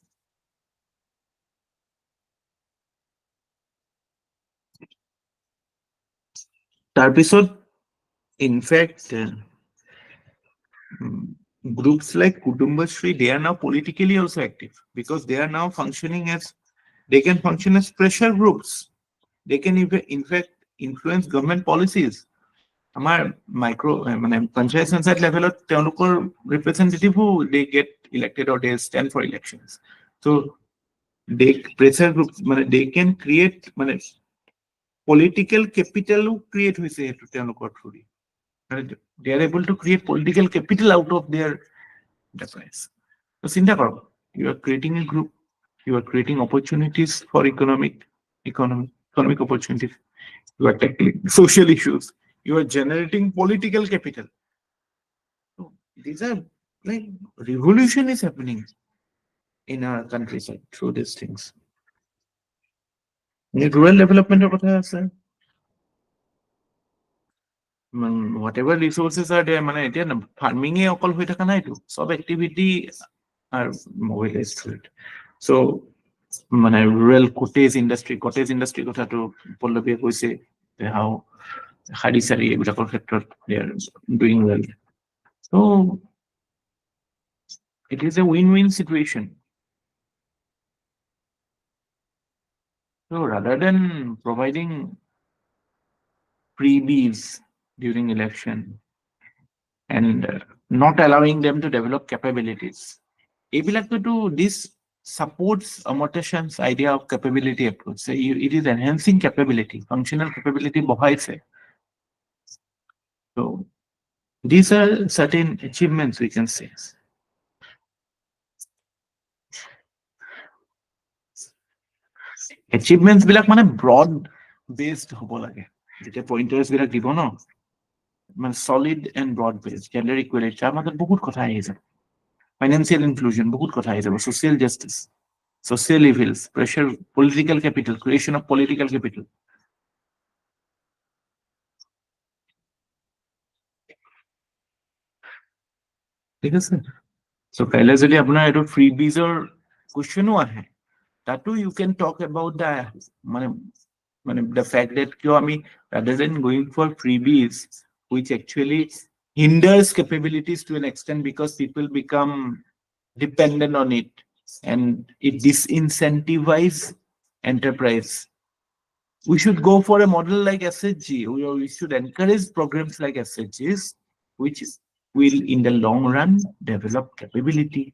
তাৰপিছত in fact groups like Kutumbashree, they are now politically also active because they are now functioning as, they can function as pressure groups. They can even, in fact, influence government policies. আমাৰ micro মানে পঞ্চায়ত পঞ্চায়ত লেভেলত তেওঁলোকৰ ৰিপ্ৰেজেন্টেটিভো they get elected or they stand for elections. So they pressure groups মানে they can create মানে political capital create হৈছে সেইটো তেওঁলোকৰ through. They are able to create political capital out of their enterprise. So চিন্তা কৰক, you are creating a group, you are creating opportunities for economic opportunities, you are tackling social issues, you are generating political capital. So these are like revolution is happening in our countryside through these things. Rural development কথা আছে, whatever resources are there, মানে এতিয়া farming এ অকল হৈ থকা নাইতো, সব activity are mobilized through it. So মানে rural cottage industry কথাটো পল্লৱীয়ে কৈছে how শাৰী চাৰী এইবিলাকৰ ক্ষেত্ৰত they are doing well. So it is a win-win situation. So rather than providing freebies during election and not allowing them to develop capabilities, this supports Amartya Sen's idea of capability approach. So it is enhancing capability, functional capability বঢ়াইছে. So these are certain achievements we can say. Achievements বিলাক মানে broad based হ'ব লাগে, যেতিয়া pointers বিলাক দিব ন, মানে solid and broad based, gender equality, তাৰ মাজত বহুত কথা আহি যাব, financial inclusion বহুত কথা আহি যাব, social justice, social evils, pressure, political capital, creation of political capital. ঠিক আছে, so কাইলে যদি আপোনাৰ এইটো freebies-ৰ কুৱেশ্যনো আহে, তাতো you can talk about the the fact that কিয় আমি rather than going for freebies which actually hinders capabilities to an extent because people become dependent on it and it disincentivizes enterprise, we should go for a model like SHG, or we should encourage programs like SHGs which will in the long run develop capability.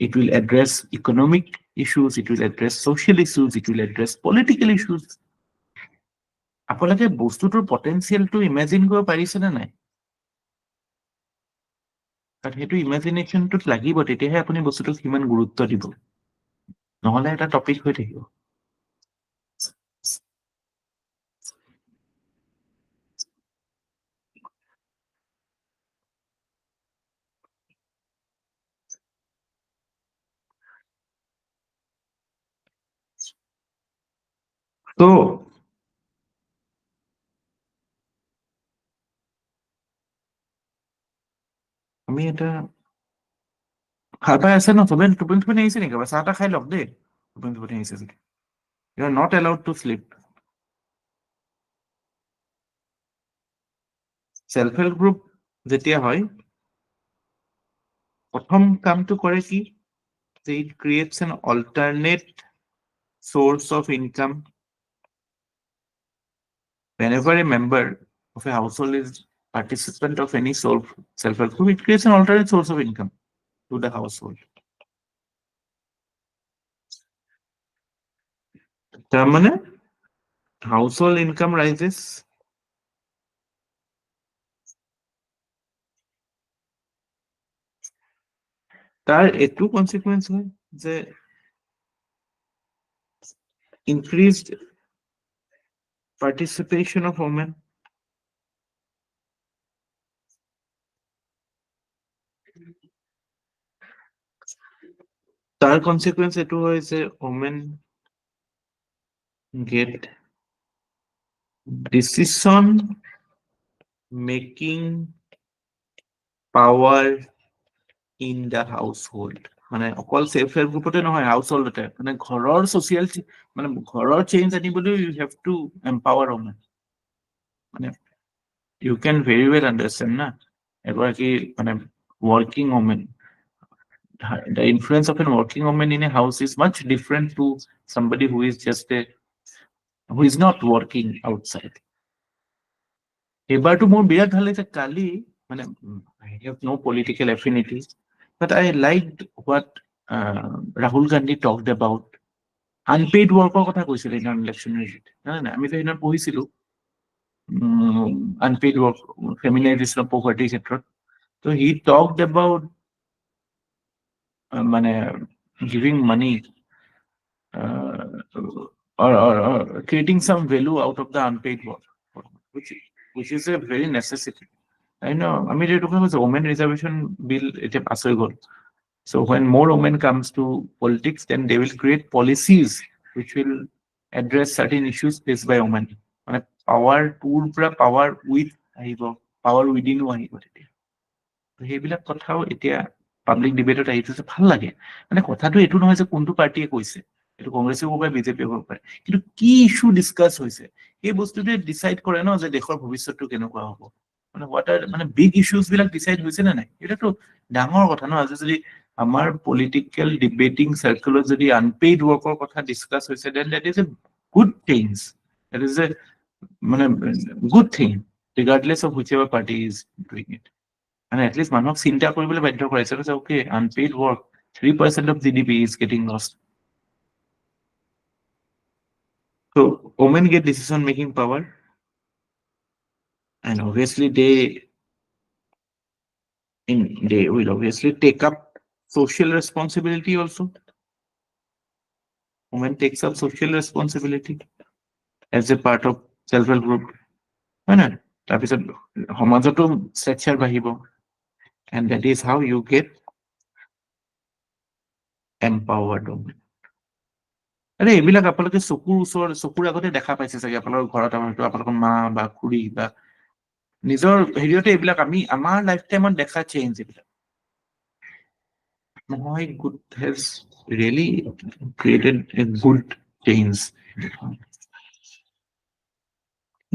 It will address economic issues, it will address social issues, it will address political issues. আপোনালোকে বস্তুটোৰ পটেনচিয়েলটো imagine কৰিব পাৰিছেনে নাই? কাৰণ সেইটো ইমেজিনেশ্যনটোত লাগিব, তেতিয়াহে আপুনি বস্তুটোক কিমান গুৰুত্ব দিব, নহ'লে এটা টপিক হৈ থাকিব। তো আমি এটা সাৰ পাই আছে ন, চবে টোপনি আহিছে নেকি? চাহ তাহ খাই লওক দেই, টোপনি আহিছে যদি। You are not allowed to sleep. Self help group যেতিয়া হয়, প্ৰথম কামটো কৰে কি, it creates an alternate source of income. Whenever a member of a household is participant of any self help group, it creates an alternate source of income to the household. তার মানে household income rises, তার একটু consequence হয় যে increased participation of women, তার consequence এটু হয় যে women get decision making power in the household. মানে অকল সেলফ হেল্প গ্ৰুপতে নহয়, হাউচহোল্ডতে, মানে ঘৰৰ ছচিয়েল, মানে ঘৰৰ চেঞ্জ আনিবলৈ you have to empower women. মানে you can very well understand না এগৰাকী মানে working woman, the influence of a working woman in a house is much different to somebody who is just a who is not working outside. এবাৰতো মোৰ বিৰাট ভাল লাগিছে কালি মানে I have no political affinity, but I liked what Rahul Gandhi talked about. Unpaid worker কথা কৈছিল in election ৰিজিট নাই আমি তো সেইদিনা পঢ়িছিলো unpaid work feminization of poverty ক্ষেত্ৰত so he talked about মানে giving money or creating some value out of the unpaid work which is a very necessity. I know I mean it was a women reservation bill it pass হৈ গ'ল. So when more women comes to politics, then they will create policies which will address certain issues faced by women. মানে power tool পৰা power with আহিব, power within আহিব তেতিয়া। সেইবিলাক কথাও এতিয়া public ডিবেটত আহিছে ভাল লাগে। মানে কথাটো এইটো নহয় যে কোনটো পাৰ্টিয়ে কৈছে, এইটো কংগ্ৰেছে হ'ব পাৰে বিজেপিয়ে হ'ব পাৰে, কিন্তু কি ইস্যু ডিছকাছ হৈছে সেই বস্তুটোৱে ডিচাইড কৰে ন যে দেশৰ ভৱিষ্যতটো কেনেকুৱা হ'ব। মানে হোৱাট আৰ মানে বিগ ইস্যুজ বিলাক ডিচাইড হৈছে নে নাই, এটাতো ডাঙৰ কথা ন। আজি যদি আমাৰ পলিটিকেল ডিবেটিং চাৰ্কেলত যদি আনপেইড ৱৰ্কৰ কথা ডিছকাছ হৈছে then that is a good things, that is a মানে good thing regardless of whichever party is doing it. মানে এটলিষ্ট মানুহক চিন্তা কৰিবলৈ বাধ্য কৰাইছে যে okay unpaid work 3% of GDP is getting lost. So women get decision making power and obviously they will obviously take up social responsibility also. Women takes up social responsibility as a part of self-help group. হয় না? তাৰপিছত সমাজতো structure বাঢ়িব and that is how you get empowered women. আৰে এইবিলাক আপোনালোকে চকুৰ আগতে দেখা পাইছে চাগে আপোনালোকৰ ঘৰত আপোনালোকৰ মা বা খুৰী বা নিজৰ হেৰিয়তে এইবিলাক আমি আমাৰ লাইফ টাইমত দেখা চেঞ্জ এইবিলাক নহয় good has really created a good change.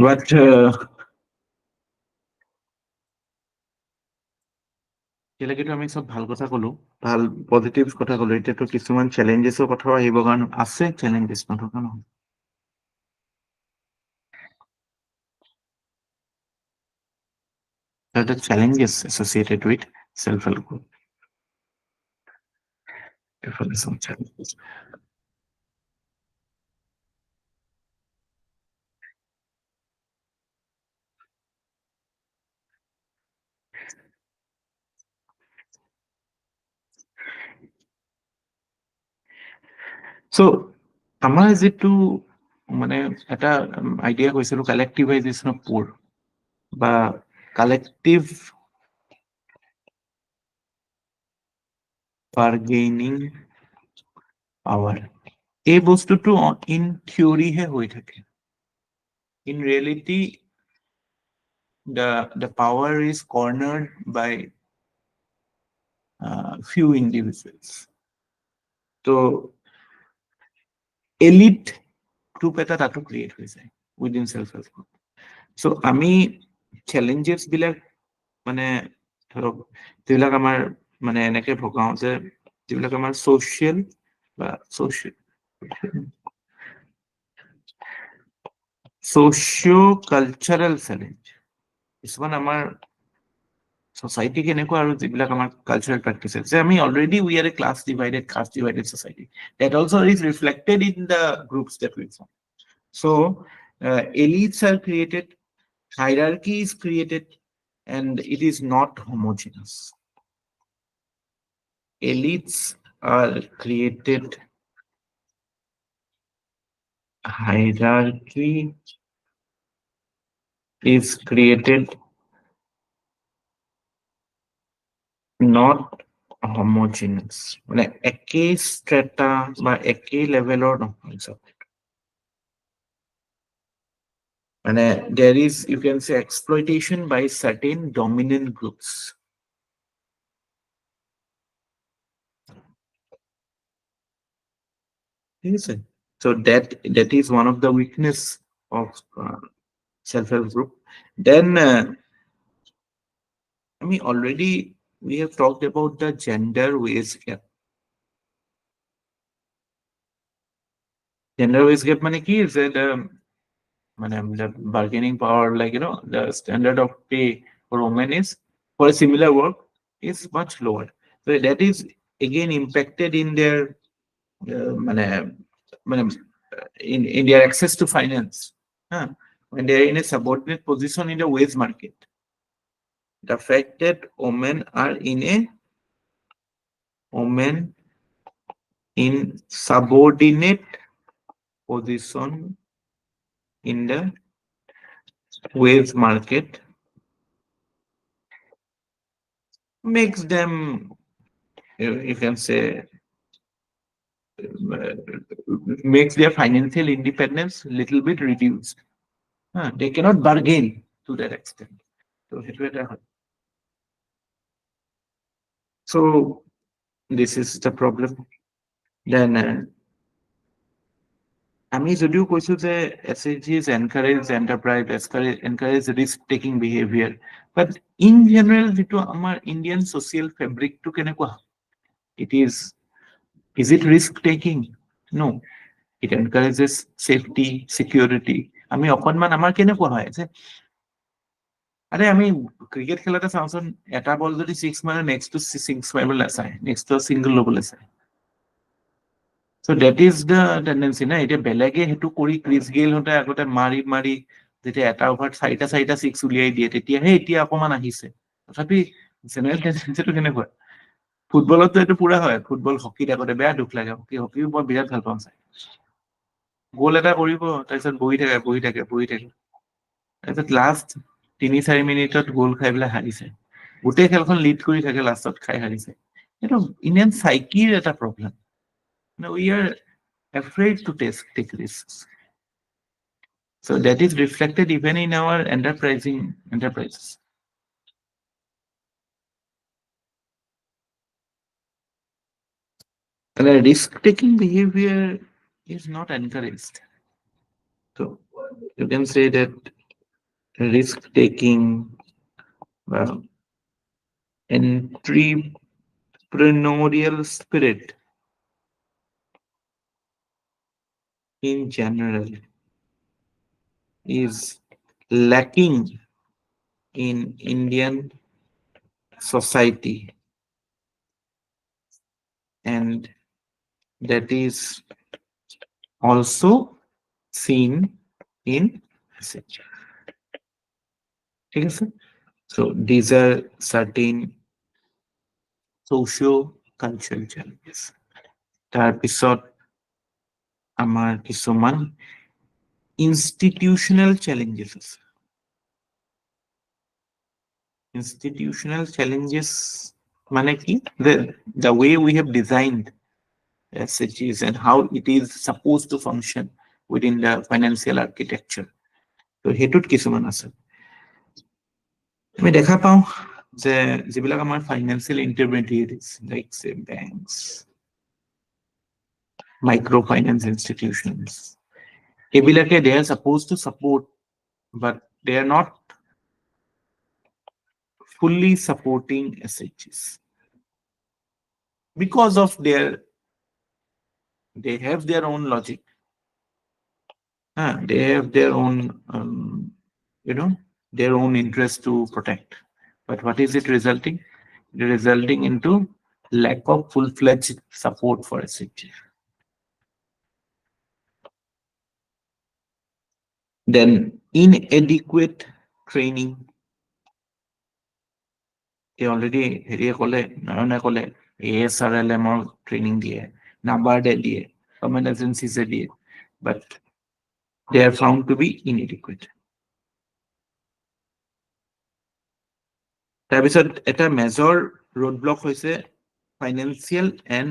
But এতিয়ালৈকেতো আমি চব ভাল কথা কলো, ভাল পজিটিভ কথা কলো, এতিয়াতো কিছুমান চেলেঞ্জেছৰ কথাও আহিব, কাৰণ আছে চেলেঞ্জেছ নথকা নহয়। There are the challenges associated with self-help group. There are some challenges. So আমাৰ যিটো মানে এটা আইডিয়া কৈছিলো কালেক্টিভাইজেশ্যন অফ পুৰ বা কালেক্টিভ বাৰ্গেইনিং পাৱাৰ, এই বস্তুটো ইন থিয়ৰিহে হৈ থাকে। In reality the power is cornered by few individuals. So elite group এটা তাতো ক্ৰিয়েট হৈ যায় within self-help group. So আমি challenges বিলাক মানে ধৰক যিবিলাক আমাৰ মানে এনেকে ভগাও যে যিবিলাক আমাৰ social বা socio-cultural challenge, কিছুমান আমাৰ society কেনেকুৱা আৰু যিবিলাক আমাৰ cultural practices, যে আমি already we are a caste divided society that also is reflected in the groups that we form. So elites are created, hierarchy is created, and it is not homogeneous. Elites are created, hierarchy is created, not homogeneous. মানে একে strata বা একে levelৰ নহয় সব। মানে there is, you can say, exploitation by certain dominant groups. ঠিক আছে? So that is one of the weakness of self-help group. Then I mean, already we have talked about the gender wage gap. Gender wage gap মানে কি is that the bargaining power, like the standard of pay for women is for a similar work is much lower. So that is again impacted in their মানে in their access to finance. When they are in a subordinate position in the wage market, the fact that women are in subordinate position in the wage market makes them, you can say, makes their financial independence a little bit reduced. They cannot bargain to that extent. So this is the problem. Then আমি যদিও কৈছো যে SHGs encourage enterprise, encourage risk taking behavior, but in general যেটো আমাৰ Indian social fabric to কেনেকুৱা, it is it risk taking? No, it encourages safety, security. আমি অকনমান আমাৰ কেনেকুৱা হয় যে আরে আমি ক্রিকেট খেলাতে চাওঁচোন, এটা বল যদি 6 মাৰে নেক্সট টু 6 মাৰিবলৈ নাচায়, নেক্সট টু সিঙ্গল ল'বলৈ চায়। So that is the tendency না, এতিয়া বেলেগে হেতু কৰি ক্ৰিছ গেইল হতে আগতে মাৰি মাৰি যেতিয়া এটা ওভাৰত 4টা 6 উলিয়াই দিয়ে, তেতিয়াহে এতিয়া অকমান আহিছে। তথাপি জেনেৰেল টেন্ডেন্সিটো কেনেকুৱা, ফুটবলতো এইটো পুৰা হয়, ফুটবল হকীত আগতে বেয়া দুখ লাগে, হকীও মই বিৰাট ভাল পাওঁ চাই। গোল এটা কৰিব, তাৰপিছত বহি থাকে, তাৰপিছত লাষ্ট 3-4 মিনিটত গোল খাই পেলাই হাৰিছে, গোটেই খেলখন লিড কৰি থাকে, লাষ্টত খাই হাৰিছে। এইটো ইণ্ডিয়ান সাইকিৰ এটা problem. Now we are afraid to take risks. So that is reflected even in our enterprises. And risk-taking behavior is not encouraged. So you can say that risk-taking, entrepreneurial spirit in general is lacking in Indian society, and that is also seen in SH. Okay, sir? So these are certain socio-cultural challenges. তাৰপিছত আমাৰ কিছুমান institutional challenges আছে। Institutional challenges মানে কি, the way we have designed SHGs and how it is supposed to function within the financial architecture. So হেতুত কিছুমান আছে। আমি দেখা পাওঁ যে যিবিলাক আমাৰ financial intermediaries like say banks, microfinance institutions, এইবিলাকে they are supposed to support, but they are not fully supporting SHGs because of they have their own logic. They have their own their own interest to protect. But what is it resulting? It is resulting into lack of full-fledged support for SHG. Then inadequate training. They already Narayana kole ASRLM training diye, NABARD diye, government agencies diye, but they are found to be inadequate. তাৰপিছত এটা major roadblock হৈছে financial and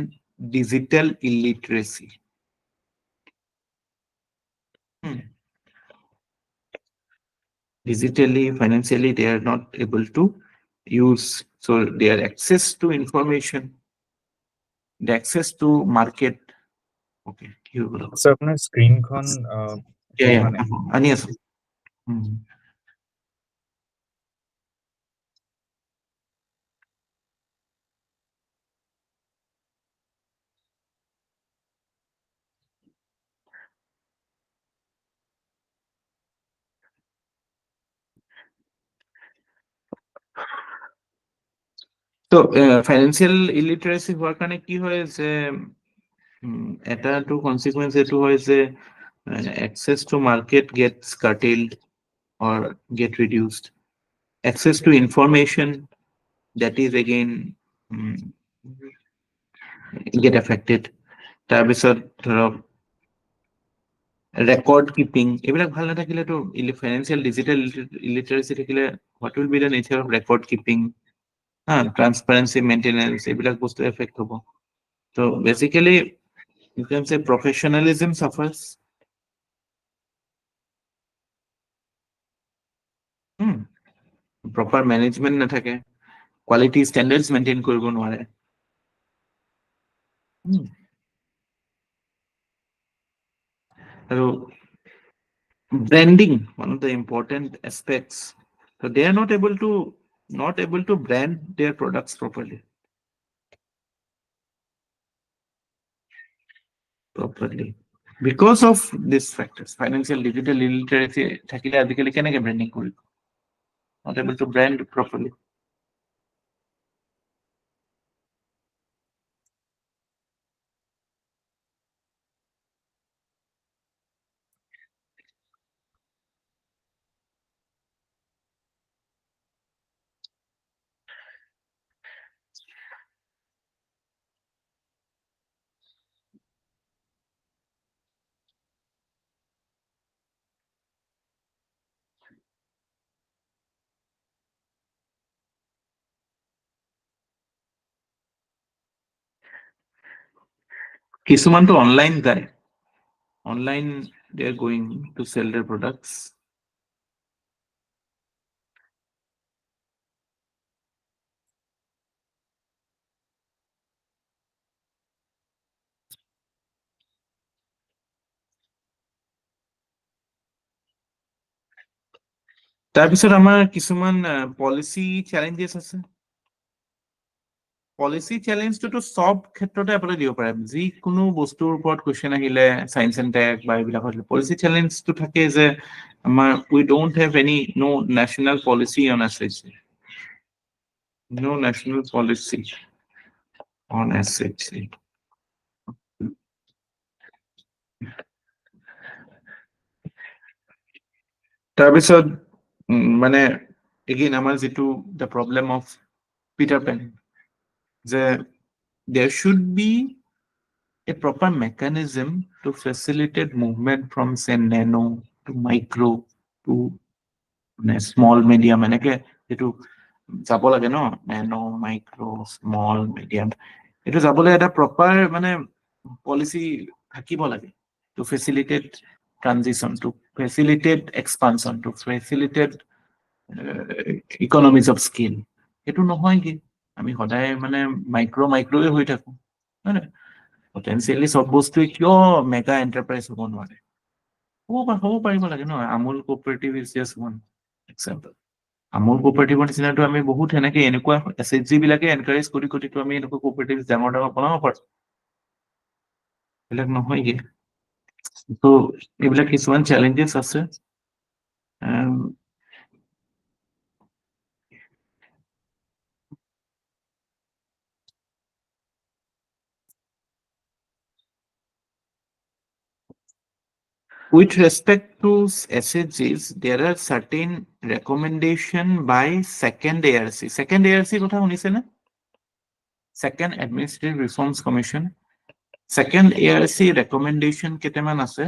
digital illiteracy. Digitally, financially, they are not able to use, so their access to information, the access to market. Okay, So আপোনাৰ স্ক্ৰীনখন আনি আছো। তো financial ইলিটাৰেচি হোৱাৰ কাৰণে কি হয় যে এটাটো কনচিকুৱেঞ্চ এইটো হয় যে access to market gets curtailed or get reduced. Access to information, that is again get affected. তাৰপিছত ধৰক ৰেকৰ্ড কিপিং এইবিলাক ভাল নাথাকিলেতো ফাইনেন্সিয়েল ডিজিটেল ইলিটাৰেচি থাকিলে what will be the nature of record keeping, transparency maintenance এইবিলাক বস্তু এফেক্ট হ'ব. So basically you can say professionalism suffers. Proper management নাথাকে, quality standards maintain কৰিব নোৱাৰে. So branding, one of the important aspects. So they are not able to brand their products properly. Because of these factors, financial digital illiteracy থাকিলে আজিকালি কেনেকে branding কৰিব? Not able to brand properly. কিছুমানটো online যায়. Online they are going to sell their products. তাৰপিছত আমাৰ কিছুমান policy challenges আছে. Policy চ্যালেঞ্জটো সব ক্ষেত্ৰতে আপুনি দিব পাৰে, যিকোনো বস্তুৰ ওপৰত কোৱেশ্চন আহিলে সায়েন্স এণ্ড টেক বা এইবিলাকত পলিচি চ্যালেঞ্জটো থাকে যে আমাৰ we don't have no national policy on SHG. No national policy on SHG. তাৰপিছত মানে again আমাৰ যিটো the problem of Peter Pan, there should be a proper mechanism to facilitate movement from say nano to micro to small medium এনেকে যেটো যাব লাগে ন nano micro small medium এটো যাবলৈ এটা proper মানে policy থাকিব লাগে to facilitate transition, to facilitate expansion, to facilitate economies of scale. এটো নহয় কি আমি সদায় মানে মাইক্ৰোৱে হৈ থাকো মানে potentially সব বস্তুৱে কিয় মেগা এন্টাৰপ্ৰাইজ হ'ব নোৱাৰে, হ'ব পাৰিব লাগে ন. Amul cooperative is just one example. Amul কোঅপাৰেটিভৰ নিচিনাটো আমি বহুত এনেকুৱা SHG বিলাকে এনকাৰেজ কৰিতো আমি এনেকুৱা কোঅপাৰেটিভ ডাঙৰ বনাব পাৰো, এইবিলাক নহয়গে. তো এইবিলাক কিছুমান চ্যালেঞ্জেস আছে. With respect to SHGs, there are certain recommendation by second ARC. Second ARC কথা শুনিছে না? Second Administrative Reforms Commission. Second ARC recommendation কেইটামান আছে,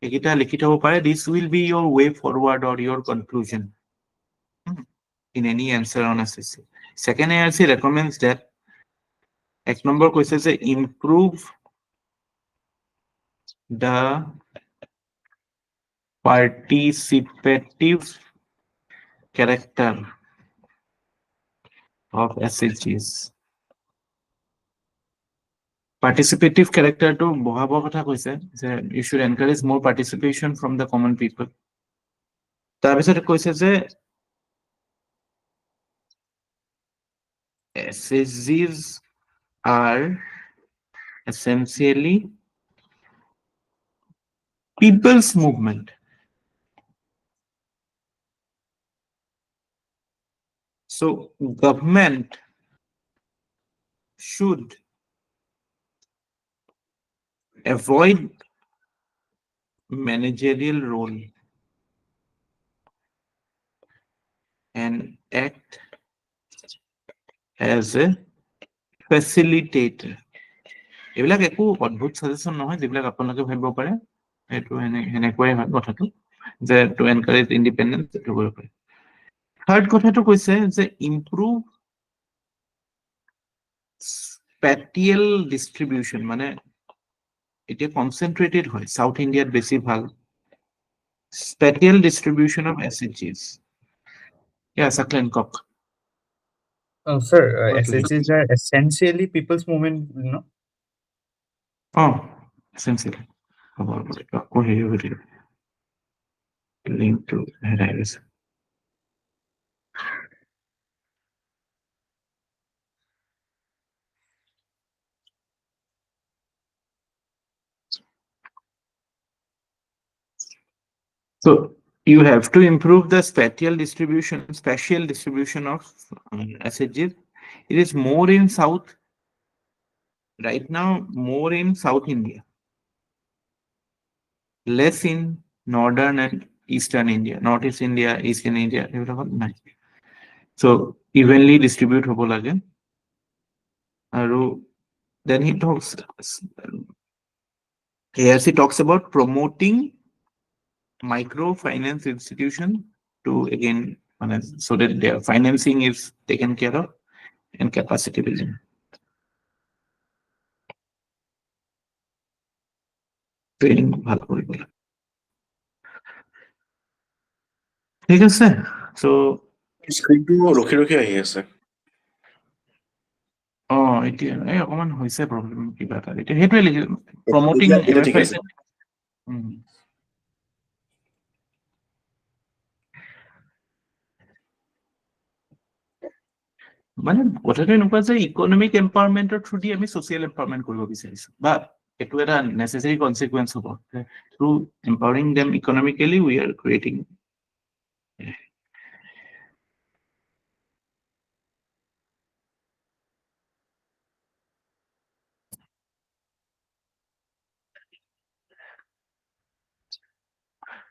এইকেইটা লিখি থব পাৰে. This will be your way forward or your conclusion in any answer on SHG. Second ARC recommends that এক নম্বৰ কৈছে যে improve the participative character of SHGs. Participative character to বহাবৰ কথা কৈছে যে you should encourage more participation from the common people. তাৰপিছত কৈছে যে SHGs are essentially people's movement. So government should avoid managerial role and act as a facilitator. এইবিলাক একো অদ্ভুত suggestion নহয় যিবিলাক আপোনালোকে ভাবিব পাৰে এইটো এনেকুৱাই হয় কথাটো যে টু এনকাৰেজ ইণ্ডিপেণ্ডেন্স এইটো কৰিব পাৰে থাৰ্ড কথাটো কৈছে যে ইম্প্ৰুভ স্পেটিয়েল ডিষ্ট্ৰিবিউশ্যন মানে এতিয়া কনচেন্ট্ৰেটেড হয় সাউথ ইণ্ডিয়াত বেছি ভাল spatial distribution of SHGs. Yeah, Saklen Kok. Oh, sir, What will SHGs are essentially people's movement, no? Oh, essentially. Oh, here we go. Link to Harris. So you have to improve the spatial distribution of SHGs. It is more in South, right now, more in South India, less in Northern and Eastern India, Northeast India, Eastern India. So evenly distribute hobo lage. Then he talks, here he talks about promoting microfinance institution to again so that their financing is taken care of and capacity building. Training bhalo koribo lage. ঠিক আছে so স্ক্ৰীনটো ৰখি ৰখি আহি আছে এতিয়া এই অকমান হৈছে প্ৰবলেম কিবা এটা এতিয়া হেতুৱে লিখি প্ৰমোটিং এতিয়া ঠিক আছে মানে কথাটো এনেকুৱা যে ইকনমিক এম্পাৱাৰমেণ্টৰ থ্ৰু দি আমি ছ'চিয়েল এম্পাৱাৰমেণ্ট কৰিব বিচাৰিছো বা এইটো এটা নেচেচাৰী কনচিকুৱেঞ্চ হ'ব through empowering them economically we are creating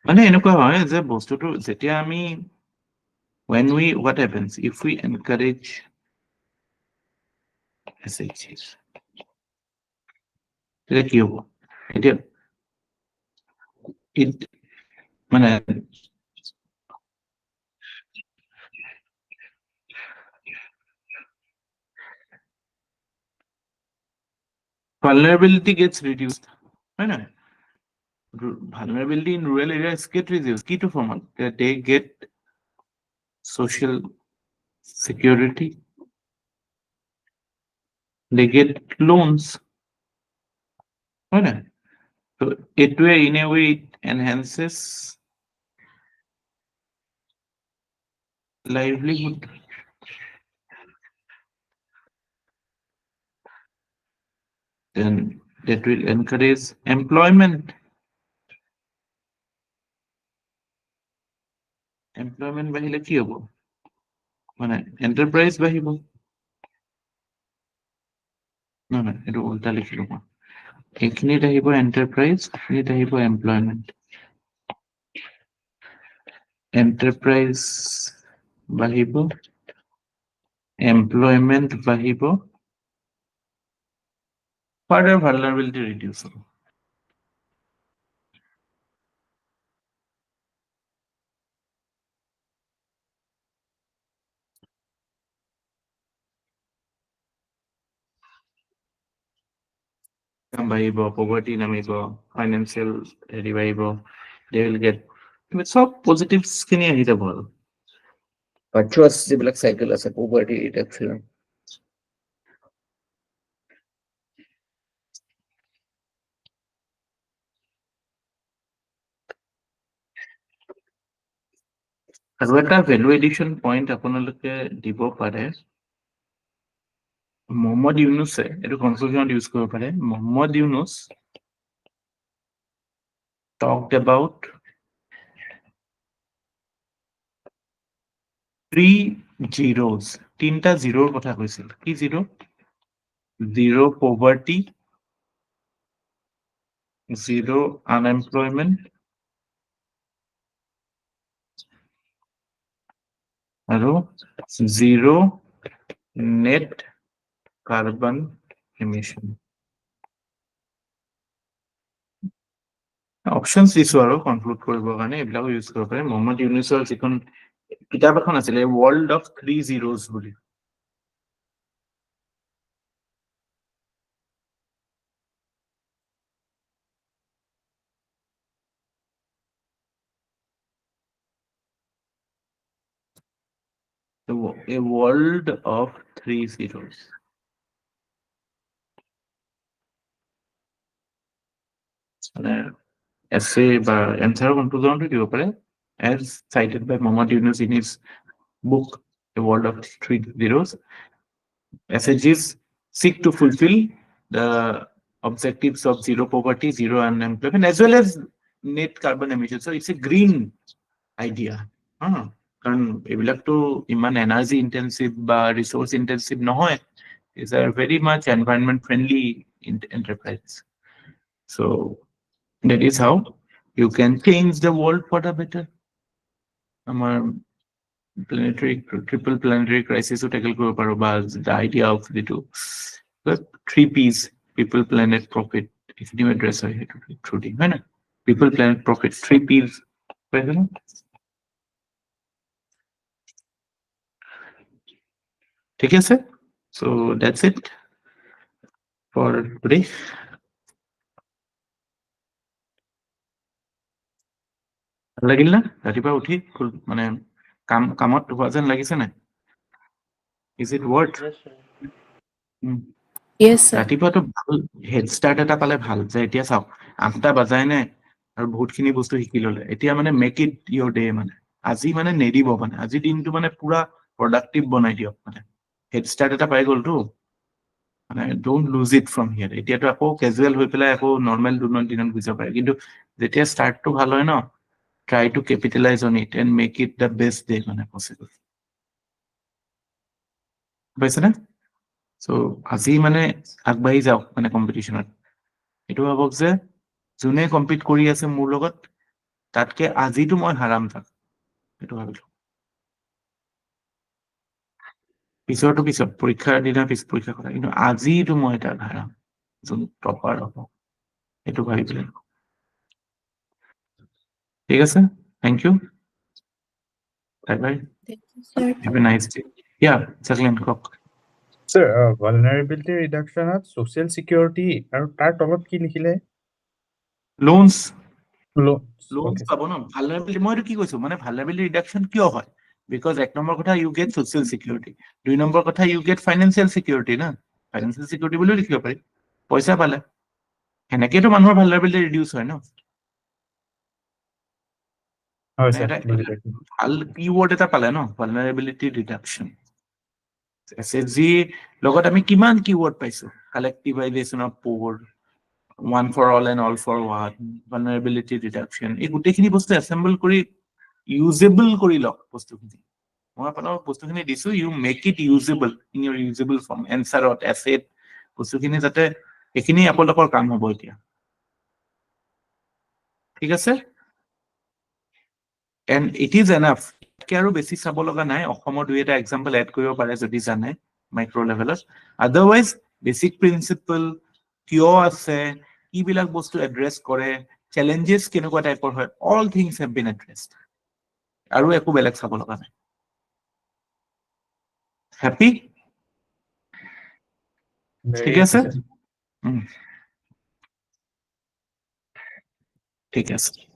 মানে এনেকুৱা হয় যে বস্তুটো যেতিয়া আমি what happens if we encourage SHGs তেতিয়া কি হ'ব এতিয়া মানে vulnerability gets reduced right now vulnerability in rural areas get reduced key to form they get social security they get loans right now so it way in a way it enhances livelihood then that will encourage employment বাহিলে কি হ'ব মানে enterprise বাহিব নহয় এইটো উল্টা লিখিলো মই এইখিনিত আহিব এন্টাৰপ্ৰাইজ এইখিনিত আহিব এমপ্লয়মেণ্ট এন্টাৰপ্ৰাইজ বাহিব এমপ্লয়মেণ্ট বাহিব ফাৰ্ডাৰ ভালনাৰেবিলিটি ৰিডিউচ হ'ব বাঢ়িব পভাৰ্টি নামিব ফাইনেন্সিয়েল হেৰি বাঢ়িব they will get সব পজিটিভছ খিনি আহি যাব আৰু ভাৰ্চুৱাছ যিবিলাক চাইকেল আছে পভাৰ্টি ৰিডাকশ্যন আৰু এটা ভেলু এডিশ্যন পইণ্ট আপোনালোকে দিব পাৰে মোহাম্মদ ইউনুছে এইটো কনক্লুজনত ইউজ কৰিব পাৰে Mohammad Yunus talked about 3 zeros তিনটা জিৰোৰ কথা কৈছিল কি zero zero poverty, zero unemployment, আৰু zero net carbon emission. Options দিছো আৰু কনক্লুড কৰিবৰ কাৰণে এইবিলাকো ইউজ কৰিব পাৰে মোহাম্মদ ইউনুছৰ যিখন কিতাপ এখন আছিলে world of 3 zeros bully a world of 3 zeros. Essay বা answer conclusion to দিব পাৰে as cited by Mohammad Yunus in his book A World of 3 Zeros. SDGs seek to fulfill the objectives of zero poverty, zero unemployment, as well as net carbon emission. So it's a green idea. কাৰণ এইবিলাকতো ইমান energy intensive বা resource intensive নহয় is a very much environment friendly enterprise. So that is how you can change the world for the better. Our triple planetary crisis to tackle the idea of the two 3 P's: people, planet, profit. If you address people, planet, profit, 3 P's. Take care, sir. So that's it for today. লাগিল না ৰাতিপুৱা উঠি মানে কামত হোৱা যেন লাগিছে নাই is it worth Yes, sir. Yes, sir. ৰাতিপুৱাটো ভাল হেড ষ্টাৰ্ট এটা পালে ভাল যে এতিয়া চাওক 8টা বাজাই নাই আৰু বহুতখিনি বস্তু শিকি ললে এতিয়া মানে মেক ইট ইয়ৰ ডে মানে আজি মানে নেদিব মানে আজি দিনটো মানে পুৰা প্ৰডাক্টিভ বনাই দিয়ক মানে হেড ষ্টাৰ্ট এটা পাই গ'লতো মানে don't lose it from here এতিয়াতো আকৌ কেজুৱেল হৈ পেলাই আকৌ নৰ্মেল দিনত গুচি যাব পাৰে কিন্তু যেতিয়া ষ্টাৰ্টটো ভাল হয় ন try to capitalize on it and make it the best day মানে possible. পাইছে না সো আজি মানে আগবাঢ়ি যাওক মানে কম্পিটিশনত এটো ভাবক যে যোনে কম্পিট কৰি আছে মোৰ লগত তাতকে আজিটো মই হাৰাম থাক এটো ভাবিলো পিছৰটো পিছত পৰীক্ষাৰ দিনা পৰীক্ষা কৰা কিন্তু আজিটো মই এটা হাৰাম যোন টপাৰ হ'ব এটো ভাবিলে ঠিক আছে thank you bye bye Thank you, sir. have a nice day yeah Jacqueline Cook. Sir, vulnerability reduction at social security আৰু তাৰ তলত কি লিখিলে loans loans loans okay পাব ন vulnerability মইতো কি কৈছো মানে vulnerability reduction কিয় হয় because এক নম্বৰ কথা you get social security দুই নম্বৰ কথা you get financial security না financial security বুলিও লিখিব পাৰি পইচা পালে হেনেকেতো মানুহৰ vulnerability reduce হয় ন হয় স্যার বুজি এটা পাইছো ভাল কিৱৰ্ড এটা পালে ন vulnerability reduction SSG লগত আমি কিমান কিৱৰ্ড পাইছো collectivization of poor one for all and all for one vulnerability reduction এই গোটেইখিনি বস্তু assemble কৰি usable কৰি লওক বস্তুখিনি মই আপোনাক বস্তুখিনি দিছো you make it usable in your usable form answer or asset বস্তুখিনি যাতে এখিনি আপোনালোকৰ কাম হ'ব এতিয়া ঠিক আছে and it is enough কে আৰু বেছি চাব লগা নাই অসমৰ দুই এটা এক্সাম্পল এড কৰিব পাৰে যদি জানে মাইক্ৰ লেভেলত আদাৰৱাইজ বেসিক প্ৰিন্সিপল কিয় আছে কি বিলাক বস্তু এড্ৰেছ কৰে চ্যালেঞ্জেস কেনেকুৱা টাইপৰ হয় অল থিংস হেভ বিন এড্ৰেছড আৰু একো বেলেগ চাব লগা নাই হ্যাপি ঠিক আছে ঠিক আছে